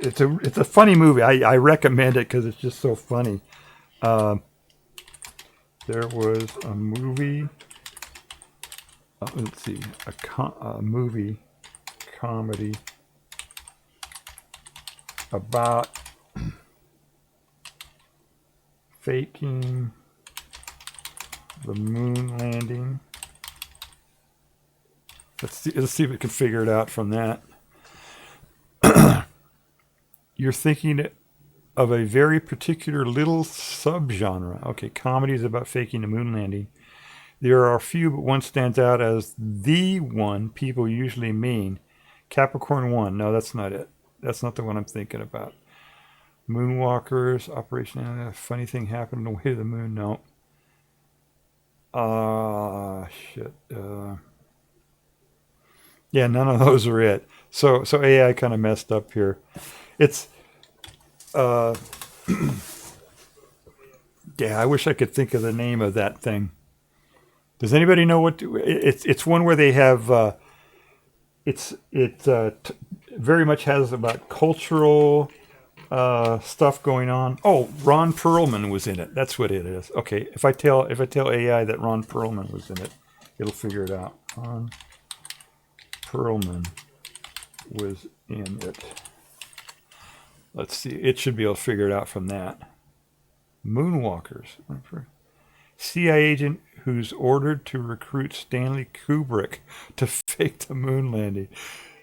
it's a funny movie. I recommend it because it's just so funny. There was a movie. Let's see, a movie comedy about faking the moon landing. Let's see if we can figure it out from that. You're thinking of a very particular little subgenre. Okay, comedies about faking the moon landing. There are a few, but one stands out as the one people usually mean. Capricorn 1. No, that's not it. That's not the one I'm thinking about. Moonwalkers, Operation Funny Thing Happened on the Way to the Moon. No. Shit. Yeah, none of those are it. So AI kind of messed up here. It's yeah, I wish I could think of the name of that thing. Does anybody know what it's one where they have very much has about cultural stuff going on. Oh, Ron Perlman was in it. That's what it is. Okay, if I tell AI that Ron Perlman was in it, it'll figure it out. Ron Perlman was in it. Let's see. It should be able to figure it out from that. Moonwalkers. CIA agent who's ordered to recruit Stanley Kubrick to fake the moon landing.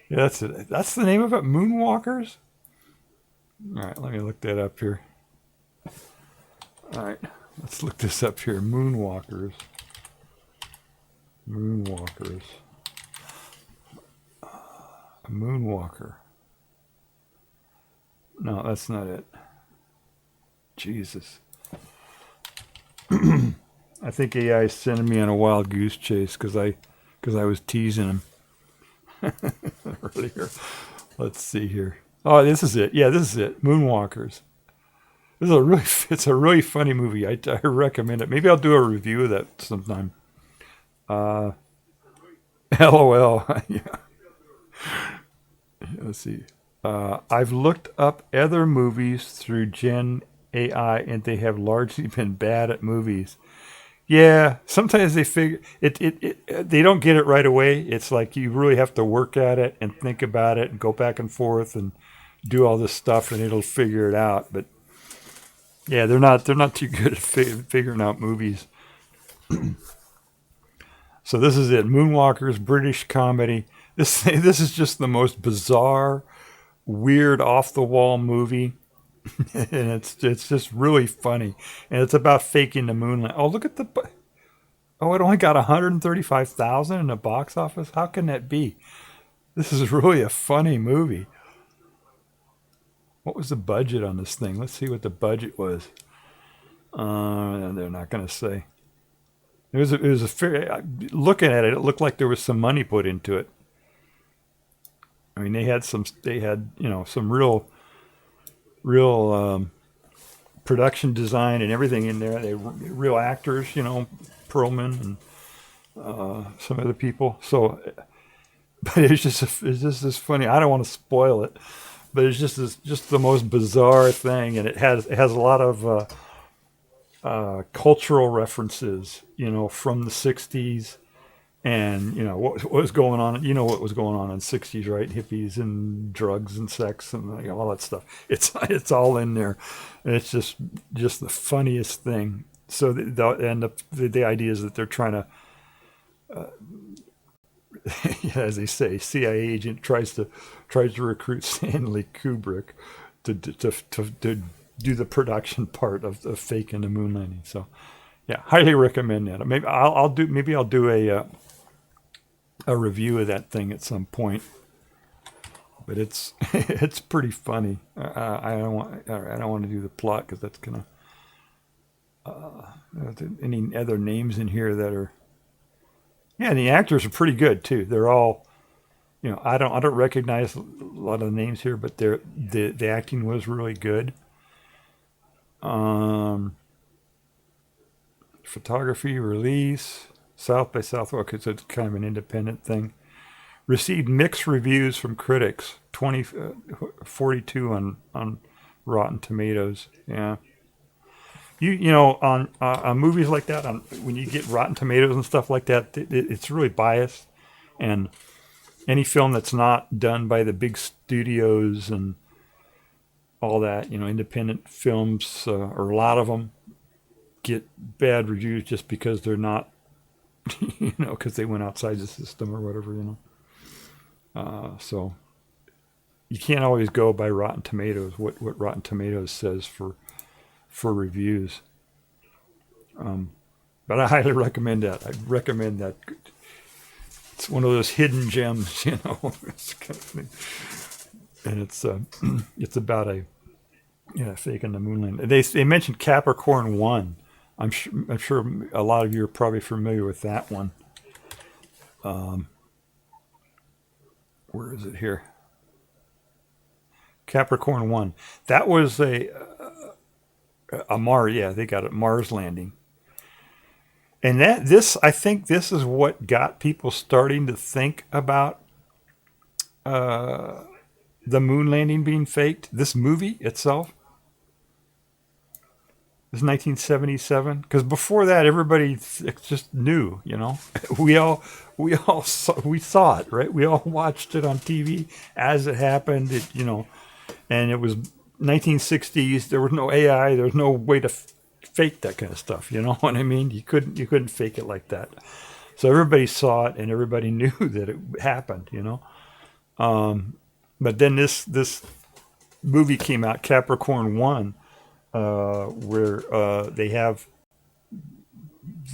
Yeah, that's it. That's the name of it. Moonwalkers. All right, let me look that up here. All right, let's look this up here. Moonwalkers. A moonwalker. No, that's not it. Jesus. I think AI is sending me on a wild goose chase because I was teasing him earlier. Let's see here. Oh, this is it. Yeah, this is it. Moonwalkers. It's a really funny movie. I recommend it. Maybe I'll do a review of that sometime. LOL. Yeah. Let's see. I've looked up other movies through Gen AI, and they have largely been bad at movies. Yeah, sometimes they figure they don't get it right away. It's like you really have to work at it and think about it and go back and forth and do all this stuff, and it'll figure it out. But yeah, they're not too good at figuring out movies. So this is it. Moonwalkers, British comedy. This is just the most bizarre, weird, off the wall movie. And it's just really funny, and it's about faking the moonlight. Oh, look at it only got 135,000 in the box office. How can that be? This is really a funny movie. What was the budget on this thing? Let's see what the budget was. They're not going to say. It was a fair. Looking at it, it looked like there was some money put into it. I mean, they had some real production design and everything in there. They real actors, Perlman and some other people. So, but it's just this funny. I don't want to spoil it, but it's just the most bizarre thing, and it has a lot of cultural references, from the '60s. And what was going on? What was going on in the '60s, right? Hippies and drugs and sex and all that stuff. It's all in there, and it's just the funniest thing. So the idea is that they're trying to, as they say, CIA agent tries to recruit Stanley Kubrick to do the production part of the faking the moon landing. So yeah, highly recommend that. Maybe I'll do a review of that thing at some point, but it's pretty funny. I don't want to do the plot because that's gonna. Any other names in here that are? Yeah, and the actors are pretty good too. They're all, I don't recognize a lot of the names here, but the acting was really good. Photography, release. South by Southwest, it's kind of an independent thing. Received mixed reviews from critics. 42 on Rotten Tomatoes. Yeah. On movies like that, when you get Rotten Tomatoes and stuff like that, it's really biased. And any film that's not done by the big studios and all that, independent films, or a lot of them, get bad reviews just because they're not. Because they went outside the system or whatever, so you can't always go by Rotten Tomatoes, what Rotten Tomatoes says for reviews. But I highly recommend that. I recommend that. It's one of those hidden gems, and it's about faking the moon landing. They mentioned Capricorn 1. I'm sure a lot of you are probably familiar with that one. Where is it here? Capricorn 1. That was a Mars. Yeah, they got a Mars landing. And I think this is what got people starting to think about the moon landing being faked. This movie itself. It was 1977, because before that, everybody just knew. We saw it, right? We all watched it on TV as it happened. And it was 1960s. There was no AI. There was no way to fake that kind of stuff. You know what I mean? You couldn't fake it like that. So everybody saw it, and everybody knew that it happened. But then this movie came out, Capricorn 1. Where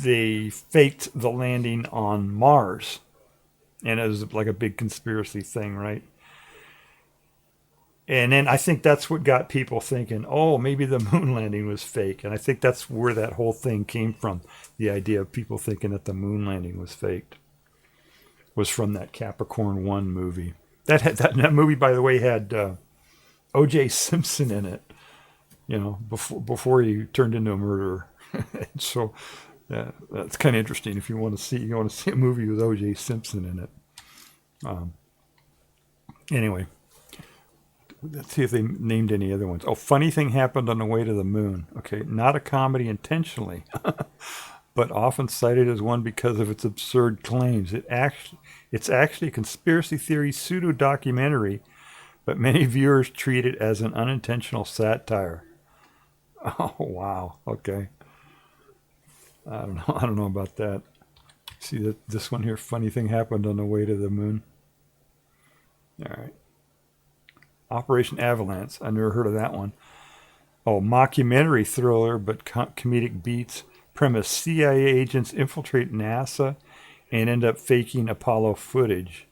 they faked the landing on Mars, and it was like a big conspiracy thing, right? And then I think that's what got people thinking, oh, maybe the moon landing was fake. And I think that's where that whole thing came from. The idea of people thinking that the moon landing was faked was from that Capricorn 1 movie. That movie, by the way, had O.J. Simpson in it, before he turned into a murderer. So that's kind of interesting if you want to see a movie with O.J. Simpson in it. Anyway. Let's see if they named any other ones. Oh, funny thing happened on the way to the moon. Okay, not a comedy intentionally, but often cited as one because of its absurd claims. It's actually a conspiracy theory pseudo-documentary, but many viewers treat it as an unintentional satire. Oh, wow. Okay. I don't know about that. See this one here, funny thing happened on the way to the moon. All right. Operation Avalanche. I never heard of that one. Oh, mockumentary thriller, but comedic beats. Premise: CIA agents infiltrate NASA and end up faking Apollo footage.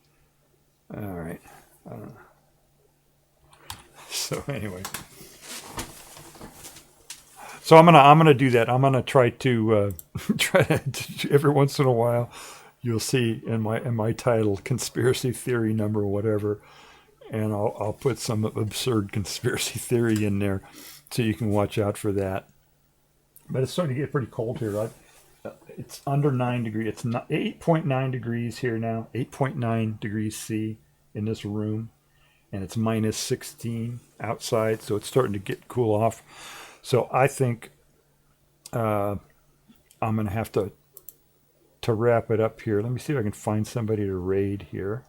All right. I don't know. So anyway, so I'm gonna do that. I'm gonna try to every once in a while. You'll see in my title, conspiracy theory number whatever. And I'll put some absurd conspiracy theory in there so you can watch out for that. But it's starting to get pretty cold here, right? It's under 9 degrees. It's 8.9 degrees here now, 8.9 degrees C in this room. And it's minus 16 outside, so it's starting to cool off. So I think I'm going to have to wrap it up here. Let me see if I can find somebody to raid here.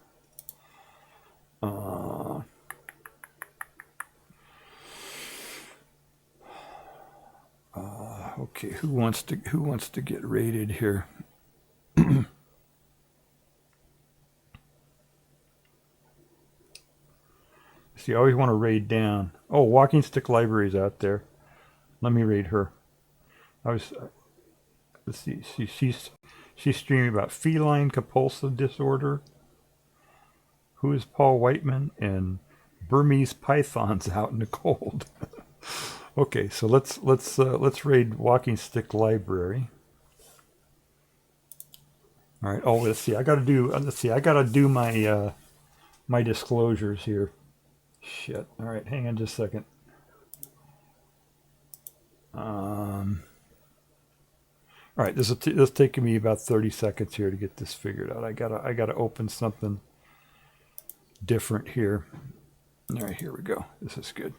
Okay, who wants to get raided here? See, I always want to raid down. Oh, Walking Stick Library's out there. Let me raid her. Let's see. She's streaming about feline compulsive disorder. Who is Paul Whiteman and Burmese pythons out in the cold? Okay, so let's raid Walking Stick Library. All right. Oh, let's see. I gotta do my my disclosures here. Shit. All right. Hang on just a second. All right. This is taking me about 30 seconds here to get this figured out. I gotta open something different here. All right. Here we go. This is good.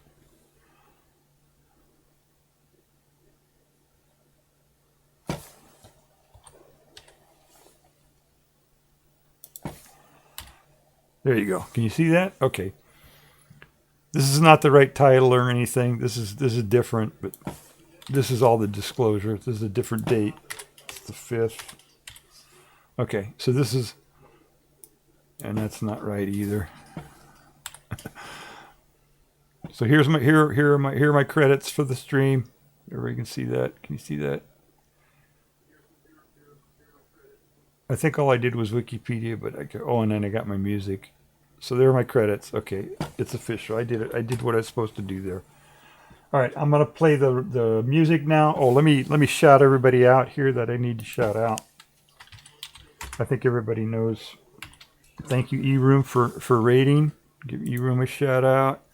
There you go. Can you see that? Okay. This is not the right title or anything. This is different, but this is all the disclosure. This is a different date. It's the 5th. Okay, so this is, and that's not right either. So here are my credits for the stream. Everybody can see that. Can you see that? I think all I did was Wikipedia, but and then I got my music. So there are my credits. Okay, it's official. I did it. I did what I was supposed to do there. All right, I'm gonna play the music now. Oh, let me shout everybody out here that I need to shout out. I think everybody knows. Thank you, eRoom, for rating. Give eRoom a shout out.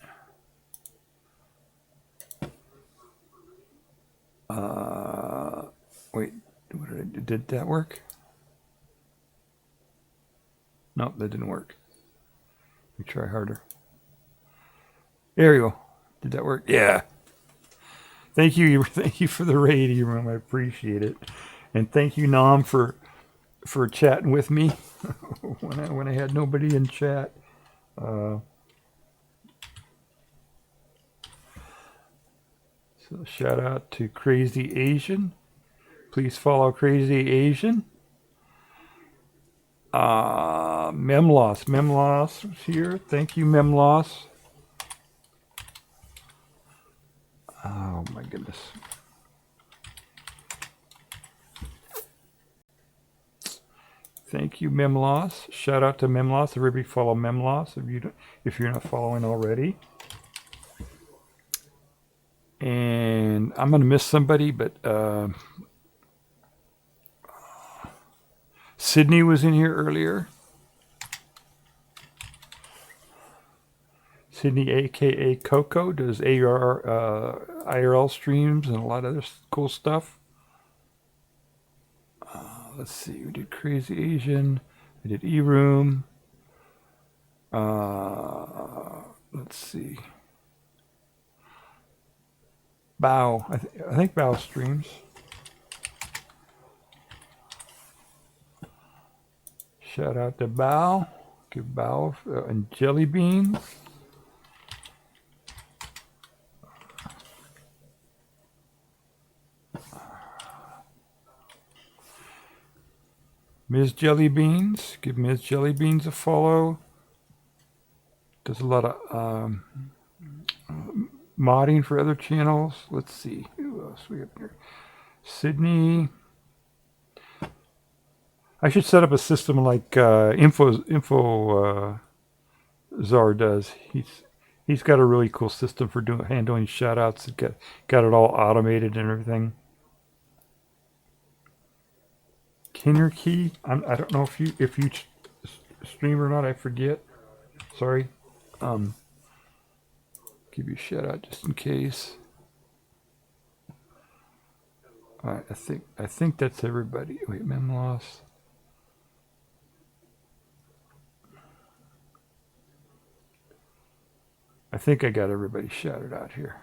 Wait, what did I do? Did that work? Nope, that didn't work. Let me try harder. There you go. Did that work? Yeah. Thank you for the raid, eRoom. I appreciate it, and thank you, Nam, for chatting with me when I had nobody in chat. So shout out to Crazy Asian. Please follow Crazy Asian. Memloss was here. Thank you, Memloss. Oh my goodness. Thank you, Memloss. Shout out to Memloss. Everybody follow Memloss if you're not following already. I'm gonna miss somebody, but Sydney was in here earlier. Sydney, aka Coco, does IRL streams and a lot of other cool stuff. Let's see, we did Crazy Asian, we did E-Room. Let's see. Bao, I think Bao streams. Shout out to Bao. Give Bao and Jelly Beans. Ms. Jelly Beans. Give Ms. Jelly Beans a follow. Does a lot of modding for other channels. Let's see. Who else we have here? Sydney. I should set up a system like Info Czar does. He's got a really cool system for handling shoutouts. Got it all automated and everything. Kinner Key. I don't know if you stream or not. I forget. Sorry. Give you a shout out just in case. All right. I think that's everybody. Wait, mem loss. I think I got everybody shouted out here.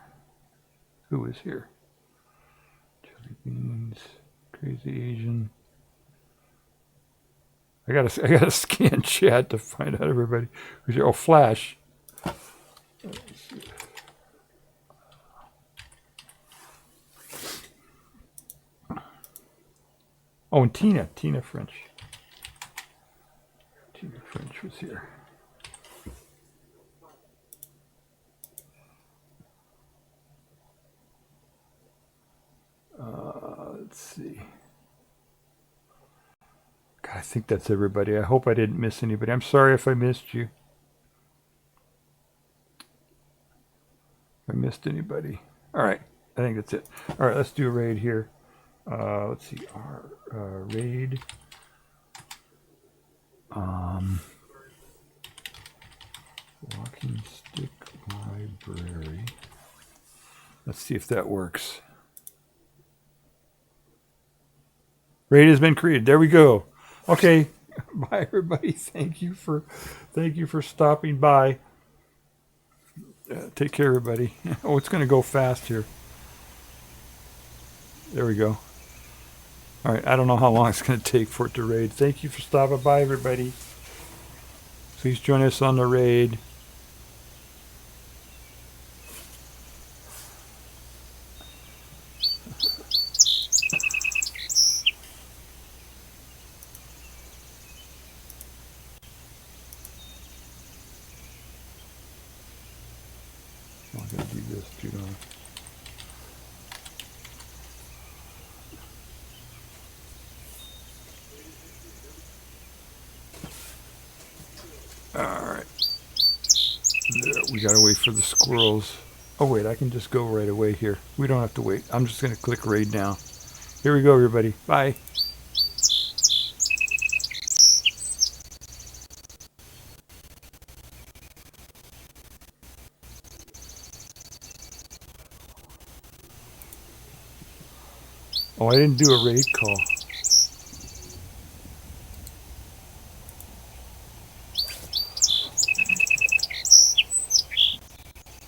Who is here? Jelly Beans, Crazy Asian. I gotta scan chat to find out everybody who's here. Oh, Flash. Oh, and Tina French. Tina French was here. Let's see. God, I think that's everybody. I hope I didn't miss anybody. I'm sorry if I missed you. If I missed anybody. All right. I think that's it. All right. Let's do a raid here. Let's see. Our raid. Walking Stick Library. Let's see if that works. Raid has been created. There we go. Okay. Bye, everybody. Thank you for stopping by. Take care, everybody. Oh, it's going to go fast here. There we go. All right. I don't know how long it's going to take for it to raid. Thank you for stopping by, everybody. Please join us on the raid. I'm going to do this too. Alright. We gotta wait for the squirrels. Oh wait, I can just go right away here. We don't have to wait. I'm just gonna click raid now. Here we go, everybody. Bye. Oh, I didn't do a raid call.